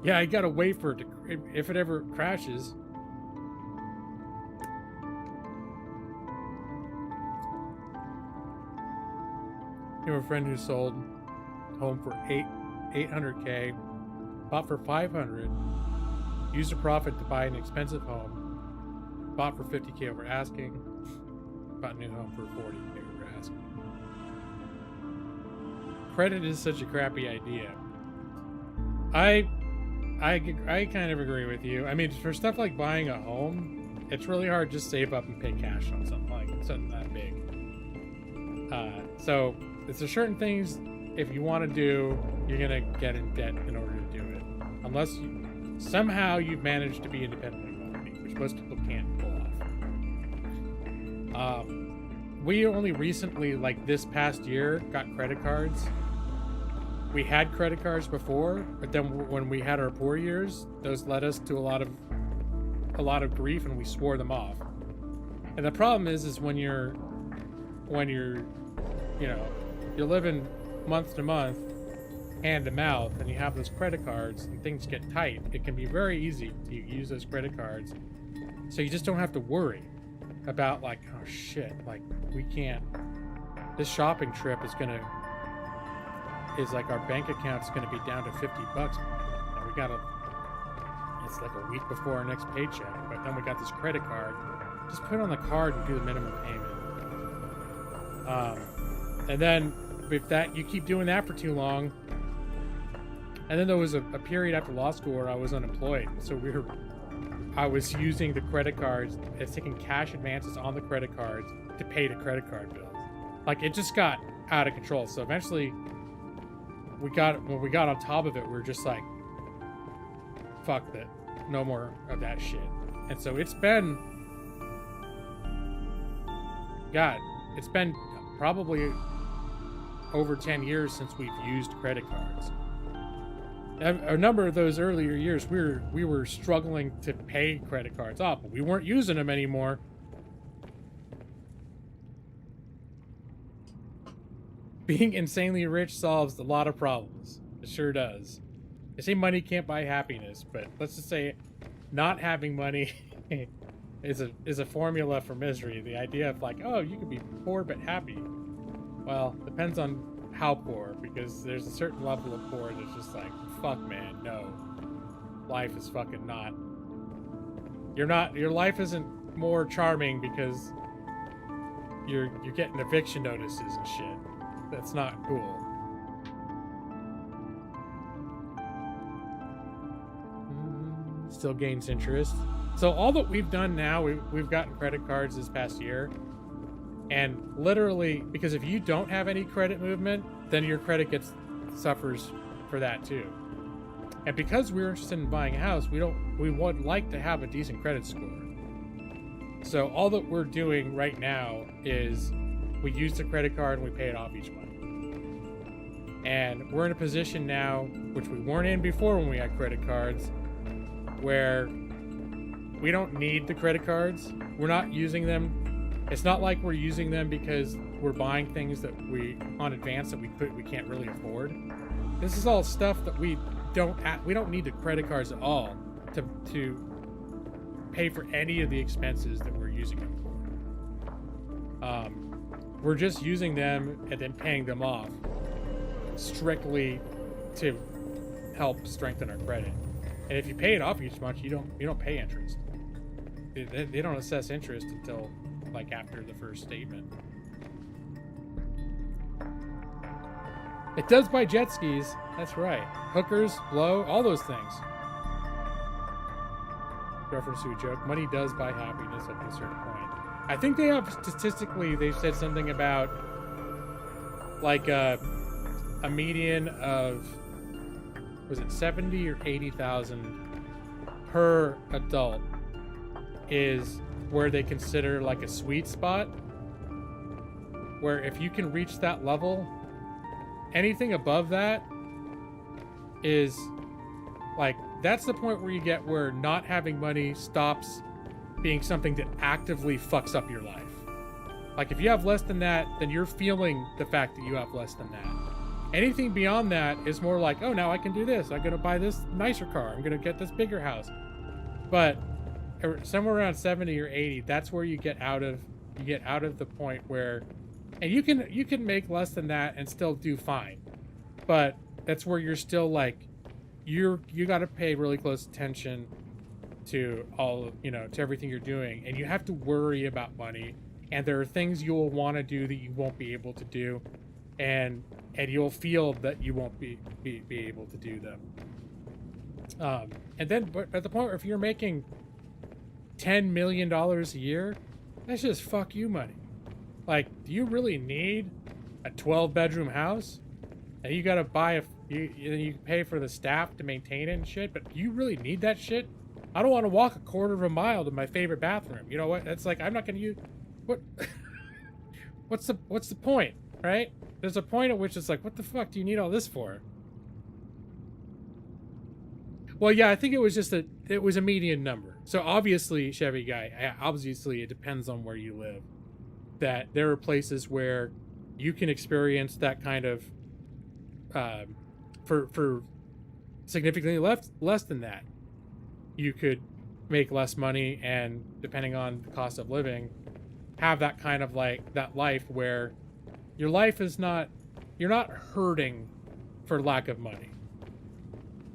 Yeah, I gotta wait for it to, if it ever crashes. You have a friend who sold home for $800K, bought for $500, used a profit to buy an expensive home, bought for $50K over asking, bought a new home for $40K over asking. Credit is such a crappy idea. I kind of agree with you. I mean, for stuff like buying a home, it's really hard to just save up and pay cash on something that big. So there's certain things, if you want to do, you're gonna get in debt in order to do it, unless somehow you've managed to be independently wealthy, which most people can't pull off. we only recently, like this past year, got credit cards. We had credit cards before, but then when we had our poor years, those led us to a lot of grief, and we swore them off. And the problem is when you're, you know, you're living month to month, hand to mouth, and you have those credit cards and things get tight, it can be very easy to use those credit cards. So you just don't have to worry about like, oh shit, like we can't, this shopping trip is like our bank account's gonna be down to $50. And we gotta, it's like a week before our next paycheck, but then we got this credit card. Just put it on the card and do the minimum payment. And then if that, you keep doing that for too long, and then there was a period after law school where I was unemployed, so I was using the credit cards, taking cash advances on the credit cards to pay the credit card bills. Like, it just got out of control. So eventually, when we got on top of it, we were just like, fuck that, no more of that shit. And so it's been probably over 10 years since we've used credit cards. A number of those earlier years, we were struggling to pay credit cards off, but we weren't using them anymore. Being insanely rich solves a lot of problems. It sure does. They say money can't buy happiness, but let's just say not having money is a formula for misery. The idea of like, oh, you could be poor but happy. Well, depends on how poor, because there's a certain level of poor that's just like, fuck man, no. Life is fucking not. Your life isn't more charming because you're getting eviction notices and shit. That's not cool. Still gains interest. So all that we've done now, we've gotten credit cards this past year. And literally, because if you don't have any credit movement, then your credit suffers for that too. And because we're interested in buying a house, we would like to have a decent credit score. So all that we're doing right now is we use the credit card and we pay it off each month. And we're in a position now, which we weren't in before when we had credit cards, where we don't need the credit cards. We're not using them. It's not like we're using them because we're buying things that on advance that we can't really afford. This is all stuff that we don't need the credit cards at all to pay for any of the expenses that we're using them for. We're just using them and then paying them off strictly to help strengthen our credit. And if you pay it off each month, you don't pay interest. They don't assess interest until like after the first statement. It does buy jet skis. That's right. Hookers, blow, all those things. Reference to a joke. Money does buy happiness up to a certain point. I think they have statistically, they've said something about like a median of, was it 70 or 80,000 per adult is where they consider like a sweet spot, where if you can reach that level, anything above that is like, that's the point where you get where not having money stops being something that actively fucks up your life. Like if you have less than that, then you're feeling the fact that you have less than that. Anything beyond that is more like, oh, now I can do this. I'm gonna buy this nicer car. I'm gonna get this bigger house. But somewhere around 70 or 80, that's where you get out of the point where, and you can make less than that and still do fine, but that's where you're still like, you got to pay really close attention to all, to everything you're doing, and you have to worry about money, and there are things you'll want to do that you won't be able to do, and you'll feel that you won't be able to do them. And then but at the point where if you're making $10 million a year, that's just fuck you money. Like, do you really need a 12-bedroom house? And you gotta buy you pay for the staff to maintain it and shit, but do you really need that shit? I don't want to walk a quarter of a mile to my favorite bathroom. You know what? That's like, I'm not gonna use, what? what's the point, right? There's a point at which it's like, what the fuck do you need all this for? Well, yeah, I think it was just it was a median number. So obviously, Chevy guy, obviously it depends on where you live. That there are places where you can experience that kind of for significantly less than that. You could make less money, and depending on the cost of living, have that kind of like that life where your life is not, you're not hurting for lack of money.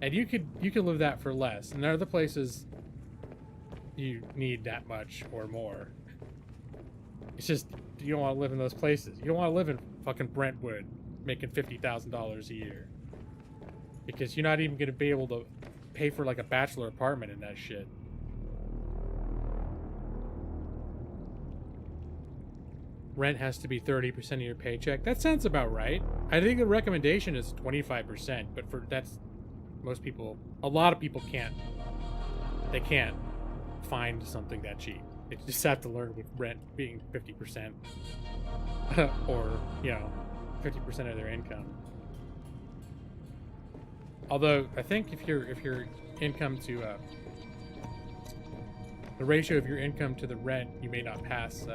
And you could live that for less. And there are other places you need that much or more. It's just, you don't want to live in those places. You don't want to live in fucking Brentwood making $50,000 a year. Because you're not even going to be able to pay for like a bachelor apartment in that shit. Rent has to be 30% of your paycheck. That sounds about right. I think the recommendation is 25%, but for that's most people, a lot of people can't find something that cheap. They just have to learn with rent being 50% or, you know, 50% of their income. Although I think if your income to the ratio of your income to the rent, you may not pass.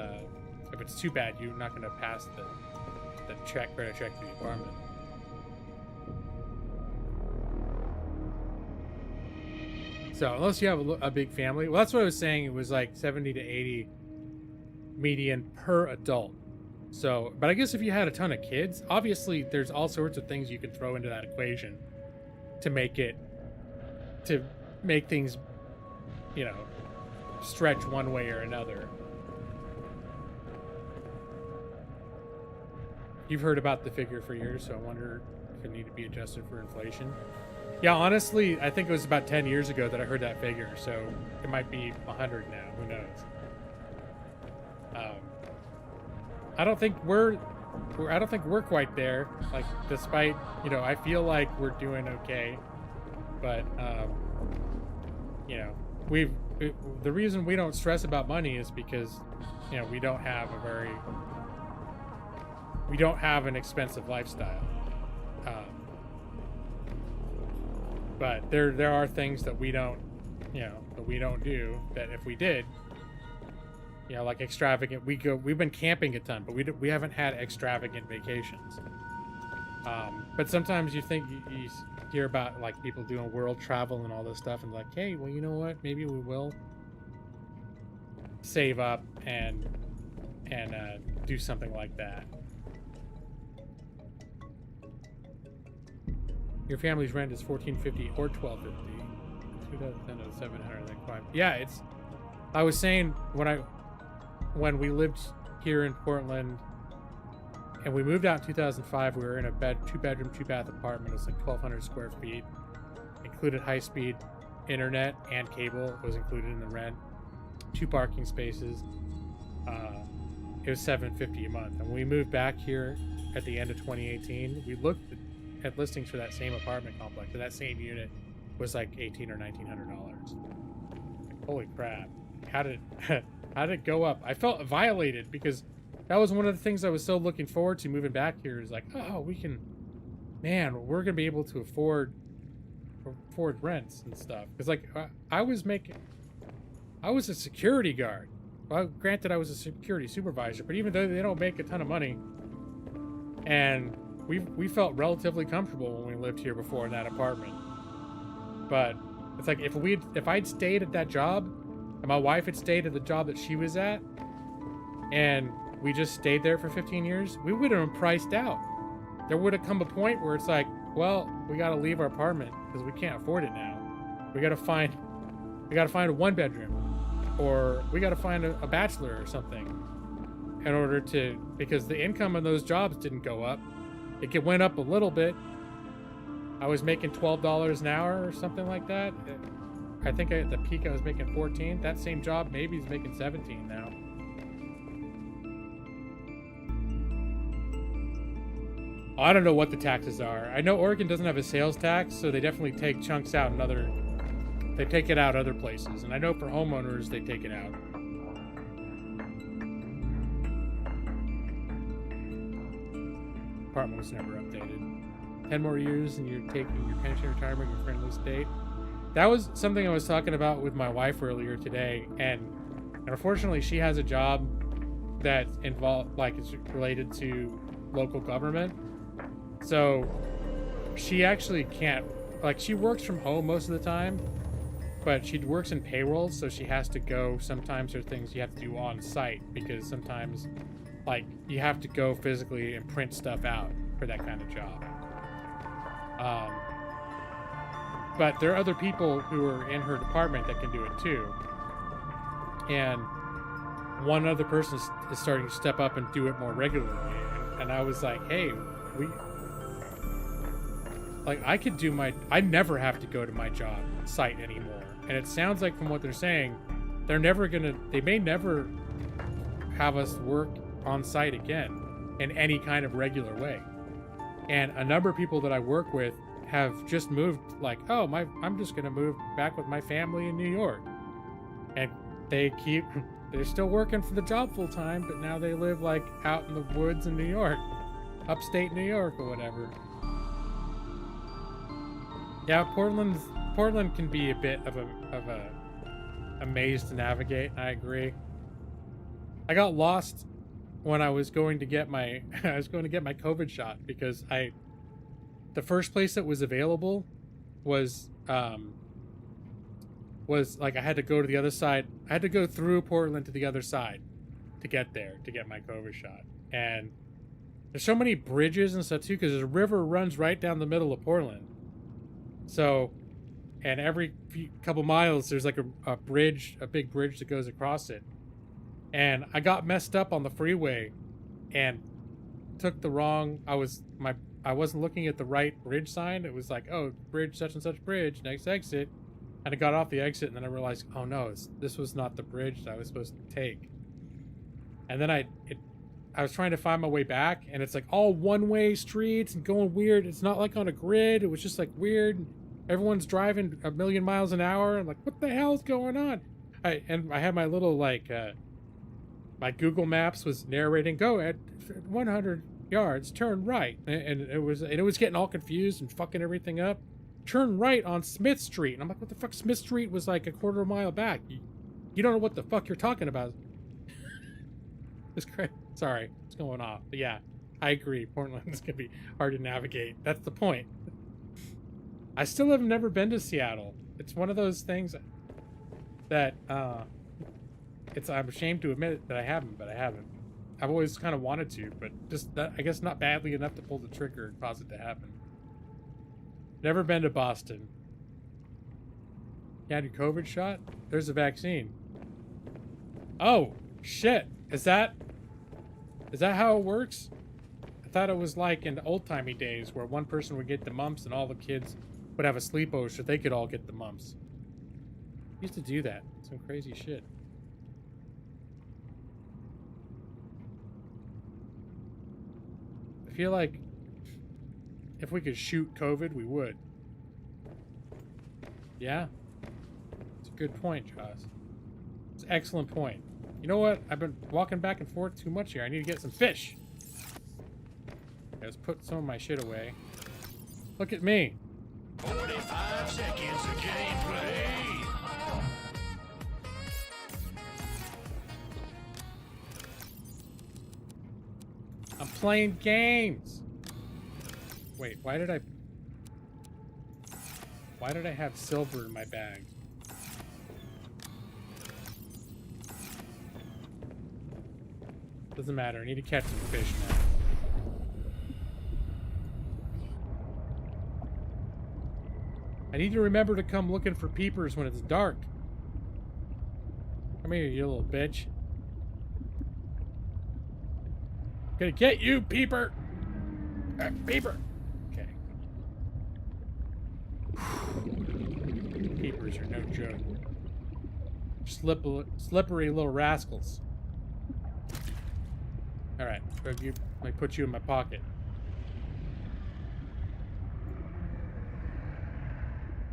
If it's too bad, you're not going to pass the credit check to the apartment. So unless you have a big family, well, that's what I was saying. It was like 70 to 80 median per adult. So, but I guess if you had a ton of kids, obviously there's all sorts of things you can throw into that equation to make things, you know, stretch one way or another. You've heard about the figure for years, so I wonder if it need to be adjusted for inflation. Yeah, honestly, I think it was about 10 years ago that I heard that figure, so it might be 100 now. Who knows? I don't think we're quite there. Like, despite, you know, I feel like we're doing okay, but you know, the reason we don't stress about money is because, you know, we don't have an expensive lifestyle. But there are things that we don't, you know, that we don't do that if we did, you know, like extravagant. We've been camping a ton, but we haven't had extravagant vacations. But sometimes you think you hear about like people doing world travel and all this stuff, and like, hey, well, you know what? Maybe we will save up and do something like that. Your family's rent is $1,450 or $1,250. 2010 to 700. Yeah, it's. I was saying when we lived here in Portland, and we moved out in 2005. We were in a two-bedroom, two-bath apartment. It was like 1,200 square feet. Included high-speed internet and cable was included in the rent. 2 parking spaces. It was $750 a month. And when we moved back here at the end of 2018, we looked at listings for that same apartment complex, and that same unit was like $1,800 or $1,900. Like, holy crap! How did it go up? I felt violated because that was one of the things I was so looking forward to moving back here. Is like, oh, we're gonna be able to afford rents and stuff. Because like I was a security guard. Well, granted, I was a security supervisor, but even though they don't make a ton of money, and we felt relatively comfortable when we lived here before in that apartment. But it's like if I'd stayed at that job, and my wife had stayed at the job that she was at, and we just stayed there for 15 years, we would have been priced out. There would have come a point where it's like, well, we got to leave our apartment because we can't afford it now. We got to find a 1-bedroom, or we got to find a bachelor or something in order to, because the income on those jobs didn't go up. It went up a little bit. I was making $12 an hour or something like that. I think at the peak I was making 14. That same job maybe is making 17 now. I don't know what the taxes are. I know Oregon doesn't have a sales tax, so they definitely take chunks out they take it out other places. And I know for homeowners, they take it out. department was never updated. 10 more years and you're taking your pension retirement in friendly state. That was something I was talking about with my wife earlier today, and unfortunately she has a job that's involved, like, it's related to local government. So she actually can't, like, she works from home most of the time, but she works in payroll, so she has to go. Sometimes there are things you have to do on site, because sometimes, like, you have to go physically and print stuff out for that kind of job. But there are other people who are in her department that can do it too. And one other person is starting to step up and do it more regularly. And I was like, hey, I could do I never have to go to my job site anymore. And it sounds like from what they're saying, they may never have us work on site again in any kind of regular way. And a number of people that I work with have just moved, like, oh, I'm just gonna move back with my family in New York. And they're still working for the job full time, but now they live, like, out in the woods in New York, upstate New York or whatever. Yeah, Portland can be a bit of a maze to navigate. I agree. I got lost when I was going to get my COVID shot, because the first place that was available was like, I had to go to the other side. I had to go through Portland to the other side to get there, to get my COVID shot. And there's so many bridges and stuff too, because the river runs right down the middle of Portland. So, and every couple miles there's like a bridge, a big bridge that goes across it. And I got messed up on the freeway and took the wrong, I wasn't looking at the right bridge sign. It was like, oh, bridge, such and such bridge, next exit. And I got off the exit, and then I realized, oh no, this was not the bridge that I was supposed to take. And then I was trying to find my way back, and it's like all one-way streets and going weird. It's not like on a grid. It was just like weird. Everyone's driving a million miles an hour. I'm like, what the hell is going on? I had my little, like, my Google Maps was narrating, go at 100 yards, turn right, and it was getting all confused and fucking everything up. Turn right on Smith Street, and I'm like, what the fuck? Smith Street was like a quarter mile back. You don't know what the fuck you're talking about. It's crazy. Sorry, it's going off. But yeah, I agree. Portland is gonna be hard to navigate. That's the point. I still have never been to Seattle. It's one of those things that I'm ashamed to admit that I haven't, but I haven't. I've always kind of wanted to, but just, I guess, not badly enough to pull the trigger and cause it to happen. Never been to Boston. You had your COVID shot? There's a vaccine. Oh, shit. Is that how it works? I thought it was like in the old-timey days where one person would get the mumps and all the kids would have a sleepover so they could all get the mumps. Used to do that. Some crazy shit. I feel like if we could shoot COVID, we would. Yeah? It's a good point, Joss. It's an excellent point. You know what? I've been walking back and forth too much here. I need to get some fish. Okay, let's put some of my shit away. Look at me. 45 seconds of gameplay. I'm playing games. Wait, why did I have silver in my bag? Doesn't matter. I need to catch some fish now. I need to remember to come looking for peepers when it's dark. Come here, you little bitch. Gonna get you, peeper. Peeper. Okay. Peepers are no joke. Slippery little rascals. All right, let me put you in my pocket.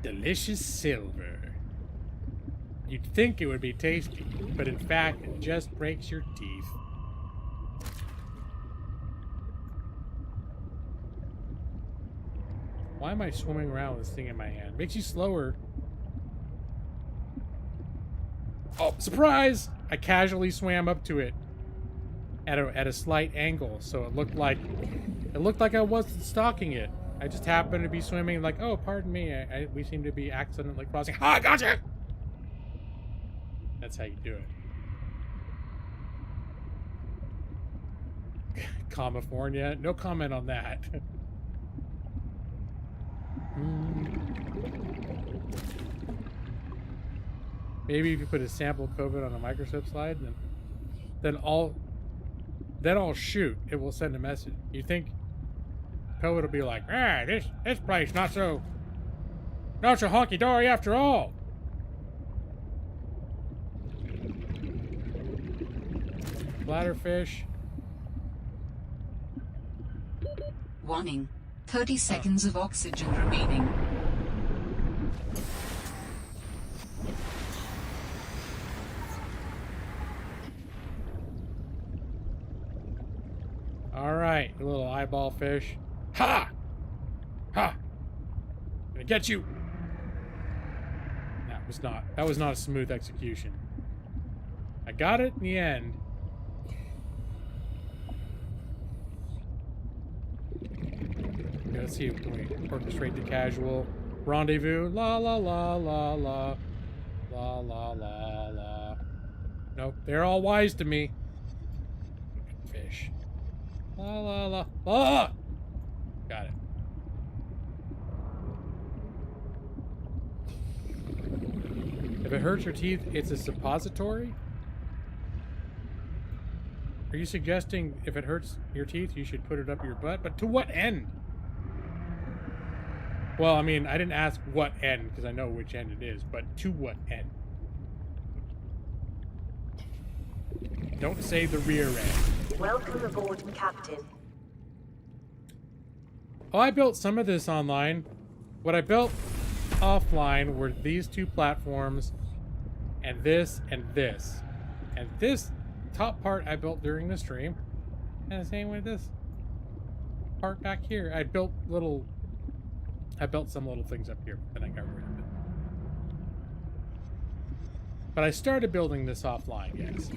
Delicious silver. You'd think it would be tasty, but in fact, it just breaks your teeth. Why am I swimming around with this thing in my hand? Makes you slower. Oh, surprise! I casually swam up to it at a slight angle, so it looked like I wasn't stalking it. I just happened to be swimming like, oh, pardon me, we seem to be accidentally crossing. Ah, gotcha! That's how you do it. California? No comment on that. Maybe if you put a sample COVID on a microscope slide, then I'll shoot. It will send a message. You think COVID will be like, ah, this place not so honky dory after all. Bladderfish. Warning. 30 seconds of oxygen remaining. All right, you little eyeball fish. Ha! Ha! Gonna get you. That was not a smooth execution. I got it in the end. Okay, let's see. Can we orchestrate the casual rendezvous? La la la la la. La la la la. Nope, they're all wise to me. Fish. La la la. La! Got it. If it hurts your teeth, it's a suppository? Are you suggesting if it hurts your teeth, you should put it up your butt? But to what end? Well, I mean, I didn't ask what end, because I know which end it is, but to what end? Don't say the rear end. Welcome aboard, Captain. Oh, I built some of this online. What I built offline were these two platforms, and this, and this. And this top part I built during the stream. And the same with this part back here. I built some little things up here, then I got rid of it. But I started building this offline, yes.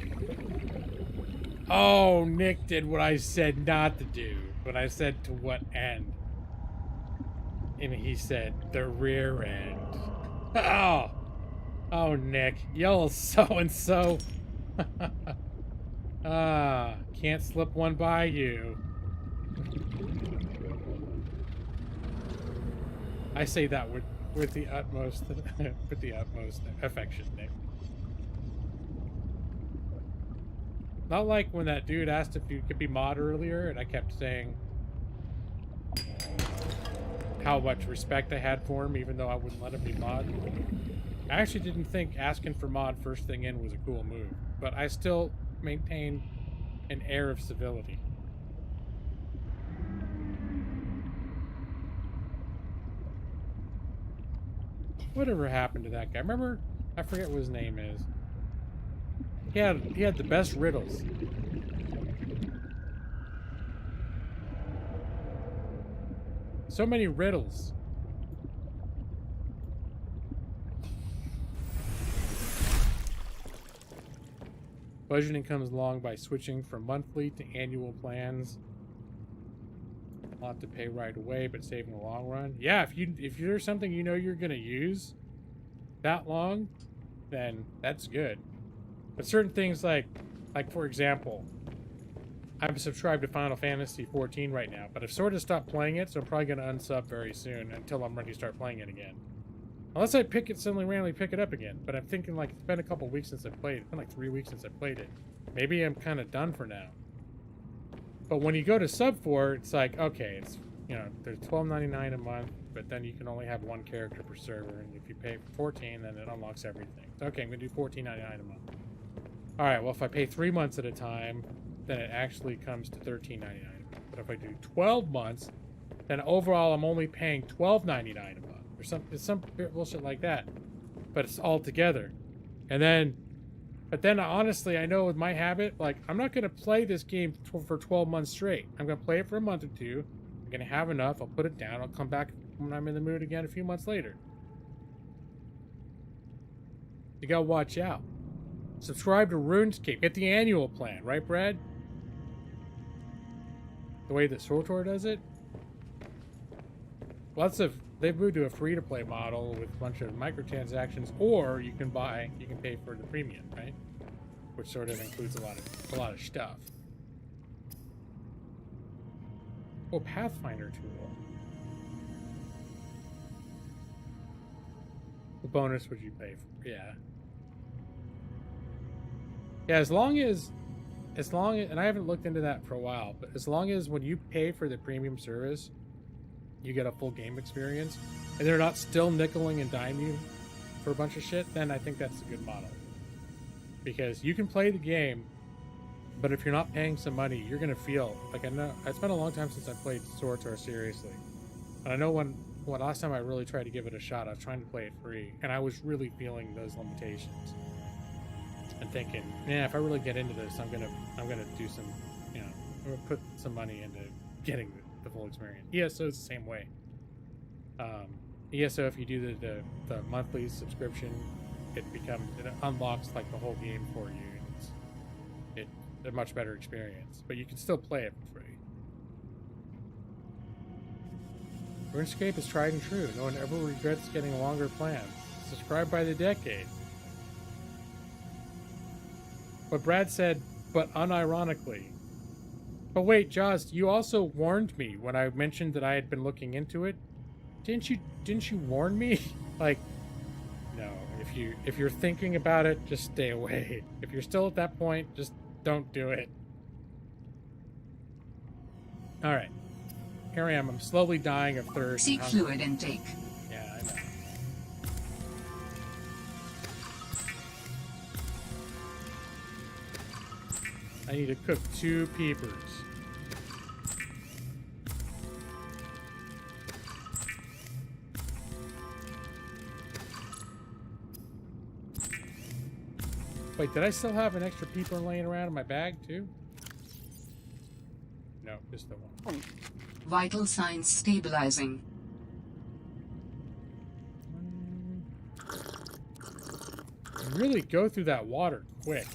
Oh, Nick did what I said not to do. When I said to what end. And he said the rear end. Oh! Oh, Nick. Yo, so-and-so. Can't slip one by you. I say that with the utmost with the utmost affection, Nick. Not like when that dude asked if you could be mod earlier, and I kept saying how much respect I had for him, even though I wouldn't let him be mod. I actually didn't think asking for mod first thing in was a cool move, but I still maintain an air of civility. Whatever happened to that guy? Remember? I forget what his name is. He had the best riddles. So many riddles. Budgeting comes along by switching from monthly to annual plans. A lot to pay right away, but save in the long run. Yeah, if there's something you know you're gonna use that long, then that's good. But certain things like for example, I'm subscribed to Final Fantasy 14 right now, but I've sort of stopped playing it, so I'm probably gonna unsub very soon until I'm ready to start playing it again. Unless I suddenly randomly pick it up again. But I'm thinking like it's been a couple weeks since I played it. It's been like 3 weeks since I played it. Maybe I'm kind of done for now. But when you go to sub 4, it's like, okay, it's, you know, there's $12.99 a month, but then you can only have one character per server, and if you pay for 14, then it unlocks everything. So, okay, I'm gonna do $14.99 a month. All right, well, if I pay 3 months at a time, then it actually comes to $13.99. But if I do 12 months, then overall I'm only paying $12.99 a month, or some bullshit like that. But it's all together, but then honestly, I know with my habit, like, I'm not gonna play this game for 12 months straight. I'm gonna play it for a month or two. I'm gonna have enough. I'll put it down. I'll come back when I'm in the mood again a few months later. You gotta watch out. Subscribe to RuneScape. Get the annual plan, right, Brad? The way that SWTOR does it? They've moved to a free-to-play model with a bunch of microtransactions, or you can pay for the premium, right? Which sort of includes a lot of stuff. Oh, Pathfinder tool. The bonus would you pay for? Yeah. Yeah, as long as, and I haven't looked into that for a while, but as long as when you pay for the premium service, you get a full game experience, and they're not still nickeling and diming you for a bunch of shit, then I think that's a good model. Because you can play the game, but if you're not paying some money, you're gonna feel like, I know it's been a long time since I played SWTOR seriously, and I know when last time I really tried to give it a shot, I was trying to play it free, and I was really feeling those limitations. And thinking, yeah, if I really get into this, I'm gonna do some, I'm gonna put some money into getting the full experience. ESO is the same way. ESO, if you do the monthly subscription, it unlocks like the whole game for you. It's a much better experience, but you can still play it for free. RuneScape is tried and true. No one ever regrets getting longer plans. Subscribe by the decade. But Brad said, but unironically. But wait, Jost, you also warned me when I mentioned that I had been looking into it. Didn't you warn me? Like, no, if you're thinking about it, just stay away. If you're still at that point, just don't do it. All right. Here I am. I'm slowly dying of thirst. Seek fluid intake. Yeah, I know. I need to cook 2 peepers. Wait, did I still have an extra peeper laying around in my bag too? No, just the one. Vital signs stabilizing. Really go through that water quick.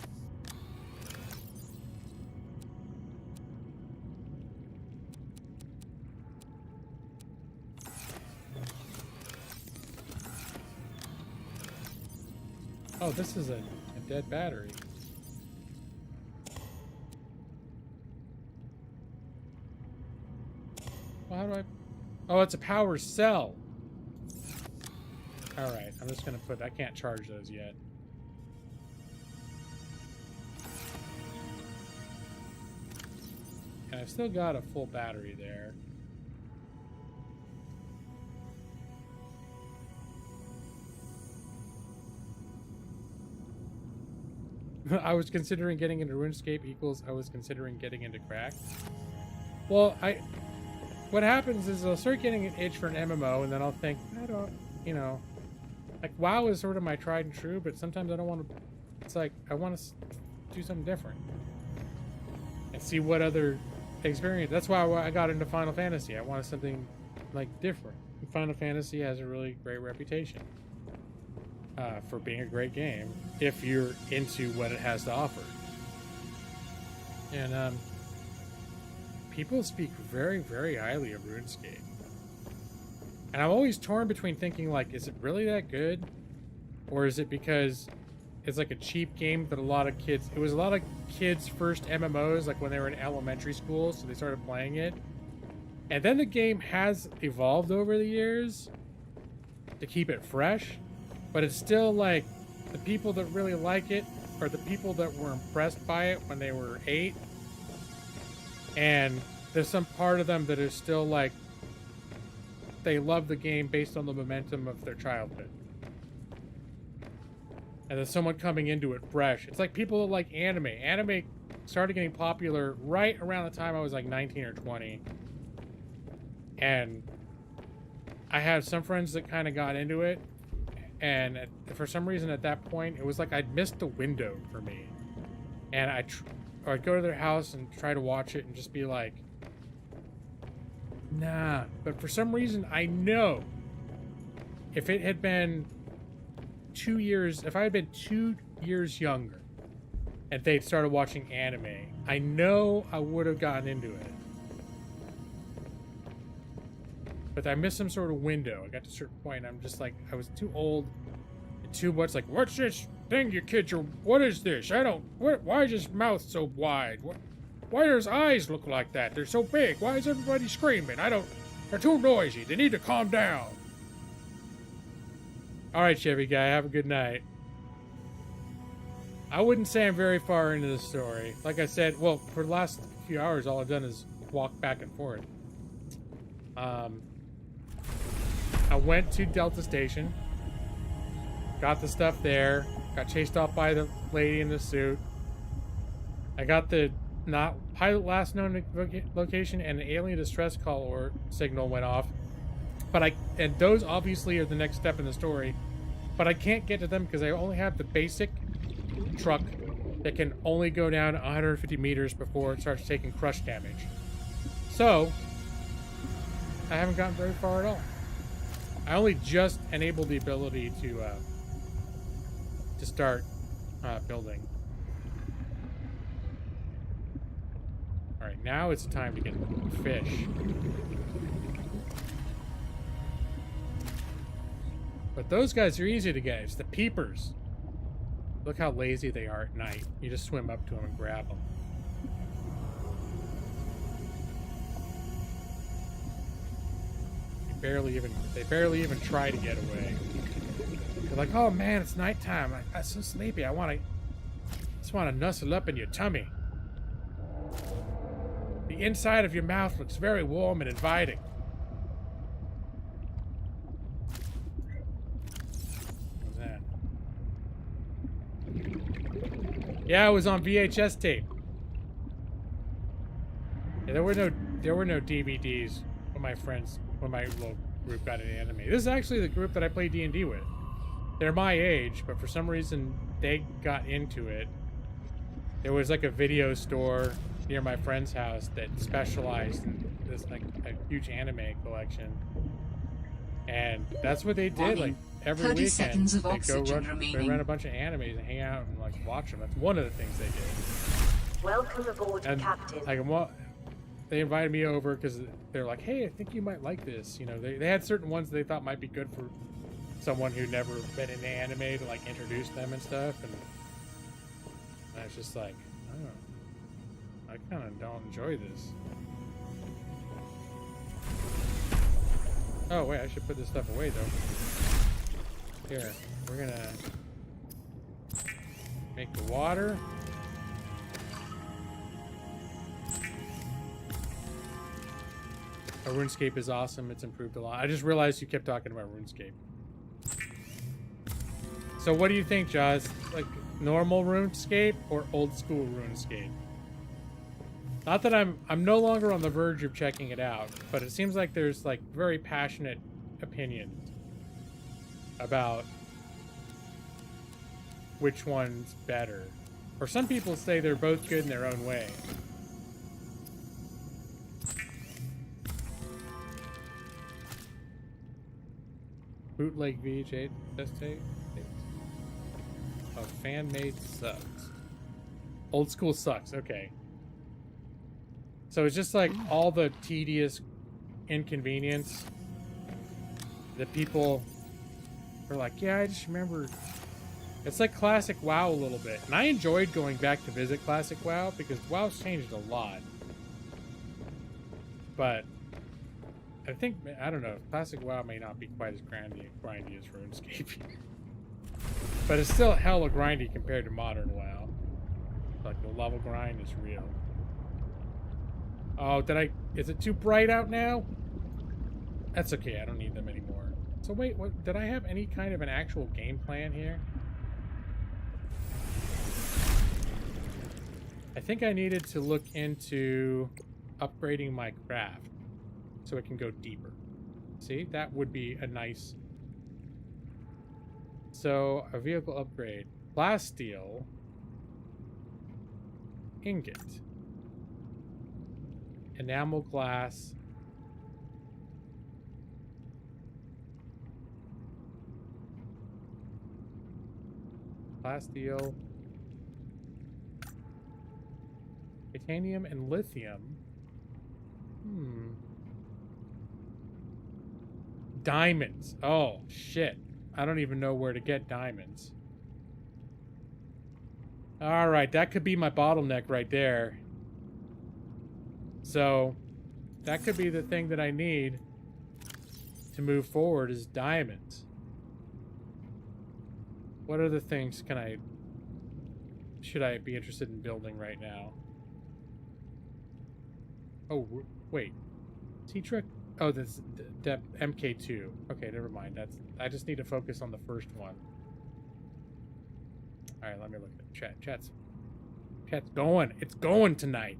Oh, this is a dead battery. Well, how do I... Oh, it's a power cell. Alright, I'm just gonna I can't charge those yet. And I've still got a full battery there. I was considering getting into RuneScape equals I was considering getting into crack. Well, what happens is I'll start getting an itch for an MMO, and then I'll think, I don't, like WoW is sort of my tried and true, but sometimes I don't want to. It's like I want to do something different and see what other experience. That's why I got into Final Fantasy. I wanted something like different. And Final Fantasy has a really great reputation for being a great game if you're into what it has to offer. And people speak very, very highly of RuneScape. And I'm always torn between thinking, like, is it really that good? Or is it because it's like a cheap game that it was a lot of kids' first MMOs, like when they were in elementary school, so they started playing it. And then the game has evolved over the years to keep it fresh, but it's still like the people that really like it are the people that were impressed by it when they were 8. And there's some part of them that is still like, they love the game based on the momentum of their childhood. And there's someone coming into it fresh. It's like people that like anime. Anime started getting popular right around the time I was like 19 or 20. And I had some friends that kind of got into it. And for some reason at that point, it was like I'd missed the window for me. And I'd go to their house and try to watch it and just be like, Nah, but for some reason I know if it had been 2 years, if I had been 2 years younger and they'd started watching anime, I know I would have gotten into it. But I missed some sort of window. I got to a certain point, and I'm just like, I was too old and too much like, what's this thing you kids are, what is this? I don't, why is his mouth so wide? Why do his eyes look like that? They're so big. Why is everybody screaming? They're too noisy. They need to calm down. All right, Chevy guy, have a good night. I wouldn't say I'm very far into the story. Like I said, well, for the last few hours, all I've done is walk back and forth. I went to Delta Station, got the stuff there, got chased off by the lady in the suit. I got the not pilot last known location, and an alien distress call or signal went off. But and those obviously are the next step in the story. But I can't get to them because I only have the basic truck that can only go down 150 meters before it starts taking crush damage. So I haven't gotten very far at all. I only just enabled the ability to start building. All right, now it's time to get fish. But those guys are easy to get. It's the peepers. Look how lazy they are at night. You just swim up to them and grab them. They barely even try to get away. They're like, oh man, it's nighttime. I'm so sleepy. I just want to nuzzle up in your tummy. The inside of your mouth looks very warm and inviting. What's that? Yeah, it was on VHS tape. Yeah, there were no DVDs when my little group got into anime. This is actually the group that I play D&D with. They're my age, but for some reason they got into it. There was like a video store near my friend's house that specialized in this, like, a huge anime collection. And that's what they did. Like every 30 weekend, seconds of they oxygen run a bunch of animes and hang out and like watch them. That's one of the things they did. Welcome aboard, And Captain. like, they invited me over because they're like, hey, I think you might like this. You know, they had certain ones they thought might be good for someone who'd never been in anime to like introduce them and stuff. And I was just like, oh, I kind of don't enjoy this. Oh wait, I should put this stuff away though. Here, we're gonna make the water. RuneScape is awesome. It's improved a lot. I just realized you kept talking about RuneScape. So what do you think, Jaws? Like normal RuneScape or old school RuneScape? Not that I'm no longer on the verge of checking it out, but it seems like there's like very passionate opinions about which one's better. Or some people say they're both good in their own way. Bootleg VHS tape. Oh, fan-made sucks. Old school sucks. Okay. So it's just like all the tedious inconvenience that people are like, yeah, I just remember. It's like classic WoW a little bit. And I enjoyed going back to visit classic WoW because WoW's changed a lot. But I think, I don't know, classic WoW may not be quite as grindy as RuneScape. But it's still hella grindy compared to modern WoW. Like the level grind is real. Oh, is it too bright out now? That's okay, I don't need them anymore. So wait, what, did I have any kind of an actual game plan here? I think I needed to look into upgrading my craft so it can go deeper. See, that would be a nice... So, a vehicle upgrade. Plasteel. Ingot. Enamel glass. plasteel, titanium, and lithium. Diamonds. Oh, shit. I don't even know where to get diamonds. Alright, that could be my bottleneck right there. So, that could be the thing that I need to move forward is diamonds. What other things should I be interested in building right now? Oh, wait. T-Truck? Oh, that's the MK2. Okay, never mind. I just need to focus on the first one. All right, let me look at the chat. Chat's going. It's going tonight.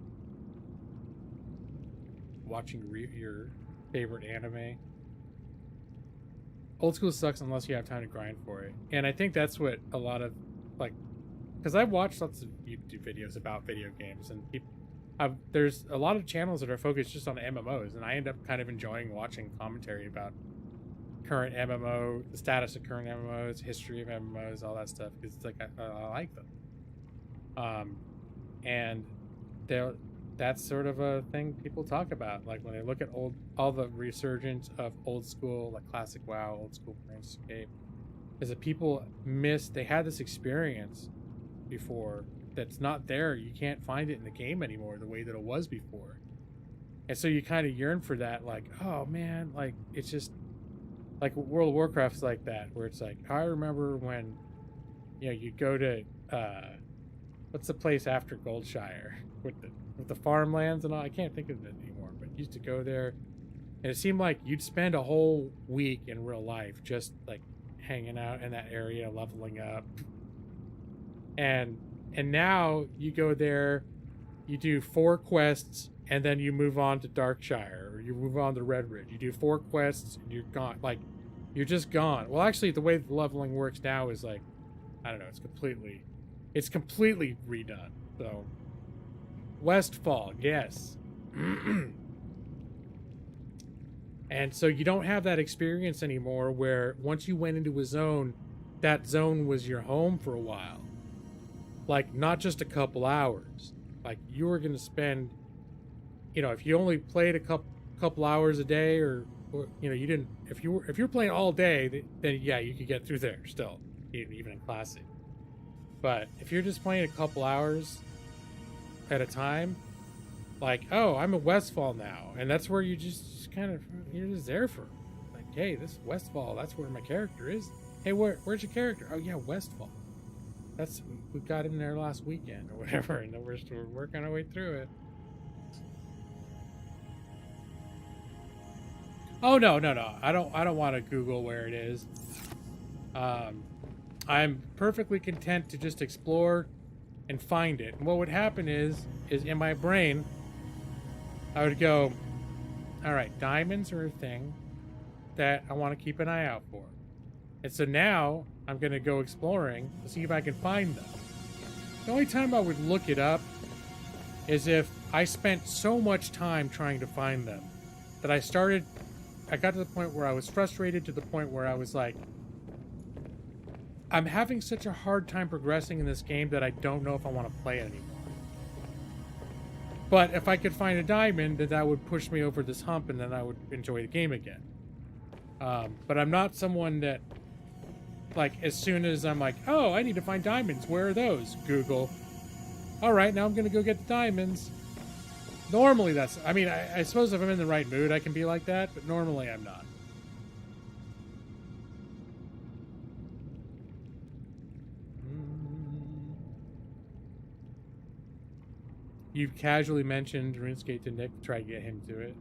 Watching your favorite anime. Old school sucks unless you have time to grind for it. And I think that's what a lot of, like, because I've watched lots of YouTube videos about video games, and there's a lot of channels that are focused just on MMOs, and I end up kind of enjoying watching commentary about current MMO, the status of current MMOs, history of MMOs, all that stuff, because it's like I like them. And that's sort of a thing people talk about, like when they look at all the resurgence of old school, like classic WoW, old school RuneScape, is that people they had this experience before that's not there. You can't find it in the game anymore the way that it was before, and so you kind of yearn for that, like, oh man, like it's just like World of Warcraft's like that, where it's like, I remember when, you know, you go to what's the place after Goldshire with the farmlands and all, I can't think of it anymore, but you used to go there and it seemed like you'd spend a whole week in real life just like hanging out in that area, leveling up. And now you go there, you do 4 quests, and then you move on to Darkshire, or you move on to Red Ridge. You do 4 quests, and you're gone. Like, you're just gone. Well, actually, the way the leveling works now is like, I don't know, it's completely redone. So, Westfall, yes. And so you don't have that experience anymore where once you went into a zone, that zone was your home for a while. Like, not just a couple hours. Like, you were going to spend, you know, if you only played a couple hours a day, or you know, you didn't, if you were playing all day, then yeah, you could get through there still, even in Classic. But if you're just playing a couple hours at a time, like, oh, I'm in Westfall now, and that's where you just kind of, you're just there for, like, hey, this is Westfall, that's where my character is. Hey, where's your character? Oh yeah, Westfall. We got in there last weekend or whatever, and we're working our way through it. Oh no. I don't want to Google where it is. I'm perfectly content to just explore and find it. And what would happen is in my brain, I would go, all right, diamonds are a thing that I want to keep an eye out for. And so now I'm going to go exploring to see if I can find them. The only time I would look it up is if I spent so much time trying to find them that I got to the point where I was frustrated, to the point where I was like, I'm having such a hard time progressing in this game that I don't know if I want to play it anymore. But if I could find a diamond, then that would push me over this hump, and then I would enjoy the game again. But I'm not someone that, like, as soon as I'm like, oh, I need to find diamonds, where are those? Google. All right, now I'm going to go get the diamonds. Normally that's, I mean, I suppose if I'm in the right mood, I can be like that, but normally I'm not. You've casually mentioned RuneScape to Nick to try to get him to it.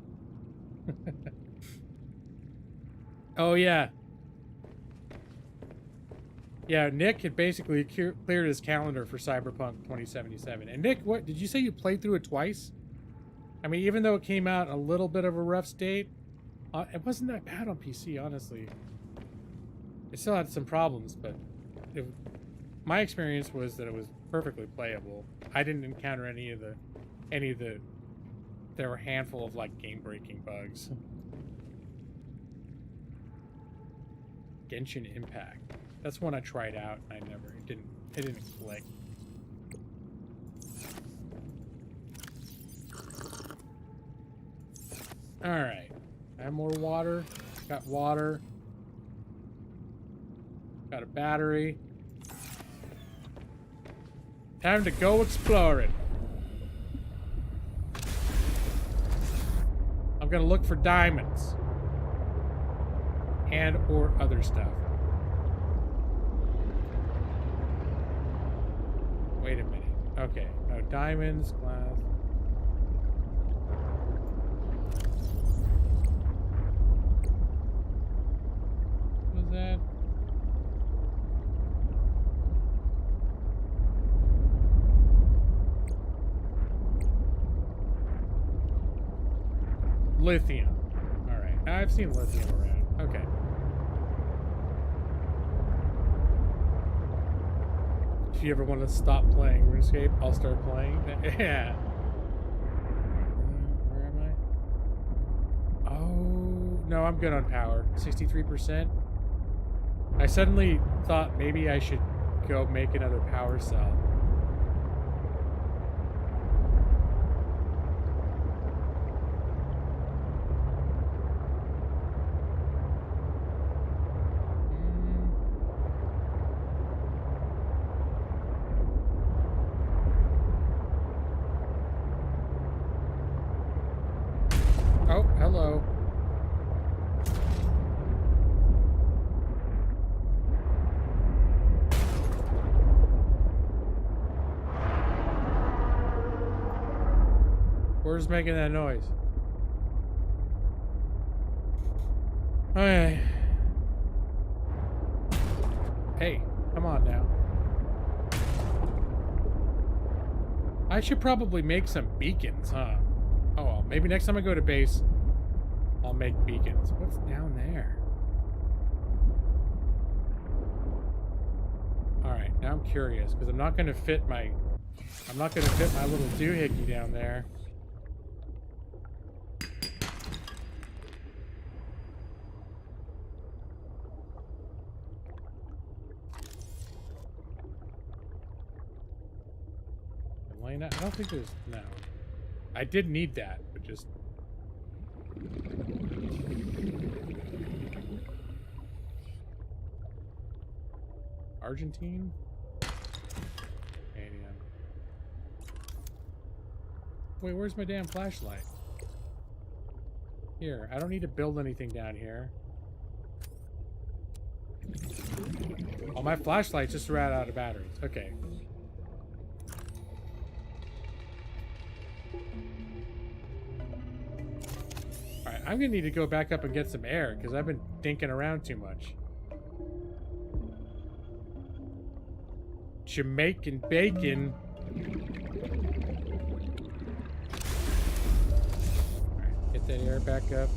Oh, yeah. Yeah, Nick had basically cleared his calendar for Cyberpunk 2077. And Nick, what did you say you played through it twice? I mean, even though it came out in a little bit of a rough state, it wasn't that bad on PC, honestly. It still had some problems, but my experience was that it was perfectly playable. I didn't encounter any of the there were a handful of like game-breaking bugs. Genshin Impact. That's one I tried out and it It didn't click. Alright. I have more water. Got water. Got a battery. Time to go exploring. I'm gonna look for diamonds. And or other stuff. Wait a minute. Okay. No, diamonds, glass. What was that? Lithium. Alright. I've seen lithium around. Okay. If you ever want to stop playing RuneScape, I'll start playing. Yeah. Where am I? Oh, no, I'm good on power. 63%. I suddenly thought maybe I should go make another power cell. Oh, hello. Where's making that noise? Okay. Hey, come on now. I should probably make some beacons, huh? Oh well, maybe next time I go to base, I'll make beacons. What's down there? Alright, now I'm curious, because I'm not gonna fit my little doohickey down there. Elena, I don't think there's no. I did need that, but just Argentine? Canadian. Wait, where's my damn flashlight? Here, I don't need to build anything down here. Oh, my flashlight just ran out of batteries. Okay. Alright, I'm gonna need to go back up and get some air, because I've been dinking around too much. Jamaican bacon. Alright, get that air back up.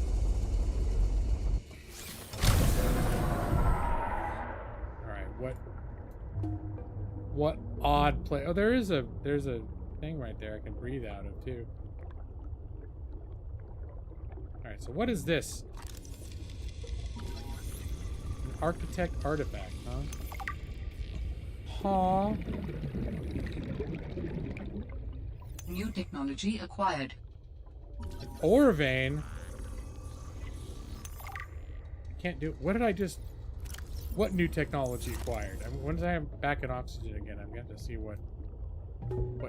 Alright, what odd play? Oh, there's a thing right there I can breathe out of too. Alright, so what is this? An architect artifact, huh? Huh? New technology acquired. An ore vein? Can't do. What did I just? What new technology acquired? I mean, once I am back in oxygen again, I'm going to see what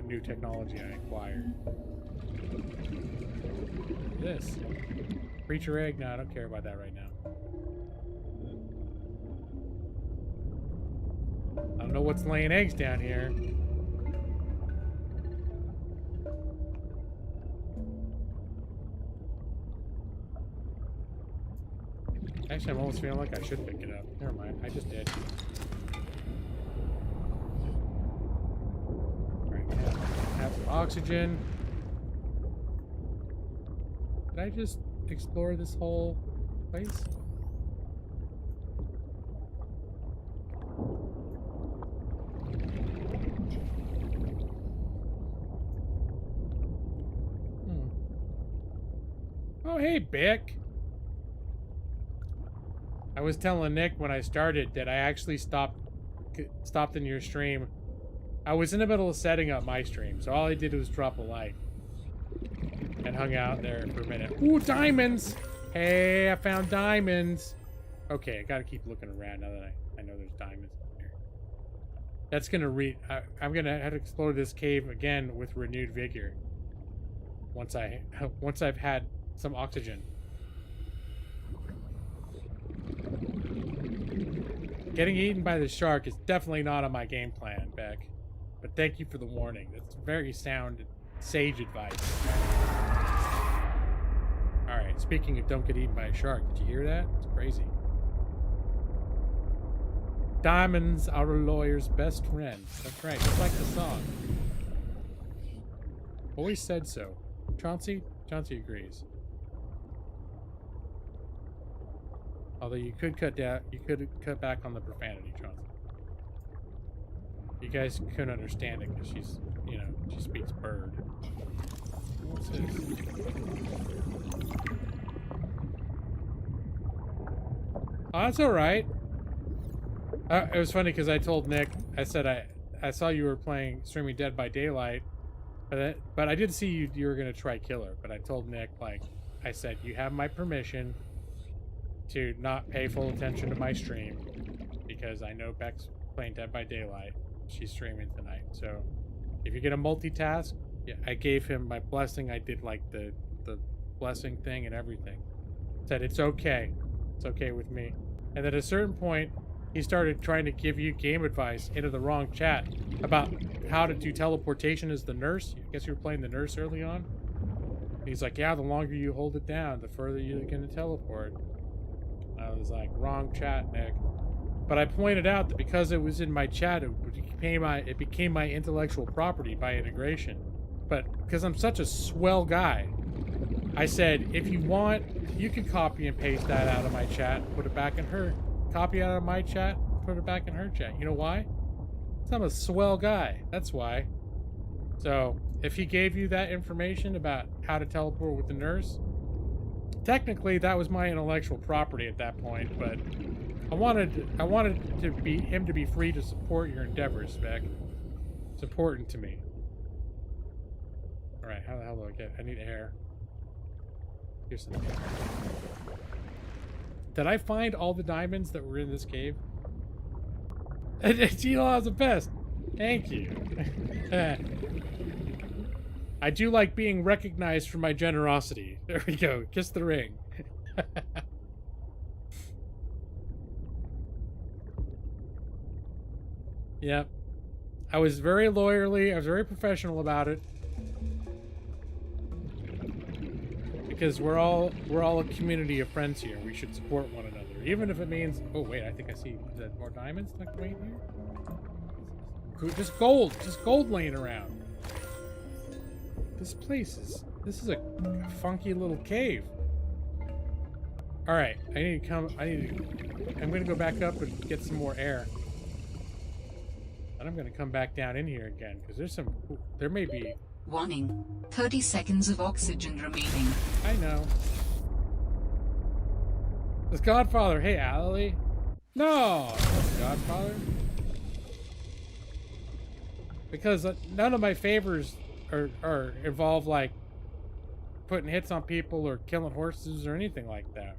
new technology I acquired. This creature egg? No, I don't care about that right now. I don't know what's laying eggs down here. Actually, I'm almost feeling like I should pick it up. Never mind, I just did. Alright, have some oxygen. Did I just explore this whole place? Oh, hey, Bick. I was telling Nick when I started that I actually stopped in your stream I was in the middle of setting up my stream, so all I did was drop a like. And hung out there for a minute. Ooh, diamonds! Hey, I found diamonds! Okay, I gotta keep looking around now that I know there's diamonds in here. That's gonna I'm gonna have to explore this cave again with renewed vigor. Once I've had some oxygen. Getting eaten by the shark is definitely not on my game plan, Beck. But thank you for the warning. That's very sound, sage advice. Alright, speaking of don't get eaten by a shark, did you hear that? It's crazy. Diamonds are a lawyer's best friend. That's right, just like the song. Always said so. Chauncey? Chauncey agrees. Although you could cut back on the profanity, Chauncey. You guys couldn't understand it because she's, you know, she speaks bird. What's this? Oh, that's all right. It was funny because I told Nick, I said I saw you were streaming Dead by Daylight, but I did see you were gonna try Killer. But I told Nick, like, I said, you have my permission to not pay full attention to my stream because I know Beck's playing Dead by Daylight. She's streaming tonight, so if you're gonna multitask, yeah, I gave him my blessing. I did like the blessing thing and everything. Said it's okay. It's okay with me. And at a certain point, he started trying to give you game advice into the wrong chat about how to do teleportation as the nurse. I guess you were playing the nurse early on. And he's like, yeah, the longer you hold it down, the further you're going to teleport. I was like, wrong chat, Nick. But I pointed out that because it was in my chat, it became my intellectual property by integration. But because I'm such a swell guy, I said, if you want, you can copy and paste that out of my chat, put it back in her. Copy out of my chat, put it back in her chat. You know why? Because I'm a swell guy. That's why. So, if he gave you that information about how to teleport with the nurse, technically that was my intellectual property at that point, but I wanted him to be free to support your endeavors, Beck. It's important to me. Alright, how the hell do I get? I need air. Here's some air. Did I find all the diamonds that were in this cave? G-Law's the best. Thank you. I do like being recognized for my generosity. There we go. Kiss the ring. Yep. I was very lawyerly. I was very professional about it. Because we're all a community of friends here. We should support one another, even if it means. Oh wait, I think I see. Is that more diamonds tucked away in here? Just gold laying around. This is a funky little cave. All right, I'm gonna go back up and get some more air. And I'm gonna come back down in here again because there may be. Warning. 30 seconds of oxygen remaining. I know. It's Godfather. Hey, Allie. No, Godfather. Because none of my favors are involve like putting hits on people or killing horses or anything like that.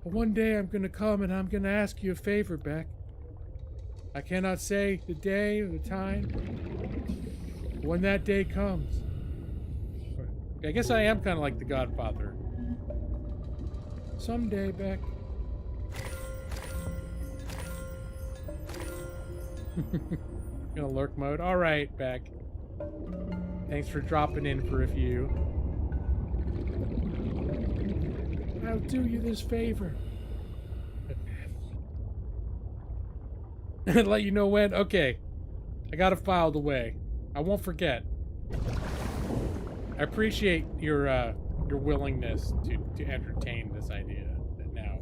But one day I'm gonna come and I'm gonna ask you a favor, Beck. I cannot say the day or the time. When that day comes. I guess I am kind of like the Godfather. Someday, Beck. Gonna lurk mode. All right, Beck. Thanks for dropping in for a few. I'll do you this favor. Let you know when. Okay. I got it filed away. I won't forget. I appreciate your willingness to entertain this idea that now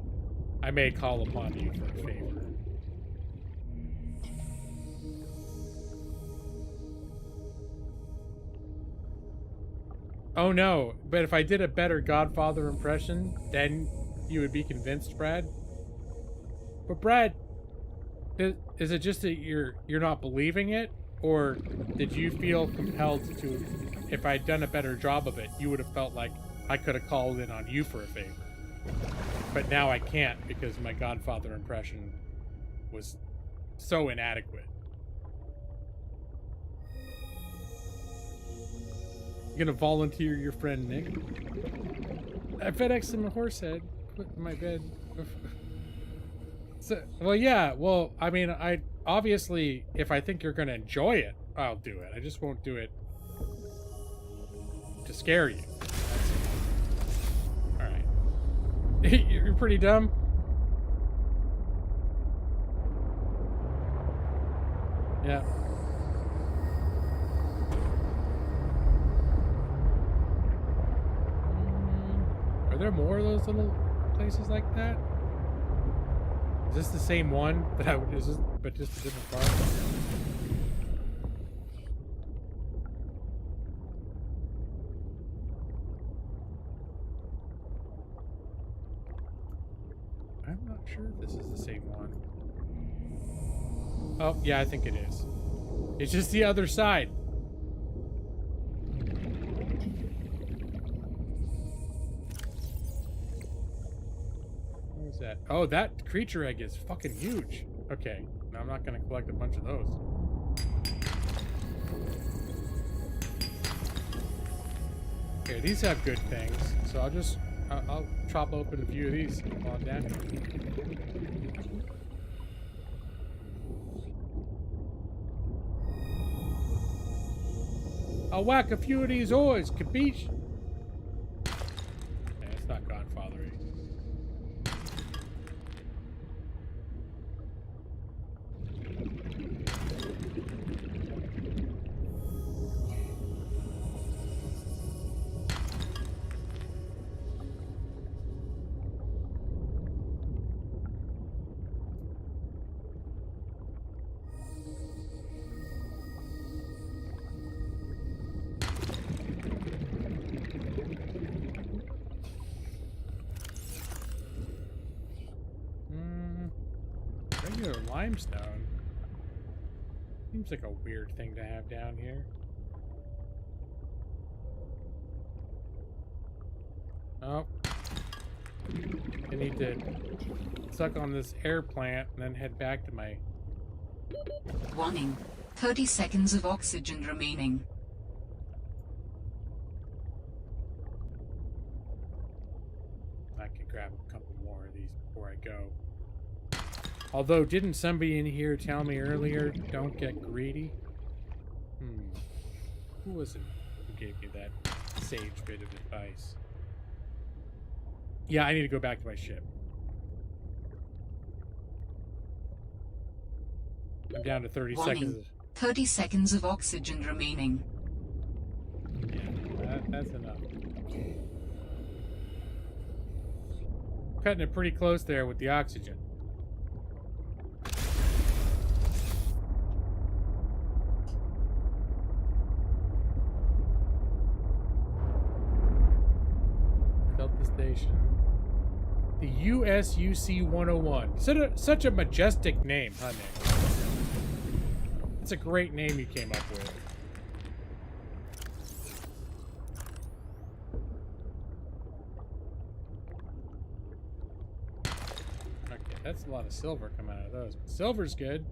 I may call upon you for a favor. Oh no, but if I did a better Godfather impression, then you would be convinced, Brad? But Brad, Is it just that you're not believing it, or did you feel compelled to? If I'd done a better job of it, you would have felt like I could have called in on you for a favor. But now I can't because my Godfather impression was so inadequate. You're gonna volunteer your friend Nick? I FedExed him a horse head. Put in my bed. So, well, yeah. Well, I mean, I obviously, if I think you're gonna enjoy it, I'll do it. I just won't do it to scare you. All right. You're pretty dumb. Yeah. Are there more of those little places like that? Is this the same one that I would? Is this, but just a different part? I'm not sure if this is the same one. Oh, yeah, I think it is. It's just the other side. What was that? Oh, that creature egg is fucking huge. Okay, now I'm not gonna collect a bunch of those. Okay, these have good things, so I'll chop open a few of these while I'm down here. I'll whack a few of these oars, capiche? Yeah, it's not Godfather-y. Regular limestone. Seems like a weird thing to have down here. Oh. I need to suck on this air plant and then head back to my... Warning. 30 seconds of oxygen remaining. I could grab a couple more of these before I go. Although, didn't somebody in here tell me earlier, don't get greedy? Who was it who gave me that sage bit of advice? Yeah, I need to go back to my ship. I'm down to 30 Warning. seconds. 30 seconds of oxygen remaining. Yeah, that's enough. Cutting it pretty close there with the oxygen. Delta Station. The USUC 101. Such a majestic name, huh, Nick? It's a great name you came up with. Okay, that's a lot of silver coming out of those. Silver's good.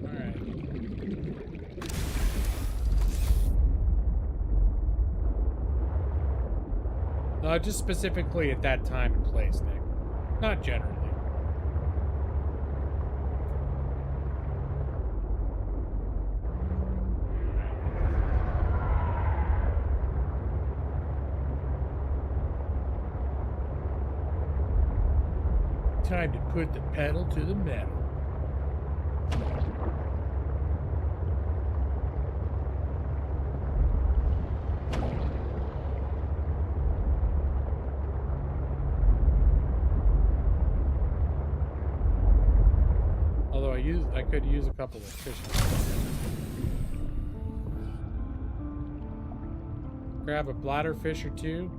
Alright. No, just specifically at that time and place, Nick. Not generally. Time to put the pedal to the metal. Although I could use a couple of fishes. Grab a bladder fish or two.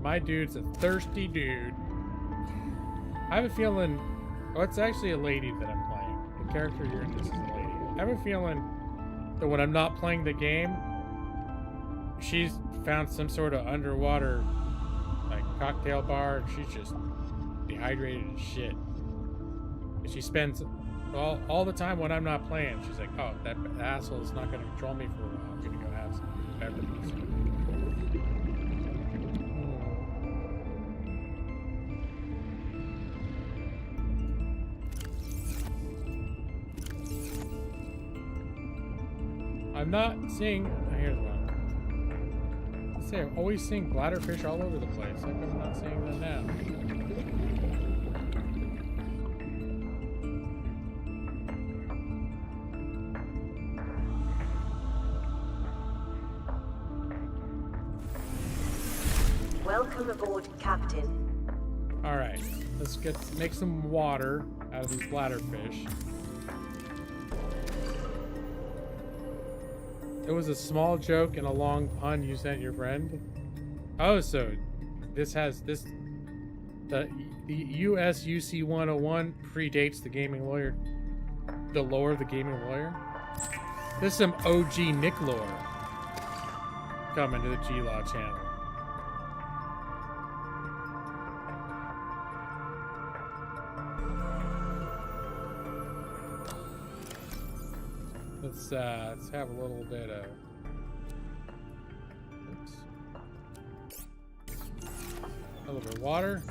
My dude's a thirsty dude. I have a feeling... Oh, it's actually a lady that I'm playing. The character you're in, this is a lady. I have a feeling that when I'm not playing the game, she's found some sort of underwater, like, cocktail bar, and she's just dehydrated as shit. And she spends all the time when I'm not playing, she's like, oh, that asshole's not going to control me for a while. I'm going to go have some beverages. I'm not seeing... Oh, here's one. Let's say I'm always seeing bladderfish all over the place. How come I'm not seeing them now? Welcome aboard, Captain. Alright, let's make some water out of these bladderfish. It was a small joke and a long pun you sent your friend. Oh, so this has this the USUC 101 predates the gaming lawyer, the lore of the gaming lawyer. This is some OG Nick lore coming to the G-Law channel. Let's have a little bit of... Oops. A little bit of water.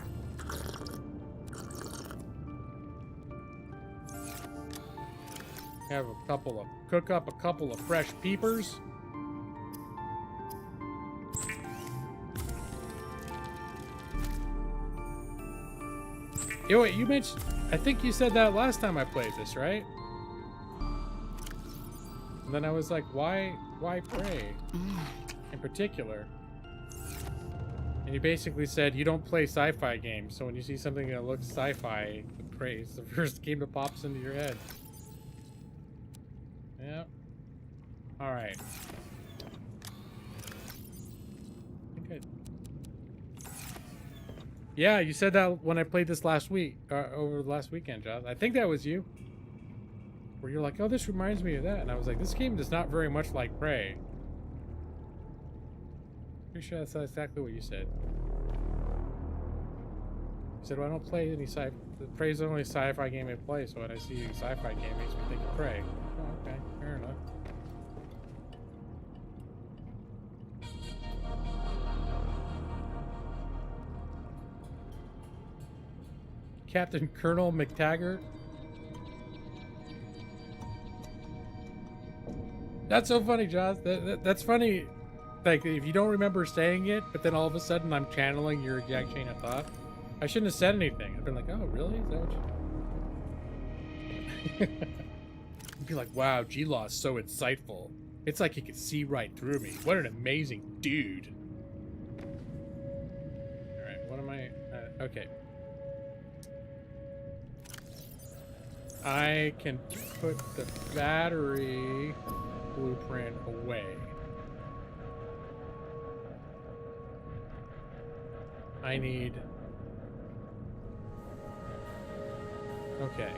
Cook up a couple of fresh peepers. Yo, wait, you mentioned... I think you said that last time I played this, right? And then I was like, why Prey in particular? And you basically said you don't play sci-fi games, so when you see something that looks sci-fi, Prey is the first game that pops into your head. Yep. Alright. Yeah, you said that when I played this last week, over the last weekend, Josh. I think that was you. Where you're like, oh, this reminds me of that. And I was like, this game is not very much like Prey. Pretty sure that's exactly what you said. You said, well, I don't play any sci-fi. Prey's the only sci-fi game I play, so when I see a sci-fi game, it makes me think of Prey. Oh, okay, fair enough. Captain Colonel McTaggart. That's so funny, Josh. That's funny. Like, if you don't remember saying it, but then all of a sudden I'm channeling your exact chain of thought. I shouldn't have said anything. I've been like, oh, really? Is that what you... I'd be like, wow, G-Law is so insightful. It's like he could see right through me. What an amazing dude. Alright, what am I... okay. I can put the battery blueprint away. I need... Okay.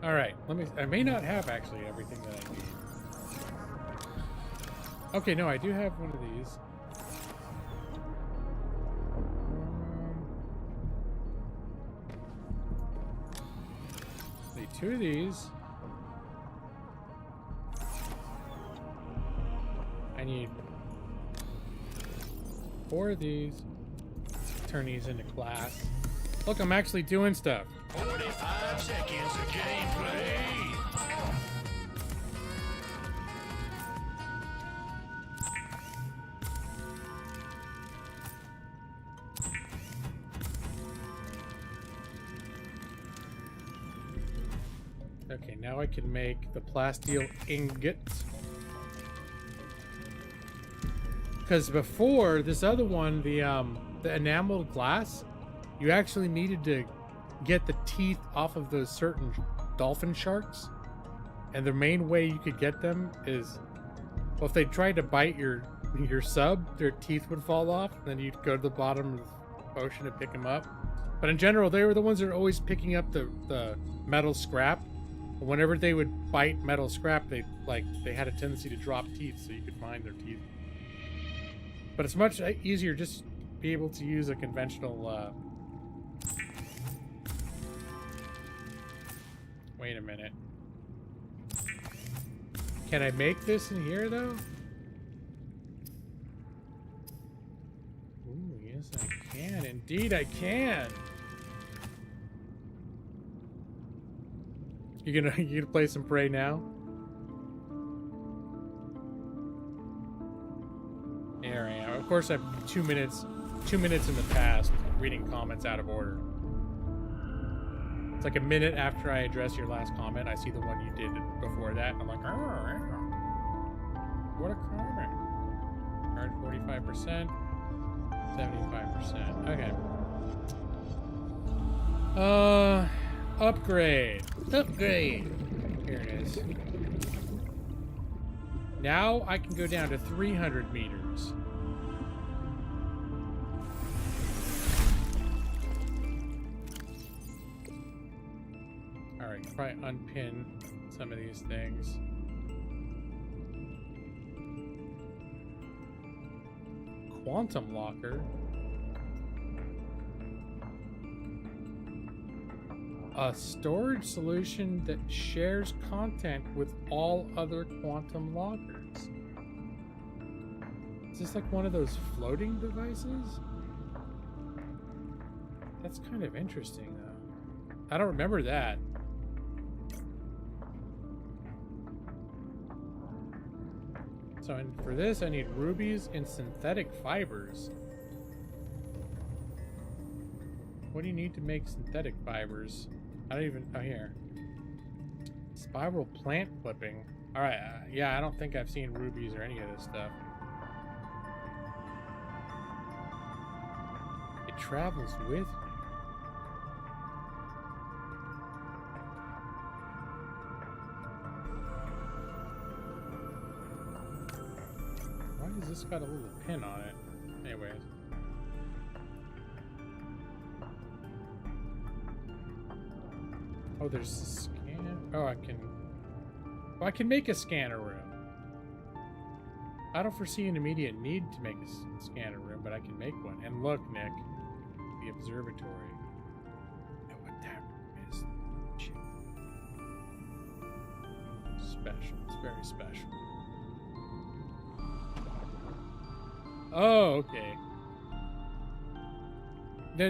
Alright, I may not have actually everything that I need. Okay, no, I do have one of these. Need 2 of these. I need 4 of these. Turn these into glass. Look, I'm actually doing stuff. 45 seconds of gameplay. Okay, now I can make the plasteel ingots. Because before, this other one, the enameled glass, you actually needed to get the teeth off of those certain dolphin sharks. And the main way you could get them is Well, if they tried to bite your sub, their teeth would fall off, and then you'd go to the bottom of the ocean to pick them up. But in general, they were the ones that are always picking up the metal scrap. Whenever they would bite metal scrap, they had a tendency to drop teeth, so you could find their teeth. But it's much easier just to be able to use a conventional. Wait a minute. Can I make this in here though? Ooh, yes, I can. Indeed, I can. You gonna play some Prey now? Here I am. Of course, I'm 2 minutes in the past reading comments out of order. It's like a minute after I address your last comment, I see the one you did before that, and I'm like, what a comment. Charge 45%, 75%. Okay. Upgrade. Here it is. Now I can go down to 300 meters. Alright, try unpin some of these things. Quantum locker. A storage solution that shares content with all other quantum lockers. Is this like one of those floating devices? That's kind of interesting, though. I don't remember that. So for this, I need rubies and synthetic fibers. What do you need to make synthetic fibers? I don't even... Oh, here. Spiral plant clipping. Alright, yeah, I don't think I've seen rubies or any of this stuff. It travels with me. Why has this got a little pin on it? Anyways. Oh, there's a scan. Oh, I can... Well, I can make a scanner room. I don't foresee an immediate need to make a scanner room, but I can make one. And look, Nick, the observatory. You know what that room is? Special. It's very special. Oh, okay.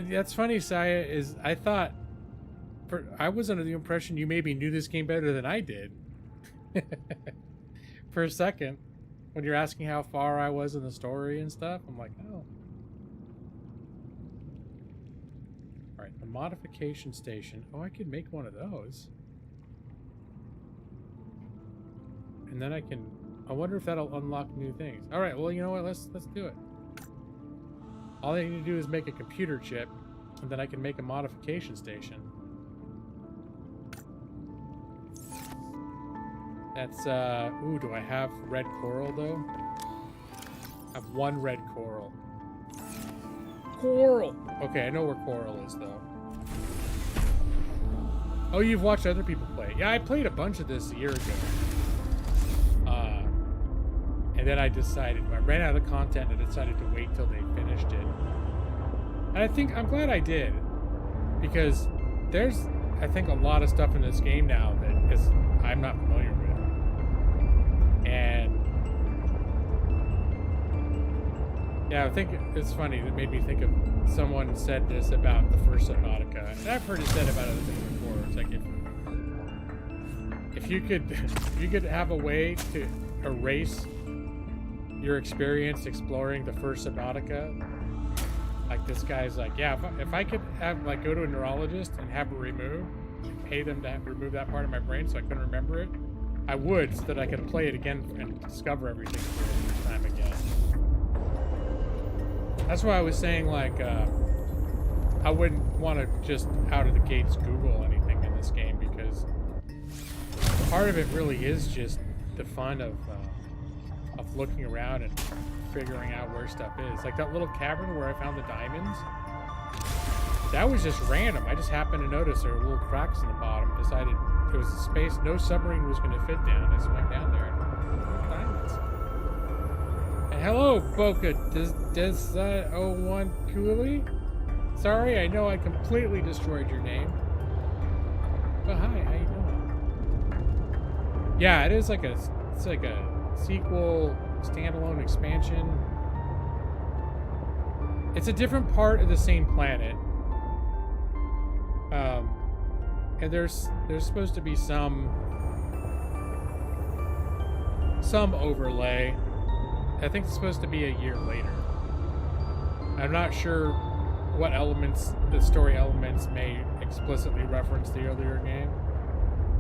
That's funny, Saya, is I thought... I was under the impression you maybe knew this game better than I did. For a second. When you're asking how far I was in the story and stuff, I'm like, oh. Alright, the modification station. Oh, I could make one of those. And then I can... I wonder if that'll unlock new things. Alright, well, you know what? Let's do it. All I need to do is make a computer chip, and then I can make a modification station. That's, ooh, do I have red coral, though? I have one red coral. Coral! Okay, I know where coral is, though. Oh, you've watched other people play. Yeah, I played a bunch of this a year ago. And then I decided, I ran out of the content and I decided to wait till they finished it. And I'm glad I did. Because there's, I think, a lot of stuff in this game now that I'm not familiar with. And yeah, I think it's funny. It made me think of someone said this about the first Subnautica, and I've heard it said about other things before. It's like if you could have a way to erase your experience exploring the first Subnautica, like this guy's like, yeah, if I could have go to a neurologist and have it removed, and pay them to remove that part of my brain so I couldn't remember it, I would, so that I could play it again and discover everything for the first time again. That's why I was saying, I wouldn't want to just out of the gates Google anything in this game, because part of it really is just the fun of looking around and figuring out where stuff is. Like that little cavern where I found the diamonds. That was just random. I just happened to notice there were little cracks in the bottom. Decided it was a space no submarine was going to fit down. I swam down there and found diamonds. And hello, Boca Des 01 Cooley. Sorry, I know I completely destroyed your name. But hi, how you doing? Yeah, it is like it's like a sequel, standalone expansion. It's a different part of the same planet. And there's supposed to be some overlay. I think it's supposed to be a year later. I'm not sure what elements, the story elements, may explicitly reference the earlier game.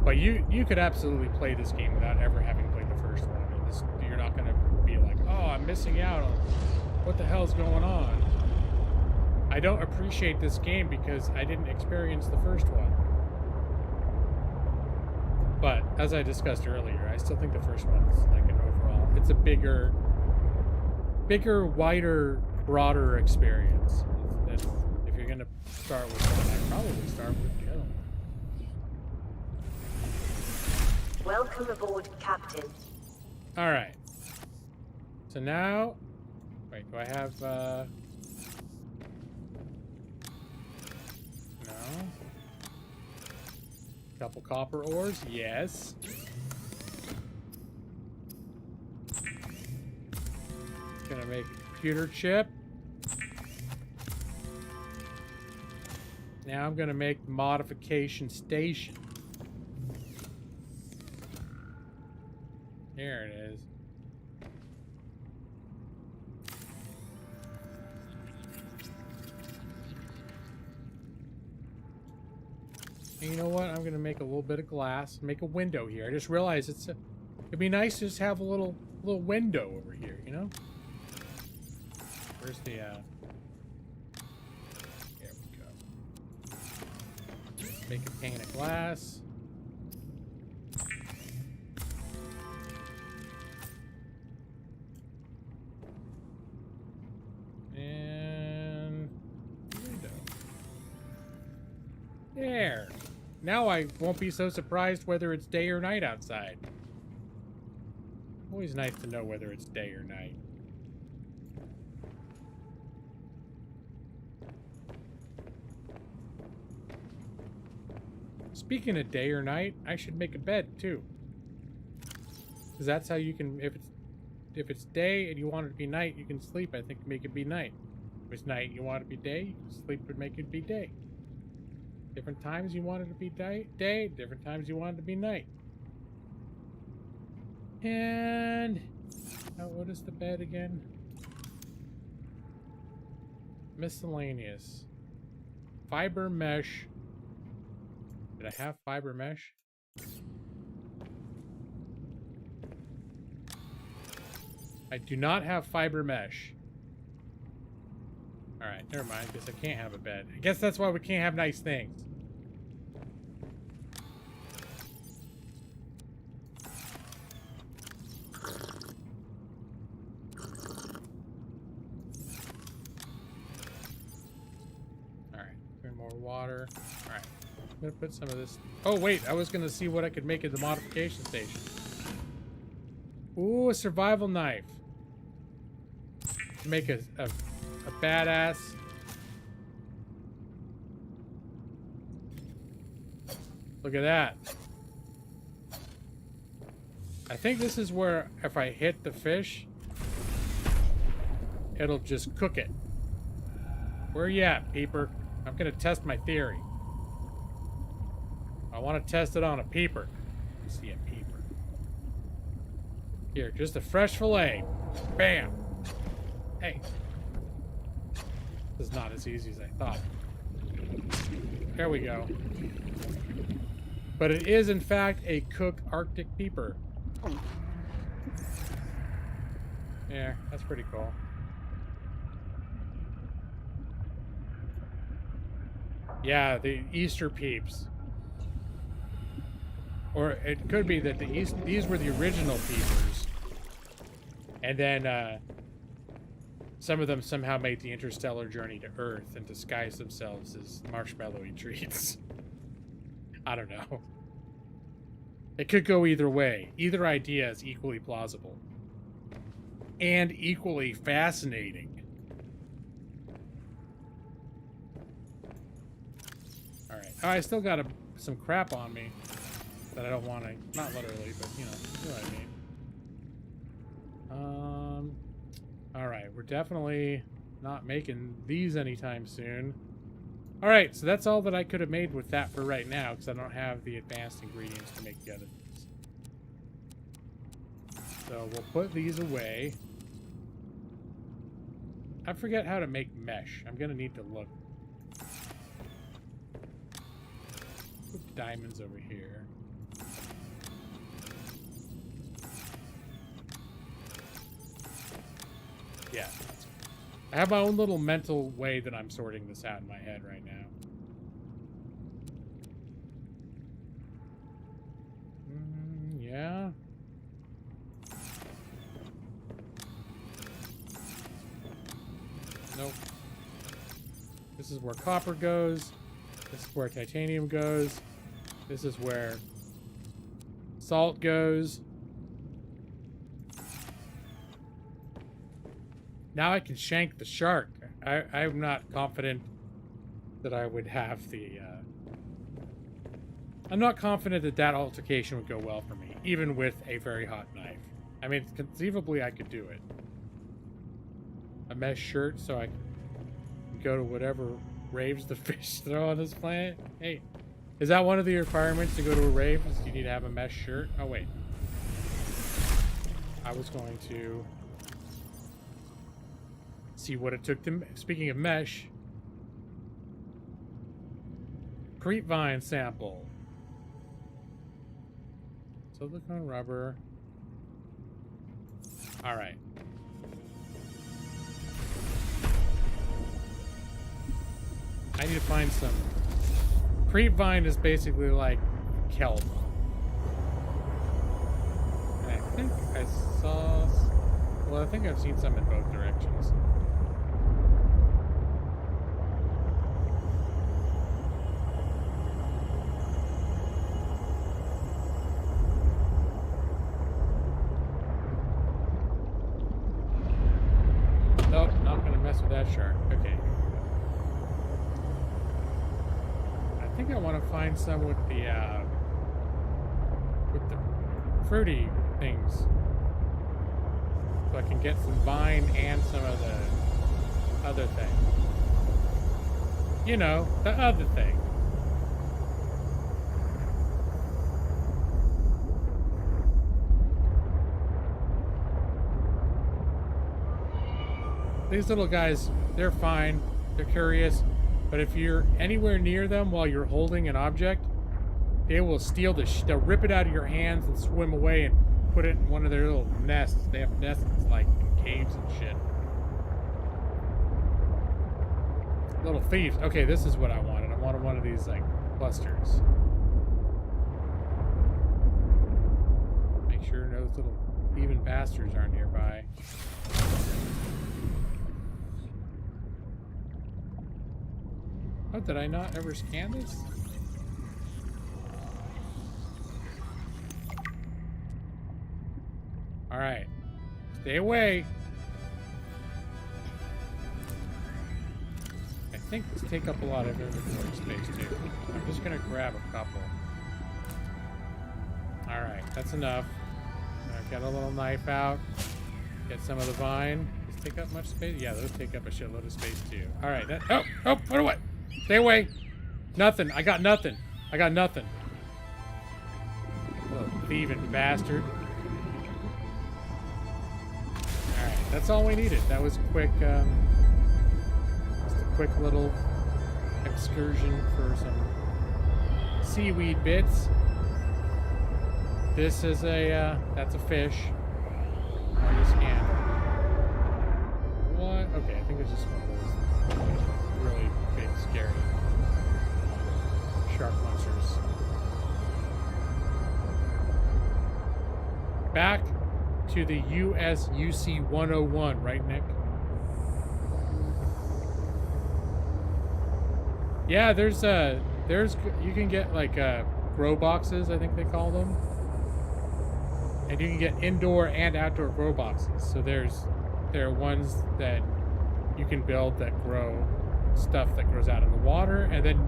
But you could absolutely play this game without ever having played the first one. I mean, you're not going to be like, oh, I'm missing out on what the hell's going on. I don't appreciate this game because I didn't experience the first one. But as I discussed earlier, I still think the first one's like an overall. It's a bigger, wider, broader experience. If you're gonna start with one, I'd probably start with the other one. Welcome aboard, Captain. All right. So now, wait, do I have? No. Couple copper ores, yes. Gonna make a computer chip. Now I'm gonna make the modification station. There it is. And you know what? I'm gonna make a little bit of glass, make a window here. I just realized it'd be nice to just have a little window over here, you know? Where's the there we go. Make a pane of glass. And window. There. Now I won't be so surprised whether it's day or night outside. Always nice to know whether it's day or night. Speaking of day or night, I should make a bed too. Because that's how you can, if it's day and you want it to be night, you can sleep, I think, make it be night. If it's night and you want it to be day, you can sleep and make it be day. Different times you want it to be day, different times you want it to be night. And what is the bed again? Miscellaneous. Fiber mesh. Did I have fiber mesh? I do not have fiber mesh. Alright, never mind. Guess I can't have a bed. I guess that's why we can't have nice things. Alright, more water. Alright, I'm gonna put some of this. Oh, wait, I was gonna see what I could make at the modification station. Ooh, a survival knife. Make a badass. Look at that. I think this is where if I hit the fish, it'll just cook it. Where you at, peeper? I'm gonna test my theory. I want to test it on a peeper. Let's see a peeper. Here, just a fresh fillet. Bam. Hey. This is not as easy as I thought. There we go. But it is, in fact, a cooked Arctic peeper. Yeah, that's pretty cool. Yeah, the Easter peeps. Or it could be that these were the original peepers. And then some of them somehow made the interstellar journey to Earth and disguised themselves as marshmallowy treats. I don't know. It could go either way. Either idea is equally plausible. And equally fascinating. Alright. Oh, I still got some crap on me that I don't want to... Not literally, but, you know what I mean. Alright, we're definitely not making these anytime soon. Alright, so that's all that I could have made with that for right now, because I don't have the advanced ingredients to make the other things. So we'll put these away. I forget how to make mesh. I'm going to need to look. Put diamonds over here. Yeah. I have my own little mental way that I'm sorting this out in my head right now. Yeah. Nope. This is where copper goes. This is where titanium goes. This is where salt goes. Now I can shank the shark. I'm not confident that I would have the... I'm not confident that that altercation would go well for me, even with a very hot knife. I mean, conceivably I could do it. A mesh shirt so I can go to whatever raves the fish throw on this planet. Hey, is that one of the requirements to go to a rave? Is you need to have a mesh shirt? Oh, wait. I was going to... see what it took to... Speaking of mesh... Creepvine sample. Silicone rubber. Alright. I need to find some... Creepvine is basically like kelp. And I think I saw... Well, I think I've seen some in both directions. Nope, not gonna mess with that shark. Okay. I think I want to find some with the fruity things. So I can get some vine and some of the other thing. You know, the other thing. These little guys, they're fine. They're curious. But if you're anywhere near them while you're holding an object, they will steal they'll rip it out of your hands and swim away and put it in one of their little nests. They have nests like in caves and shit. Little thieves. Okay, this is what I wanted. I wanted one of these like clusters. Make sure those little thieving bastards aren't nearby. Oh, did I not ever scan this? Alright. Stay away. I think these take up a lot of inventory space too. I'm just gonna grab a couple. Alright, that's enough. I've got a little knife out. Get some of the vine. Does take up much space? Yeah, those take up a shitload of space too. Alright, that put away! Stay away! Nothing. I got nothing. I got nothing. Little thieving bastard. Alright, that's all we needed. That was a quick, just a quick little excursion for some seaweed bits. This is a, that's a fish. I just scanned. What? Okay, I think it's just one of those really big, scary shark monsters. Back. to the USUC 101, right, Nick? Yeah, there's you can get like grow boxes, I think they call them, and you can get indoor and outdoor grow boxes. So there are ones that you can build that grow stuff that grows out in the water, and then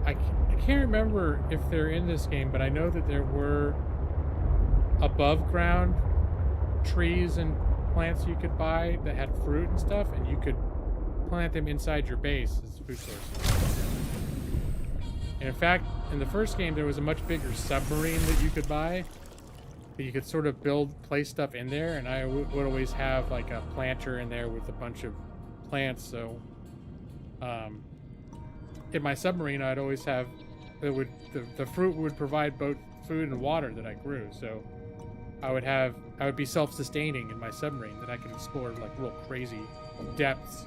I can't remember if they're in this game, but I know that there were above ground trees and plants you could buy that had fruit and stuff, and you could plant them inside your base as food sources. And in fact, in the first game, there was a much bigger submarine that you could buy, that you could sort of place stuff in there, and I would always have like a planter in there with a bunch of plants. So in my submarine, I'd always have the fruit would provide both food and water that I grew. So I would be self-sustaining in my submarine, that I could explore like real crazy depths.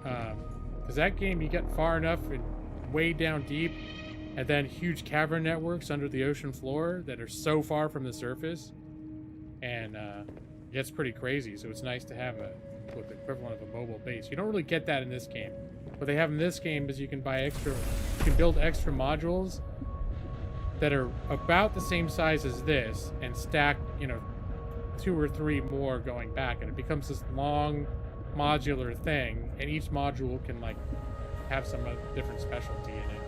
Because that game, you get far enough and way down deep, and then huge cavern networks under the ocean floor that are so far from the surface, and it gets pretty crazy. So it's nice to have the equivalent of a mobile base. You don't really get that in this game. What they have in this game is you can build extra modules that are about the same size as this, and stack, 2 or 3 more going back, and it becomes this long modular thing, and each module can like have some different specialty in it.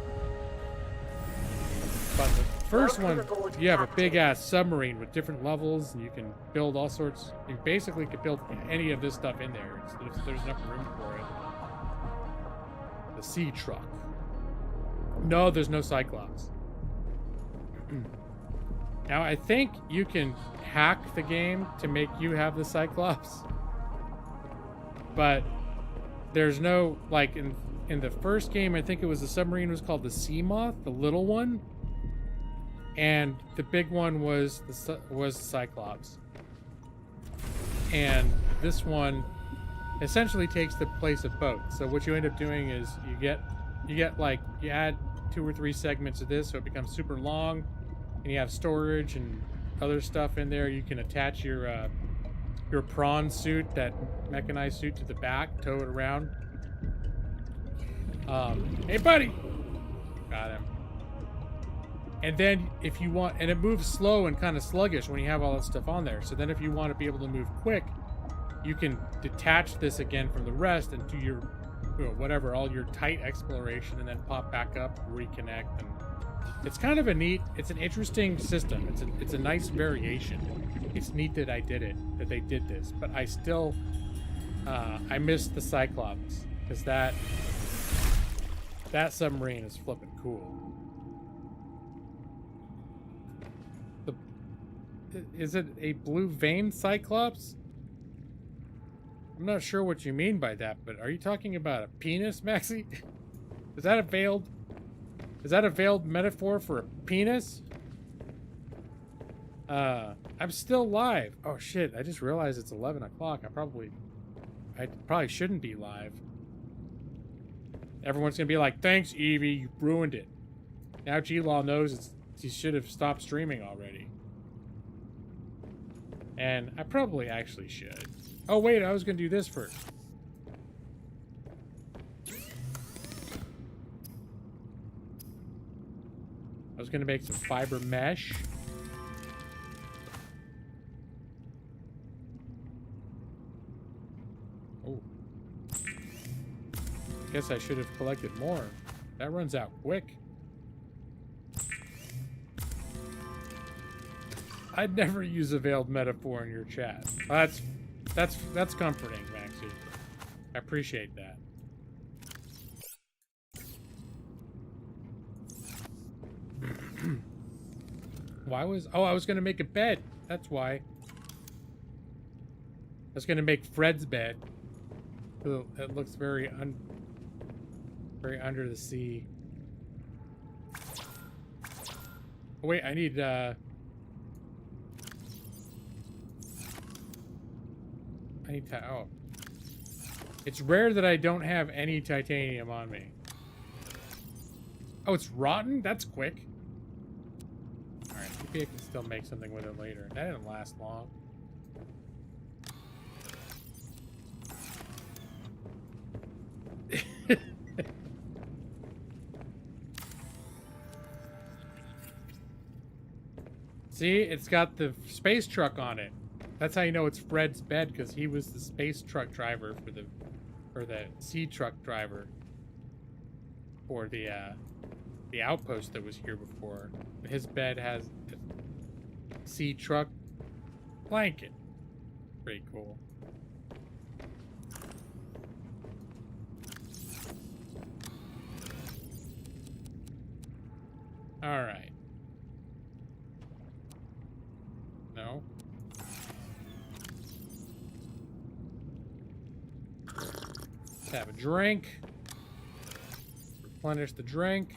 But the first one, you have a big ass submarine with different levels, and you can build all sorts. You basically could build any of this stuff in there. There's enough room for it. The sea truck. No, there's no Cyclops. Now I think you can hack the game to make you have the Cyclops, but there's no, like, in the first game, I think it was the submarine was called the Sea Moth, the little one, and the big one was the Cyclops. And this one essentially takes the place of both. So what you end up doing is you add 2 or 3 segments of this, so it becomes super long, and you have storage and other stuff in there. You can attach your prawn suit, that mechanized suit, to the back, tow it around. Hey buddy, got him. And then if you want, and it moves slow and kind of sluggish when you have all that stuff on there. So then if you want to be able to move quick, you can detach this again from the rest and do your, whatever, all your tight exploration, and then pop back up, reconnect. And it's kind of it's an interesting system. It's a nice variation. It's neat that that they did this, but I still, I miss the Cyclops, because that submarine is flipping cool. Is it a blue vein Cyclops? I'm not sure what you mean by that, but are you talking about a penis, Maxie? Is that a veiled metaphor for a penis? I'm still live. Oh shit, I just realized it's 11 o'clock. I probably shouldn't be live. Everyone's gonna be like, thanks, Evie, you ruined it. Now G-Law knows he should have stopped streaming already. And I probably actually should. Oh wait, I was gonna do this first. I was gonna make some fiber mesh. Oh. I guess I should have collected more. That runs out quick. I'd never use a veiled metaphor in your chat. That's comforting, Maxie. I appreciate that. I was gonna make a bed. That's why. I was gonna make Fred's bed. It looks very under the sea. Oh, wait, I need oh. It's rare that I don't have any titanium on me. Oh, it's rotten? That's quick. Alright, maybe I can still make something with it later. That didn't last long. See, it's got the space truck on it. That's how you know it's Fred's bed, because he was the space truck driver for the sea truck driver for the outpost that was here before. His bed has the sea truck blanket. Pretty cool. All right. No. Let's have a drink. Replenish the drink.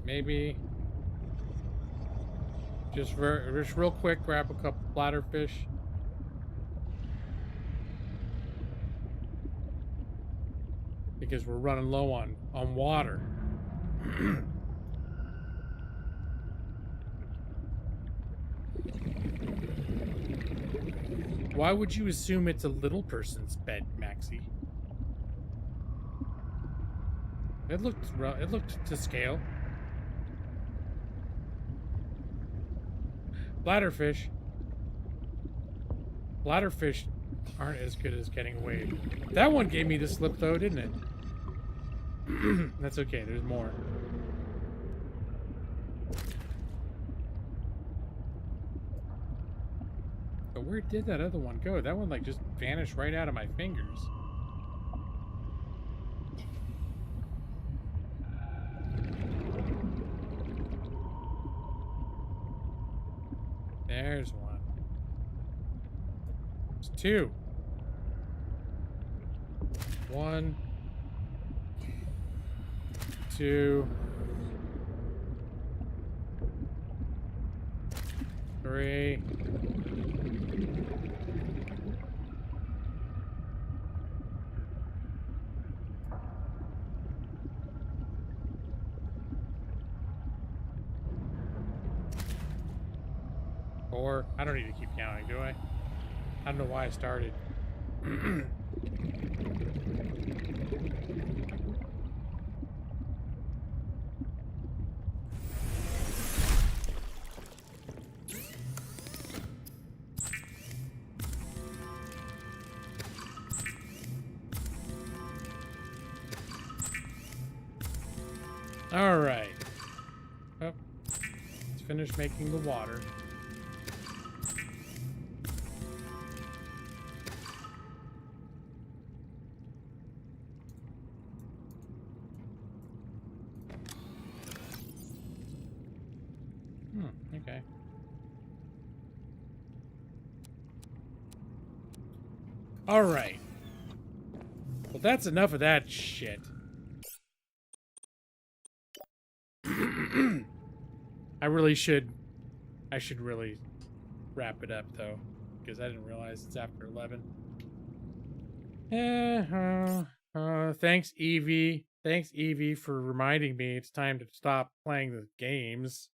Maybe just real quick, grab a couple bladderfish. Because we're running low on water. Why would you assume it's a little person's bed, Maxie? It looked to scale. Bladderfish aren't as good as getting away. That one gave me the slip though, didn't it? That's okay, there's more. But where did that other one go? That one like just vanished right out of my fingers. There's one. There's two. One. Two. Three. Four. I don't need to keep counting, do I? I don't know why I started. All right. Oh, let's finish making the water. Okay. All right. Well, that's enough of that shit. I should really wrap it up though, because I didn't realize it's after 11. Thanks, Evie. Thanks, Evie, for reminding me it's time to stop playing the games.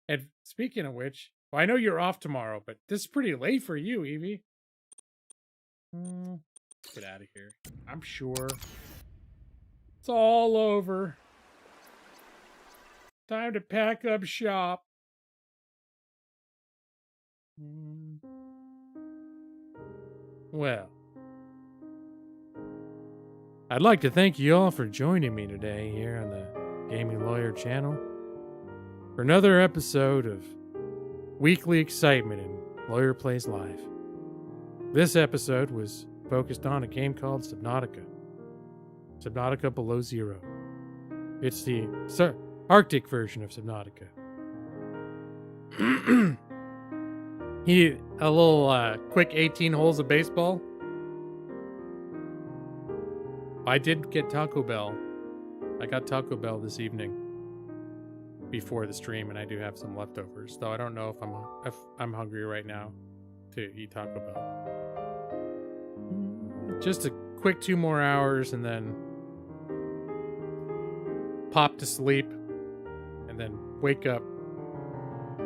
And speaking of which, well, I know you're off tomorrow, but this is pretty late for you, Evie. Get out of here. I'm sure it's all over. Time to pack up shop. Well, I'd like to thank you all for joining me today here on the Gaming Lawyer channel for another episode of weekly excitement in Lawyer Plays Live. This episode was focused on a game called Subnautica. Subnautica Below Zero. It's the Arctic version of Subnautica. A little quick 18 holes of baseball. I did get Taco Bell. I got Taco Bell this evening before the stream, and I do have some leftovers. Though I don't know if I'm hungry right now to eat Taco Bell. Just a quick 2 more hours, and then pop to sleep, and then wake up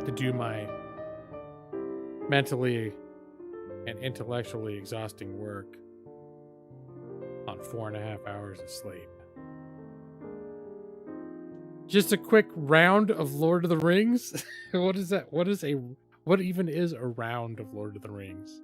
to do my mentally and intellectually exhausting work on 4.5 hours of sleep. Just a quick round of Lord of the Rings? What is that? What even is a round of Lord of the Rings?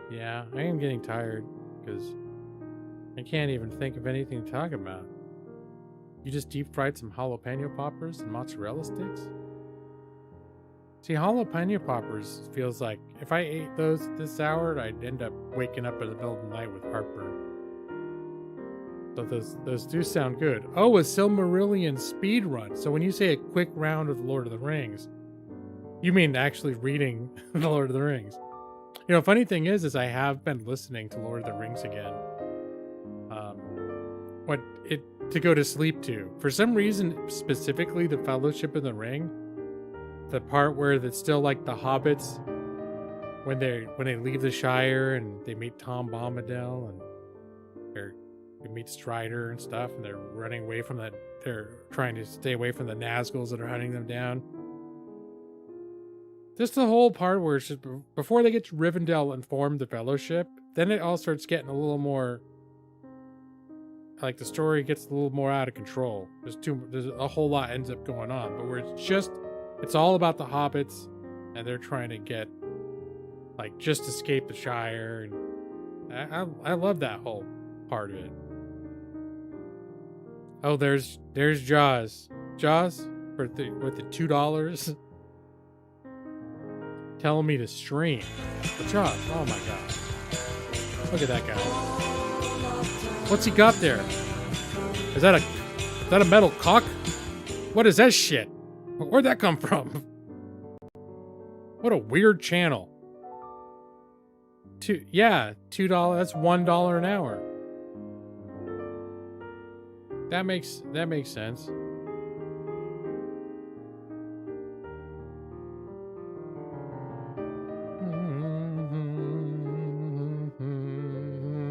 Yeah, I am getting tired because I can't even think of anything to talk about. You just deep fried some jalapeno poppers and mozzarella sticks? See, jalapeno poppers feels like if I ate those this hour, I'd end up waking up in the middle of the night with heartburn. So those do sound good. Oh, a Silmarillion speed run. So when you say a quick round of the Lord of the Rings, you mean actually reading the Lord of the Rings. You know, funny thing is I have been listening to Lord of the Rings again. To go to sleep to. For some reason, specifically the Fellowship of the Ring, the part where it's still like the hobbits when they leave the Shire and they meet Tom Bombadil and they meet Strider and stuff, and they're running away from that. They're trying to stay away from the Nazguls that are hunting them down. Just the whole part where it's just before they get to Rivendell and form the Fellowship, then it all starts getting a little more. Like the story gets a little more out of control. There's a whole lot ends up going on, but where it's all about the hobbits, and they're trying to get, like, just escape the Shire, and I love that whole part of it. Oh, there's Jaws, with the $2, telling me to stream. But Jaws, oh my god, look at that guy. What's he got there? Is that a metal cock? What is that shit? Where'd that come from? What a weird channel. $2. That's $1 an hour. That makes sense.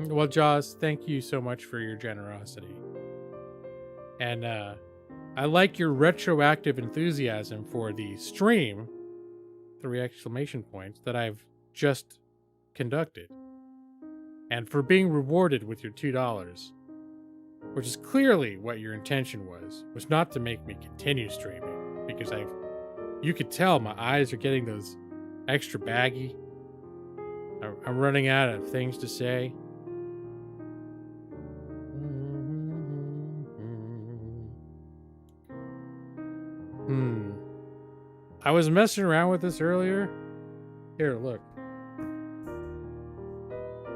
Well, Jaws, thank you so much for your generosity. And I like your retroactive enthusiasm for the stream, 3 exclamation points, that I've just conducted. And for being rewarded with your $2, which is clearly what your intention was not to make me continue streaming, because you could tell my eyes are getting those extra baggy. I'm running out of things to say. I was messing around with this earlier. Here, look.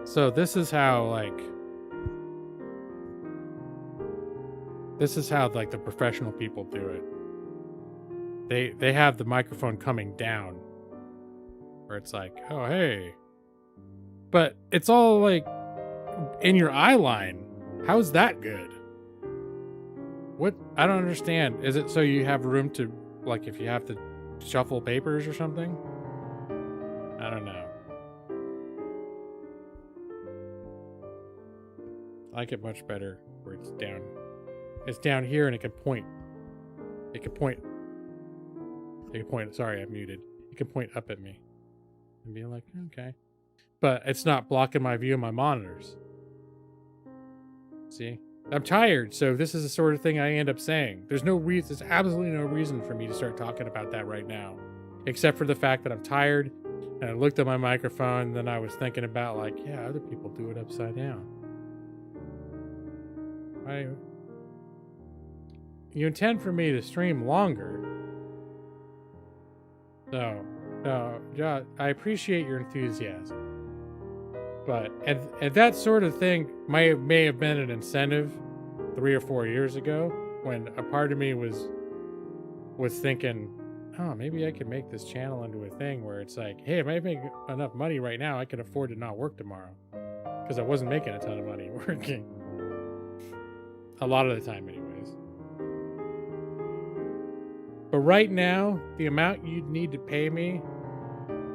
So this is how the professional people do it. They have the microphone coming down, where it's like, oh hey, but it's all like in your eye line. How's that good? What? I don't understand. Is it so you have room to, like, if you have to shuffle papers or something? I don't know. I like it much better where it's down. It's down here and it can point. It can point. Sorry, I'm muted. It can point up at me and be like, okay. But it's not blocking my view of my monitors. See? I'm tired, so this is the sort of thing I end up saying. There's absolutely no reason for me to start talking about that right now. Except for the fact that I'm tired, and I looked at my microphone, and then I was thinking about, like, yeah, other people do it upside down. You intend for me to stream longer. So, Josh, I appreciate your enthusiasm. But and that sort of thing may have been an incentive 3 or 4 years ago, when a part of me was thinking, oh, maybe I could make this channel into a thing where it's like, hey, if I make enough money right now, I can afford to not work tomorrow, because I wasn't making a ton of money working a lot of the time anyways. But right now, the amount you'd need to pay me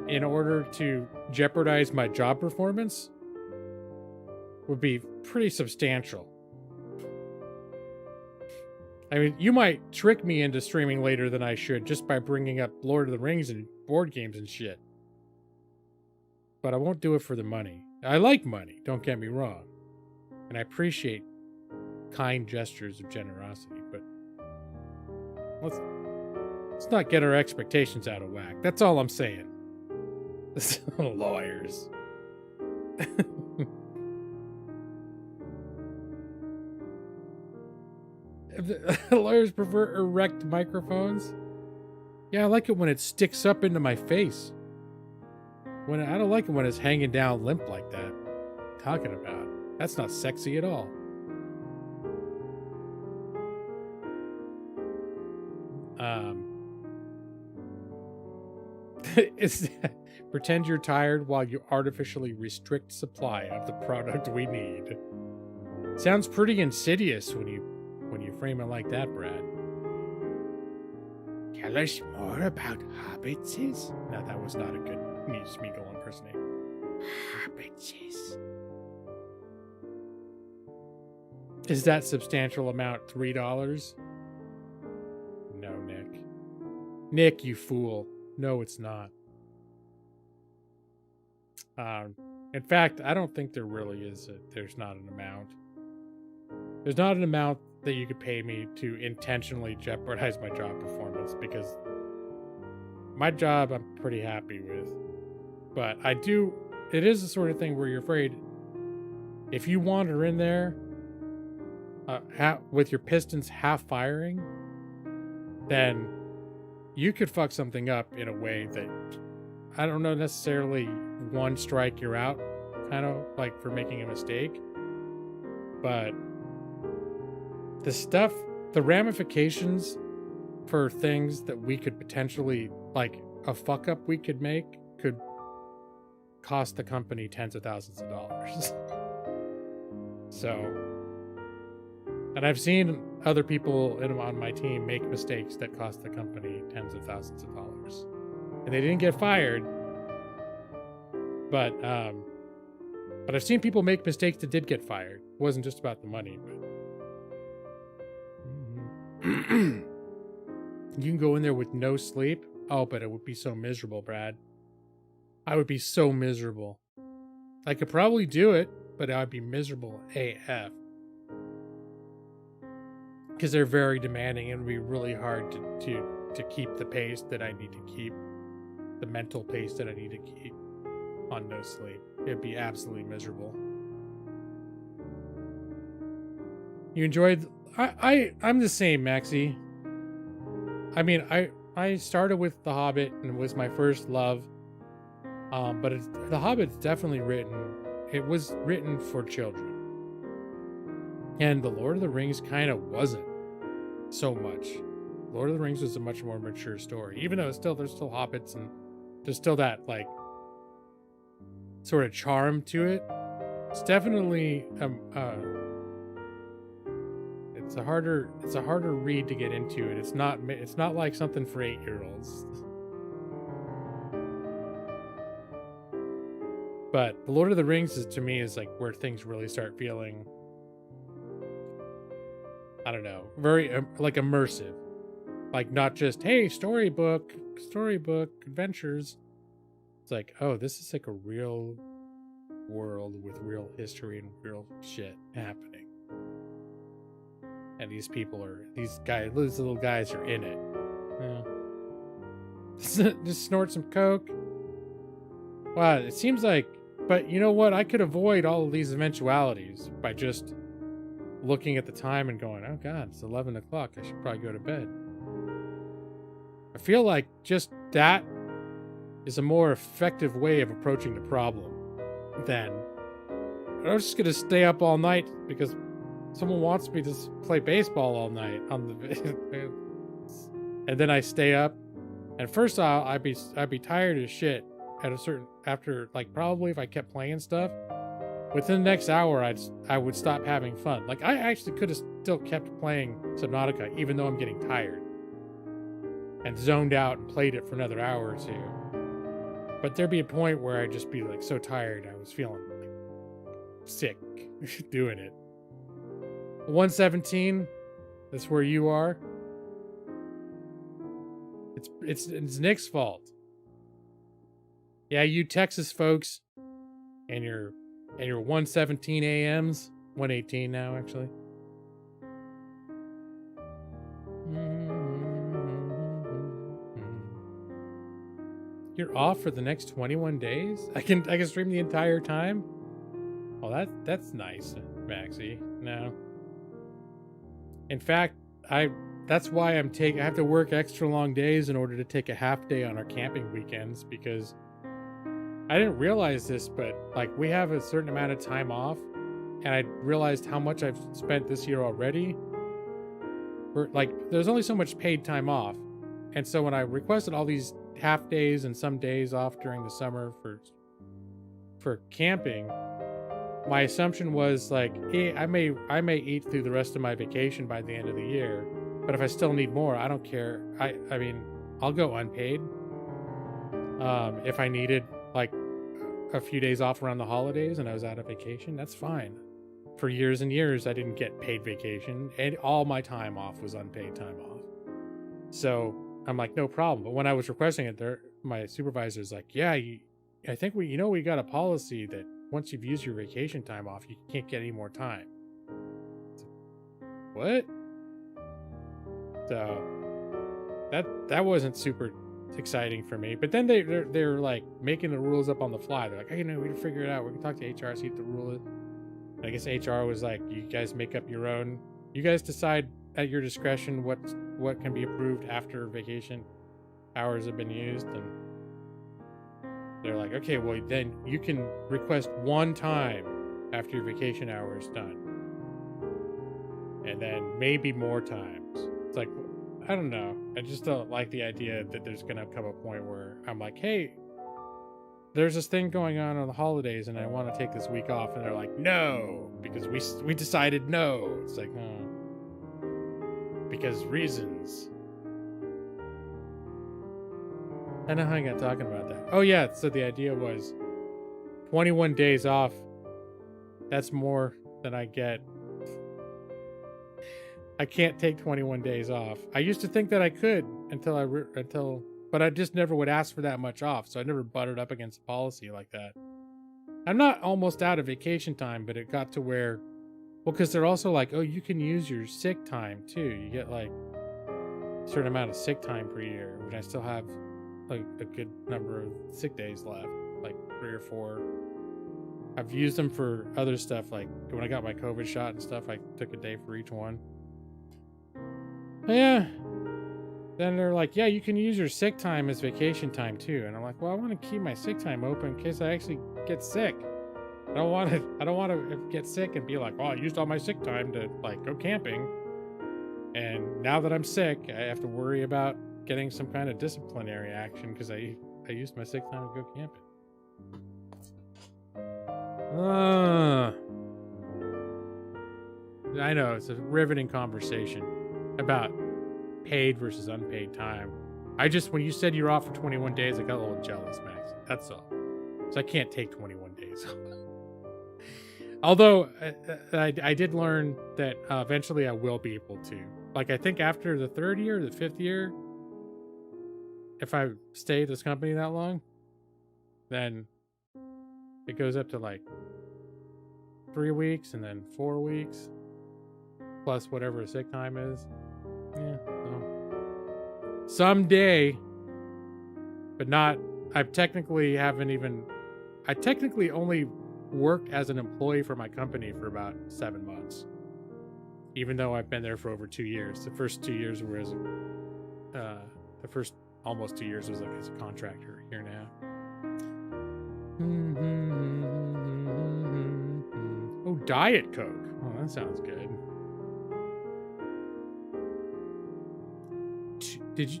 in order to jeopardize my job performance would be pretty substantial. I mean, you might trick me into streaming later than I should just by bringing up Lord of the Rings and board games and shit. But I won't do it for the money. I like money, don't get me wrong. And I appreciate kind gestures of generosity, but let's not get our expectations out of whack. That's all I'm saying. Lawyers. Lawyers prefer erect microphones. Yeah, I like it when it sticks up into my face. I don't like it when it's hanging down limp like that. Talking about. That's not sexy at all. Pretend you're tired while you artificially restrict supply of the product we need. Sounds pretty insidious when you frame it like that, Brad. Tell us more about hobbitses? No, that was not a good Smeagol impersonator. Hobbitses. Is that substantial amount $3? No, Nick. Nick, you fool. No, it's not. In fact, I don't think there really is. There's not an amount. There's not an amount that you could pay me to intentionally jeopardize my job performance, because my job I'm pretty happy with. But it is the sort of thing where you're afraid if you wander in there with your pistons half firing, then you could fuck something up in a way that, I don't know, necessarily one strike you're out, kind of like for making a mistake. But the ramifications for things that we could potentially, like a fuck up we could make, could cost the company tens of thousands of dollars. So, and I've seen other people on my team make mistakes that cost the company tens of thousands of dollars, and they didn't get fired. But I've seen people make mistakes that did get fired. It wasn't just about the money, but you can go in there with no sleep. Oh, but it would be so miserable, Brad. I would be so miserable. I could probably do it, but I'd be miserable AF. Because they're very demanding, and it would be really hard to keep the pace that I need to keep, the mental pace that I need to keep on no sleep. It'd be absolutely miserable. You enjoyed... I'm the same, Maxie. I mean, I started with The Hobbit, and it was my first love. But The Hobbit's definitely it was written for children. And The Lord of the Rings kind of wasn't so much. Lord of the Rings was a much more mature story, even though there's still hobbits, and there's still that, like, sort of charm to it. It's definitely it's a harder read to get into it. It's not like something for 8-year-olds. But The Lord of the Rings to me is like where things really start feeling, I don't know, very like immersive. Like, not just, hey, storybook adventures. It's like, oh, this is like a real world with real history and real shit happening. And these little guys are in it. Yeah. Just snort some coke. Wow, it seems like, but you know what? I could avoid all of these eventualities by just looking at the time and going, oh God, it's 11 o'clock. I should probably go to bed. I feel like just that is a more effective way of approaching the problem than I'm just going to stay up all night because someone wants me to play baseball all night on the and then I stay up, and first I'd be tired as shit after like, probably if I kept playing stuff within the next hour, I would stop having fun. Like, I actually could have still kept playing Subnautica even though I'm getting tired, and zoned out and played it for another hour or two. But there'd be a point where I'd just be like so tired I was feeling like sick doing it. 117, That's where you are. It's Nick's fault. Yeah, you Texas folks, and your 1:17 a.m.s, 1:18 now actually. You're off for the next 21 days? I can stream the entire time? Oh, that's nice, Maxie. No. In fact, that's why I have to work extra long days in order to take a half day on our camping weekends, because I didn't realize this, but like we have a certain amount of time off, and I realized how much I've spent this year already. There's only so much paid time off. And so when I requested all these half days and some days off during the summer for camping, my assumption was like, hey, I may eat through the rest of my vacation by the end of the year, but if I still need more, I don't care. I mean, I'll go unpaid. If I needed like a few days off around the holidays and I was out of vacation, that's fine. For years and years, I didn't get paid vacation, and all my time off was unpaid time off. So I'm like, no problem. But when I was requesting it, my supervisor's like, yeah, I think we got a policy that once you've used your vacation time off, you can't get any more time. What? So that wasn't super exciting for me. But then they're like making the rules up on the fly. They're like, hey, we can figure it out. We can talk to HR, see what the rule is. And I guess HR was like, you guys make up your own. You guys decide at your discretion what can be approved after vacation hours have been used. And they're like, okay, well then you can request one time after your vacation hour is done, and then maybe more times. It's like, I don't know. I just don't like the idea that there's gonna come a point where I'm like, hey, there's this thing going on the holidays and I want to take this week off, and they're like, no, because we decided no. It's like, because reasons. I know how I got talking about that. Oh yeah, so the idea was 21 days off. That's more than I get. I can't take 21 days off. I used to think that I could but I just never would ask for that much off, so I never butted up against a policy like that. I'm not almost out of vacation time, but it got to where, well, because they're also like, oh, you can use your sick time too. You get like a certain amount of sick time per year, which I still have like a good number of sick days left, like 3 or 4. I've used them for other stuff, like when I got my COVID shot and stuff, I took a day for each one. But yeah. Then they're like, yeah, you can use your sick time as vacation time too. And I'm like, well, I want to keep my sick time open in case I actually get sick. I don't want to get sick and be like, oh, I used all my sick time to like go camping. And now that I'm sick, I have to worry about getting some kind of disciplinary action because I used my sick time to go camping. I know, it's a riveting conversation about paid versus unpaid time. When you said you're off for 21 days, I got a little jealous, Max. That's all. So I can't take 21 days. Although I did learn that eventually I will be able to. Like, I think after the 3rd year, the 5th year, if I stay at this company that long, then it goes up to like 3 weeks and then 4 weeks plus whatever sick time is. Yeah, so someday, but not. I technically only worked as an employee for my company for about 7 months, even though I've been there for over 2 years. The first 2 years were as the first almost 2 years was like as a contractor here now. Oh, Diet Coke. Oh, that sounds good. Did you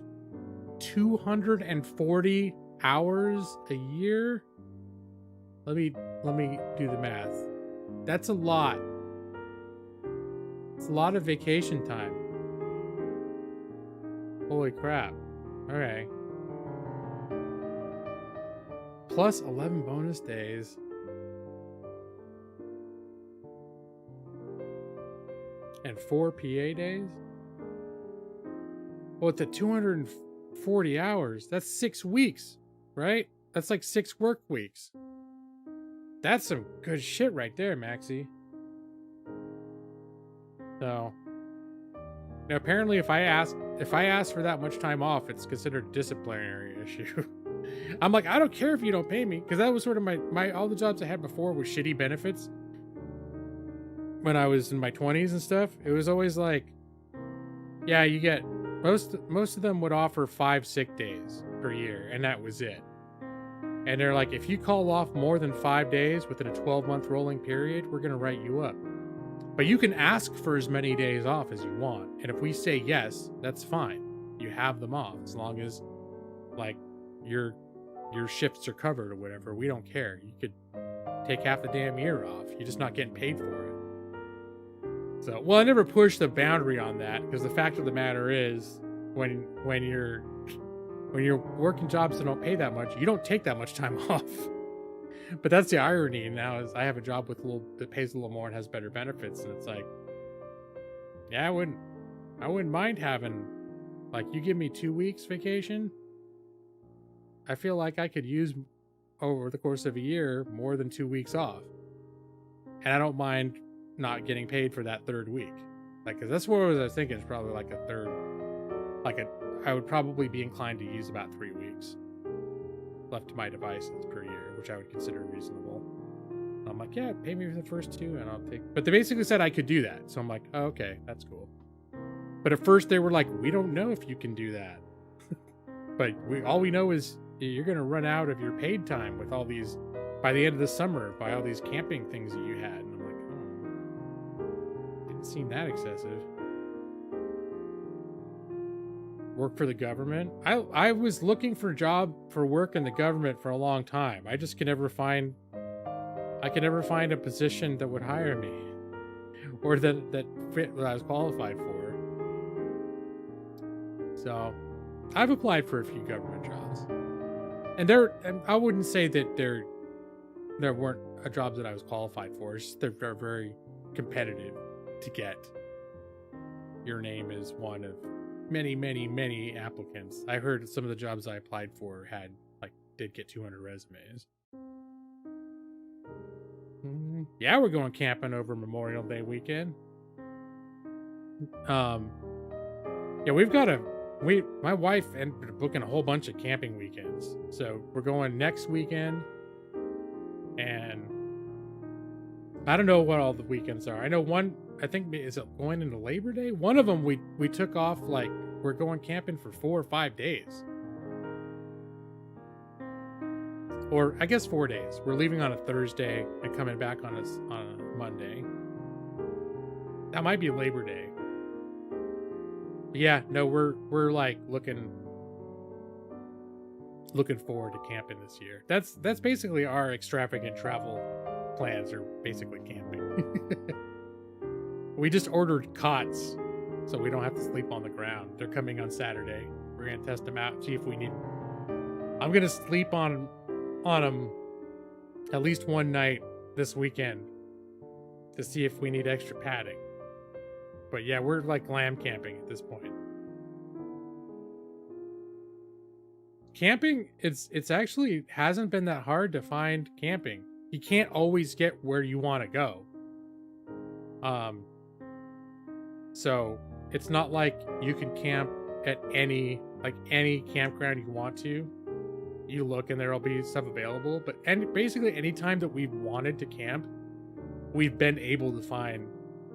240 hours a year? Let me do the math. That's a lot. It's a lot of vacation time. Holy crap. Okay. Plus 11 bonus days. And 4 PA days? Well, at the 240 hours, that's 6 weeks, right? That's like 6 work weeks. That's some good shit right there, Maxie. So, now apparently if I ask for that much time off, it's considered a disciplinary issue. I'm like, I don't care if you don't pay me, because that was sort of my all the jobs I had before were shitty benefits. When I was in my 20s and stuff, it was always like, yeah, you get most of them would offer 5 sick days per year, and that was it. And they're like, if you call off more than 5 days within a 12-month rolling period, we're gonna write you up. But you can ask for as many days off as you want, and if we say yes, that's fine. You have them off as long as, like, your shifts are covered or whatever. We don't care. You could take half the damn year off. You're just not getting paid for it. So, well, I never pushed the boundary on that, because the fact of the matter is, when you're working jobs that don't pay that much, you don't take that much time off. But that's the irony now, is I have a job that pays a little more and has better benefits, and it's like, yeah, I wouldn't mind having, like, you give me 2 weeks vacation. I feel like I could use over the course of a year more than 2 weeks off, and I don't mind not getting paid for that third week. Like, 'cause that's what I was thinking, is probably like a third, I would probably be inclined to use about 3 weeks left to my devices per year, which I would consider reasonable. I'm like, yeah, pay me for the first 2 and I'll take, but they basically said I could do that. So I'm like, oh, okay, that's cool. But at first they were like, we don't know if you can do that. But all we know is you're going to run out of your paid time with all these, by the end of the summer, by all these camping things that you had. And I'm like, oh, didn't seem that excessive. Work for the government. I was looking for a job for work in the government for a long time. I just could never find a position that would hire me, or that fit what I was qualified for. So I've applied for a few government jobs, and I wouldn't say that there weren't jobs that I was qualified for. It's just they're very competitive to get. Your name is one of many applicants. I heard some of the jobs I applied for did get 200 resumes. Yeah, we're going camping over Memorial Day weekend. Yeah, my wife ended up booking a whole bunch of camping weekends. So we're going next weekend, and I don't know what all the weekends are. I know one, I think, is it going into Labor Day? One of them we took off, like, we're going camping for 4 or 5 days. Or I guess 4 days. We're leaving on a Thursday and coming back on a Monday. That might be Labor Day. But yeah, no, we're like looking forward to camping this year. That's basically our extravagant travel plans, are basically camping. We just ordered cots so we don't have to sleep on the ground. They're coming on Saturday. We're gonna test them out, see if we need. I'm gonna sleep on them at least one night this weekend to see if we need extra padding. But yeah, we're like lamb camping at this point. Camping, it's actually hasn't been that hard to find camping. You can't always get where you want to go. So it's not like you can camp at any campground you want to. You look and there'll be stuff available, but basically any time that we've wanted to camp, we've been able to find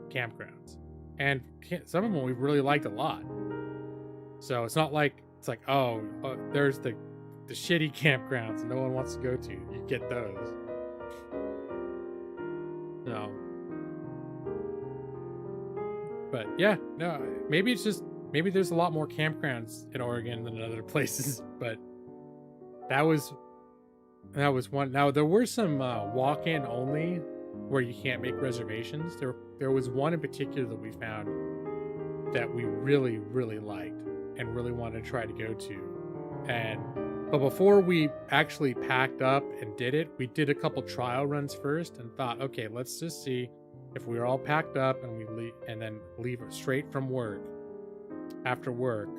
campgrounds, and some of them we've really liked a lot. So it's not like it's like, oh, there's the shitty campgrounds no one wants to go to. You get those. No. But yeah, no, maybe there's a lot more campgrounds in Oregon than in other places, but that was one. Now there were some walk-in only where you can't make reservations. There was one in particular that we found that we really liked and really wanted to try to go to. But before we actually packed up and did it, we did a couple trial runs first and thought, okay, let's just see if we're all packed up and then leave straight from work, after work,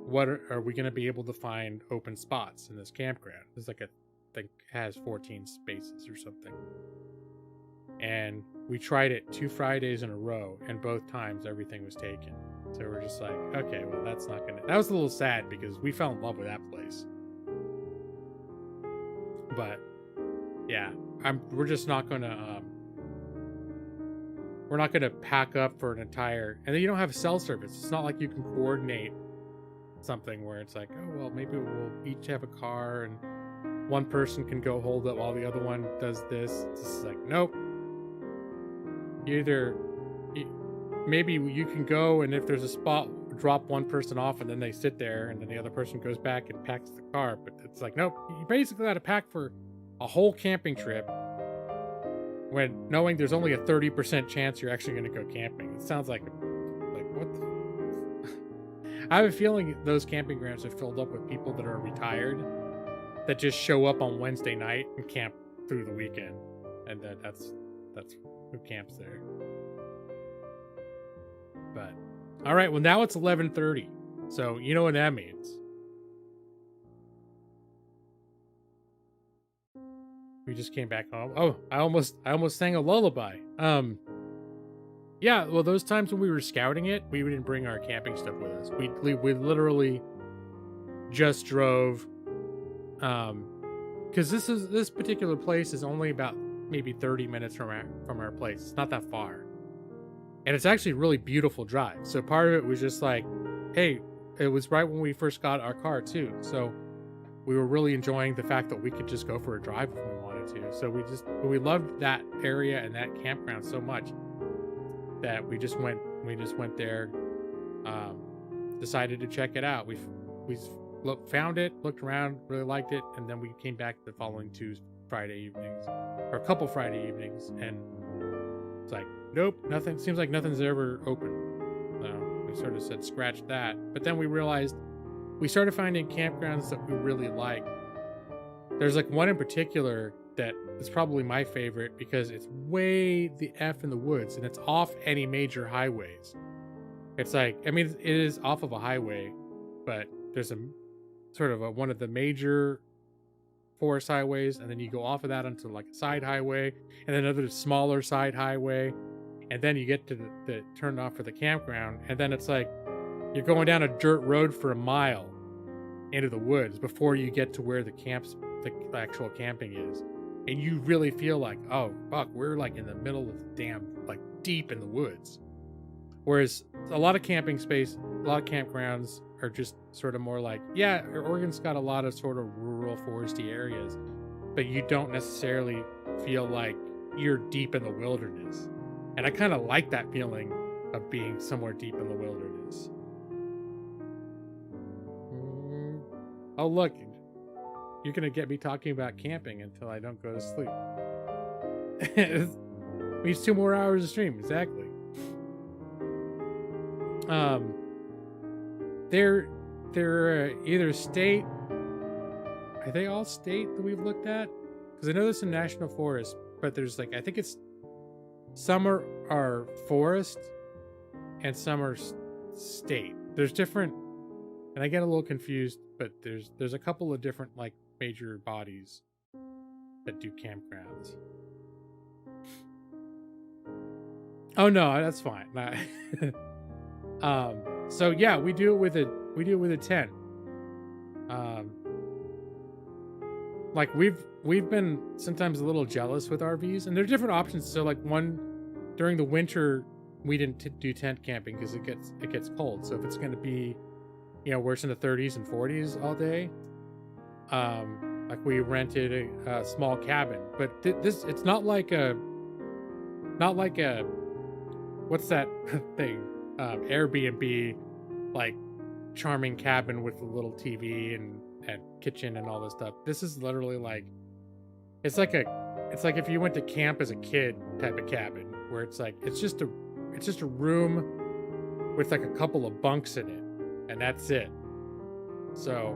what are we going to be able to find open spots in this campground? There's like I think has 14 spaces or something. And we tried it 2 Fridays in a row, and both times everything was taken. So we're just like, okay, well, that's not gonna. That was a little sad because we fell in love with that place. But yeah, we're just not gonna. We're not gonna pack up for an entire. And then you don't have cell service. It's not like you can coordinate something where it's like, oh well, maybe we'll each have a car and one person can go hold it while the other one does this. It's just like, nope. Maybe you can go, and if there's a spot, drop one person off, and then they sit there, and then the other person goes back and packs the car. But it's like, nope. You basically got to pack for a whole camping trip when knowing there's only a 30% chance you're actually going to go camping. It sounds like what the... I have a feeling those camping grounds are filled up with people that are retired that just show up on Wednesday night and camp through the weekend. And that's who camps there. But all right, well now it's 11:30. So you know what that means. We just came back home. Oh, I almost sang a lullaby. Yeah, well those times when we were scouting it, we didn't bring our camping stuff with us. We literally just drove because this particular place is only about maybe 30 minutes from our place. It's not that far, and it's actually a really beautiful drive. So part of it was just like, hey, it was right when we first got our car too, so we were really enjoying the fact that we could just go for a drive if we wanted to. So we loved that area and that campground so much that we just went there, decided to check it out. We found it, looked around, really liked it, and then we came back the following 2 Friday evenings, or a couple Friday evenings, and it's like, nope, nothing. Seems like nothing's ever open. So we sort of said, scratch that. But then we realized we started finding campgrounds that we really like. There's like one in particular that is probably my favorite because it's way the F in the woods, and it's off any major highways. It's like, I mean, it is off of a highway, but there's a sort of one of the major forest highways, and then you go off of that onto like a side highway, and then another smaller side highway, and then you get to the turned off for the campground, and then it's like you're going down a dirt road for a mile into the woods before you get to where the actual camping is, and you really feel like, oh fuck, we're like in the middle of like deep in the woods. Whereas a lot of campgrounds are just sort of more like, yeah, Oregon's got a lot of sort of rural foresty areas, but you don't necessarily feel like you're deep in the wilderness. And I kind of like that feeling of being somewhere deep in the wilderness. Oh, look, you're going to get me talking about camping until I don't go to sleep. It means 2 more hours of stream, exactly. They're either state. Are they all state that we've looked at? Because I know there's some national forests, but there's like, I think it's some are forest and some are state. There's different, and I get a little confused, but there's a couple of different like major bodies that do campgrounds. Oh no, that's fine. So yeah, we do it with a tent. Like we've been sometimes a little jealous with RVs, and there are different options. So like during the winter, we didn't do tent camping because it gets cold. So if it's going to be, where it's in the 30s and 40s all day, like we rented a small cabin. But it's not like a what's that thing? Airbnb, like charming cabin with a little TV and kitchen and all this stuff. This is literally like, it's like if you went to camp as a kid type of cabin, where it's like it's just a room with like a couple of bunks in it, and that's it. So,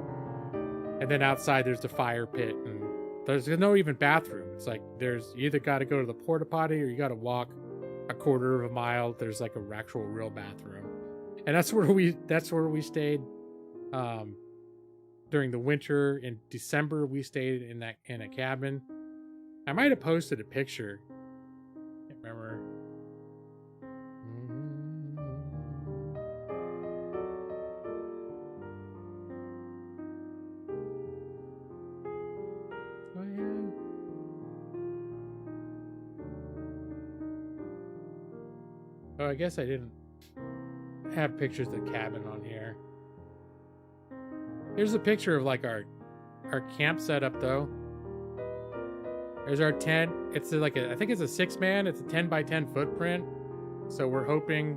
and then outside there's the fire pit, and there's no even bathroom. It's like you either got to go to the porta potty or you got to walk a quarter of a mile. There's like a actual real bathroom, and that's where we stayed During the winter in December, we stayed in a cabin. I might have posted a picture. Can't remember. Oh yeah. Oh, I guess I didn't have pictures of the cabin on here. Here's a picture of like our camp setup though. There's our tent. It's like I think it's a 6-man. It's a 10 by 10 footprint. So we're hoping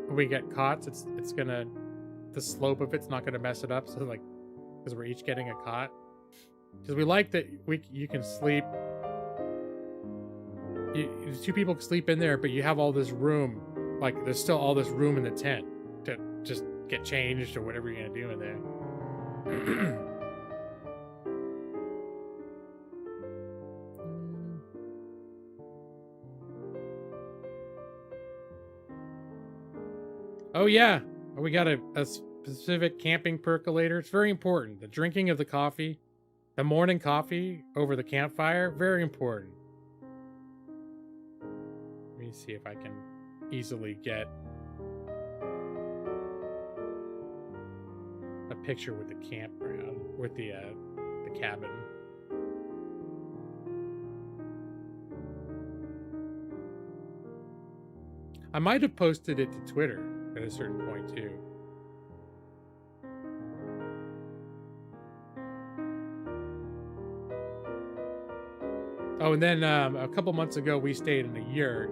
when we get cots, it's gonna, the slope of it's not gonna mess it up. So like, because we're each getting a cot. Because we like that you can sleep. 2 people can sleep in there, but you have all this room. Like there's still all this room in the tent to just get changed or whatever you're gonna do in there. Oh yeah, we got a specific camping percolator. It's very important. The drinking of the coffee, the morning coffee over the campfire, very important. Let me see if I can easily get a picture with the campground, with the cabin. I might have posted it to Twitter at a certain point too. Oh, and then a couple months ago we stayed in a yurt.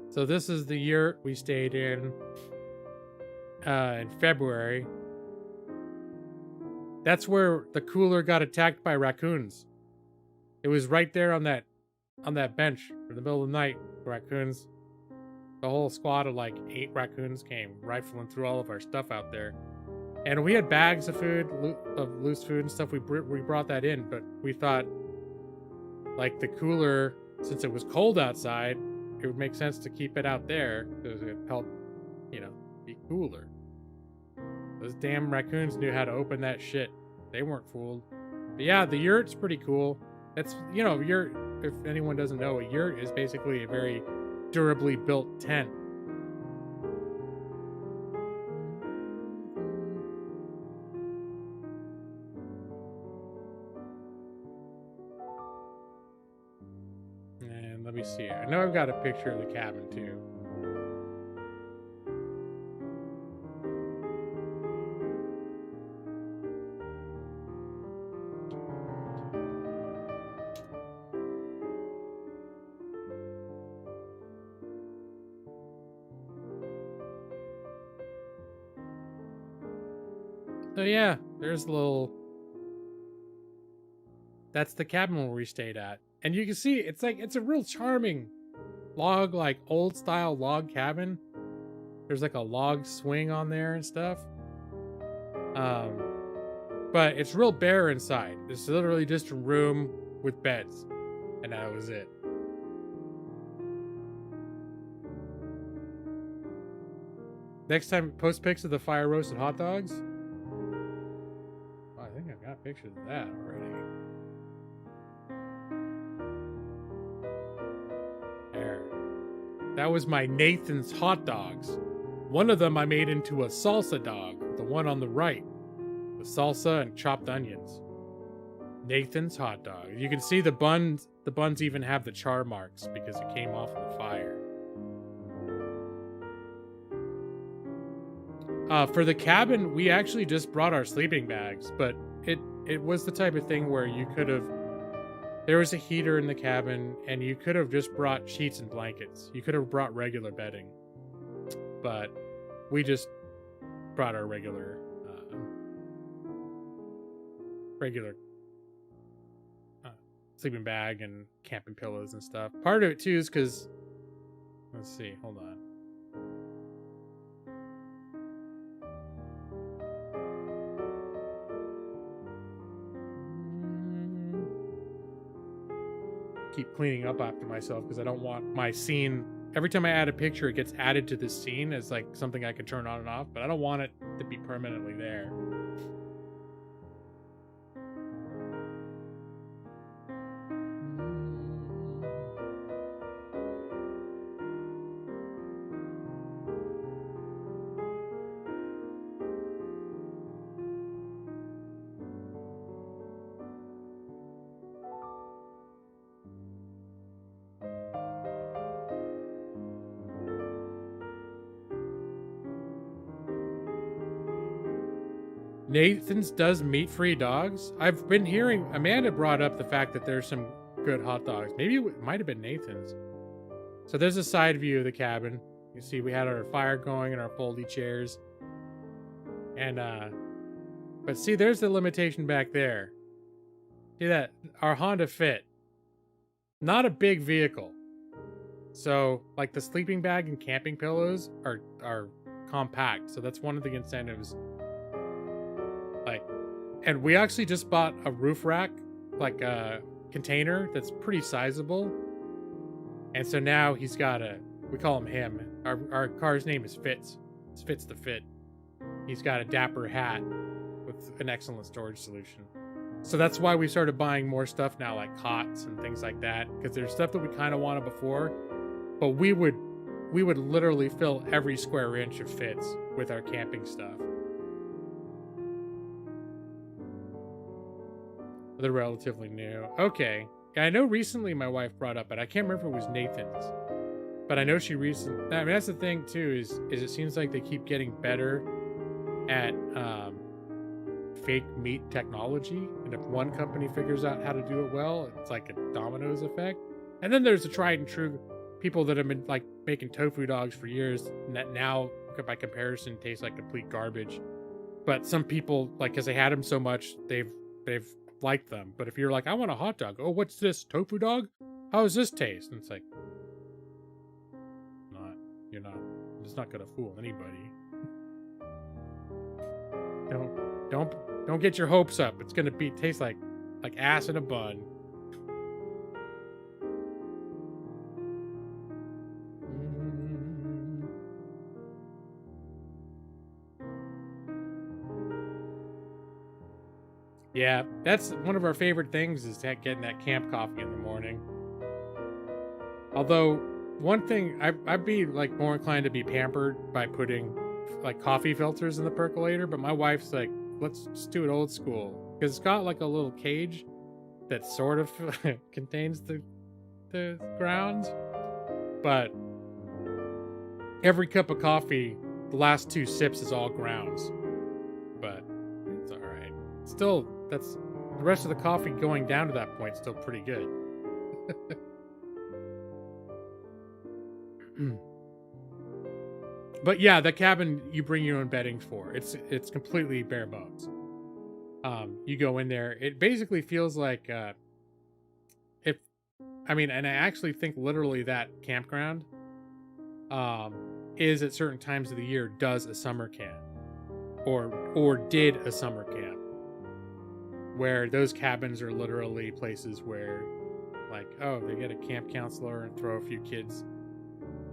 So this is the yurt we stayed in February. That's where the cooler got attacked by raccoons. It was right there on that bench in the middle of the night. Raccoons. The whole squad of like 8 raccoons came rifling through all of our stuff out there. And we had bags of food, of loose food and stuff. We brought that in, but we thought like the cooler, since it was cold outside, it would make sense to keep it out there because it would help, be cooler. Those damn raccoons knew how to open that shit. They weren't fooled. But yeah, the yurt's pretty cool. It's, yurt, if anyone doesn't know, a yurt is basically a very durably built tent. And let me see. I know I've got a picture of the cabin too. So yeah, there's a little... That's the cabin where we stayed at. And you can see, it's a real charming log, like old style log cabin. There's like a log swing on there and stuff. But it's real bare inside. It's literally just a room with beds. And that was it. Next time, post pics of the fire roasted hot dogs. Oh, I think I've got pictures of that already. There. That was my Nathan's hot dogs. One of them I made into a salsa dog. The one on the right. With salsa and chopped onions. Nathan's hot dog. You can see the buns even have the char marks because it came off of the fire. For the cabin, we actually just brought our sleeping bags, but it was the type of thing where you could have... There was a heater in the cabin, and you could have just brought sheets and blankets. You could have brought regular bedding. But we just brought our regular sleeping bag and camping pillows and stuff. Part of it too is because, let's see, hold on. Keep cleaning up after myself because I don't want my scene. Every time I add a picture, it gets added to the scene as like something I can turn on and off, but I don't want it to be permanently there. Nathan's does meat-free dogs. I've been hearing Amanda brought up the fact that there's some good hot dogs. Maybe it might have been Nathan's. So there's a side view of the cabin. You see we had our fire going and our foldy chairs. And but see, there's the limitation back there. See that? Our Honda Fit. Not a big vehicle. So like the sleeping bag and camping pillows are compact. So that's one of the incentives. And we actually just bought a roof rack, like a container that's pretty sizable. And so now he's got we call him. Our car's name is Fitz. It's Fitz the Fit. He's got a dapper hat with an excellent storage solution. So that's why we started buying more stuff now, like cots and things like that. Because there's stuff that we kind of wanted before, but we would literally fill every square inch of Fitz with our camping stuff. They're relatively new. Okay. Yeah, I know recently my wife brought up it. I can't remember if it was Nathan's. But I know she recently... I mean, that's the thing, too, is it seems like they keep getting better at fake meat technology. And if one company figures out how to do it well, it's like a dominoes effect. And then there's the tried and true people that have been, like, making tofu dogs for years. And that now, by comparison, taste like complete garbage. But some people, like, because they had them so much, they've like them. But if you're like, I want a hot dog. Oh, what's this? Tofu dog? How does this taste? And it's like, you're not. It's not gonna fool anybody. Don't get your hopes up. It's gonna taste like ass in a bun. Yeah, that's one of our favorite things is getting that camp coffee in the morning. Although, one thing, I'd be like more inclined to be pampered by putting like coffee filters in the percolator, but my wife's like, let's just do it old school. Because it's got like a little cage that sort of contains the grounds. But every cup of coffee, the last 2 sips is all grounds. But it's alright. Still, that's the rest of the coffee going down to that point still pretty good. But yeah, the cabin you bring your own bedding for. It's completely bare bones. You go in there. It basically feels like and I actually think literally that campground is at certain times of the year does a summer camp or did a summer camp. Where those cabins are literally places where, like, oh, they get a camp counselor and throw a few kids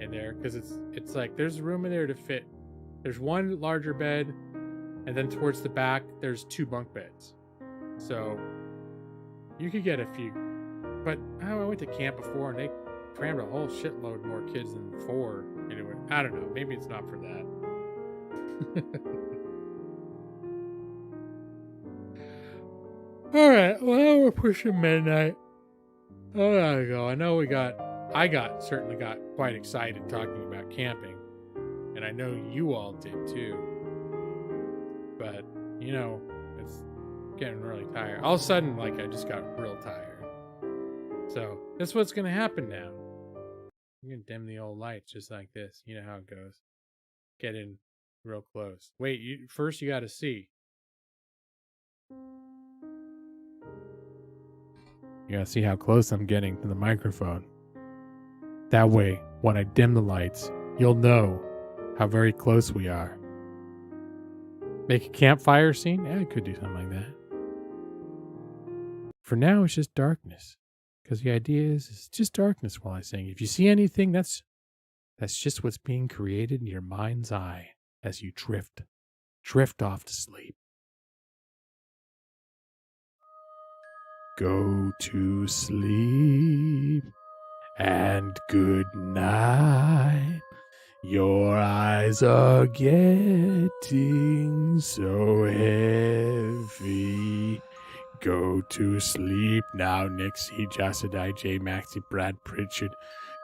in there because it's like there's room in there to fit. There's one larger bed, and then towards the back there's 2 bunk beds, so you could get a few. But I went to camp before and they crammed a whole shitload more kids than 4. Anyway, I don't know. Maybe it's not for that. Alright, well, we're pushing midnight. Oh, there we go. I know I certainly got quite excited talking about camping. And I know you all did too. But, it's getting really tired. All of a sudden, like, I just got real tired. So, that's what's going to happen now. I'm going to dim the old lights just like this. You know how it goes. Get in real close. Wait, first you got to see. You gotta see how close I'm getting to the microphone. That way, when I dim the lights, you'll know how very close we are. Make a campfire scene? Yeah, I could do something like that. For now, it's just darkness. Because the idea is it's just darkness while I sing. If you see anything, that's just what's being created in your mind's eye as you drift off to sleep. Go to sleep and good night. Your eyes are getting so heavy. Go to sleep now, Nixie, Jassadai, J Maxi, Brad Pritchard.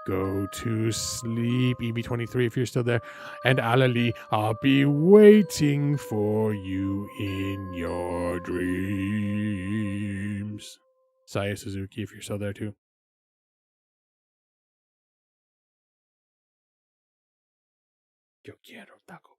Go to sleep, EB23 if you're still there. And Alali, I'll be waiting for you in your dreams. Saya Suzuki if you're still there too. Yo quiero taco.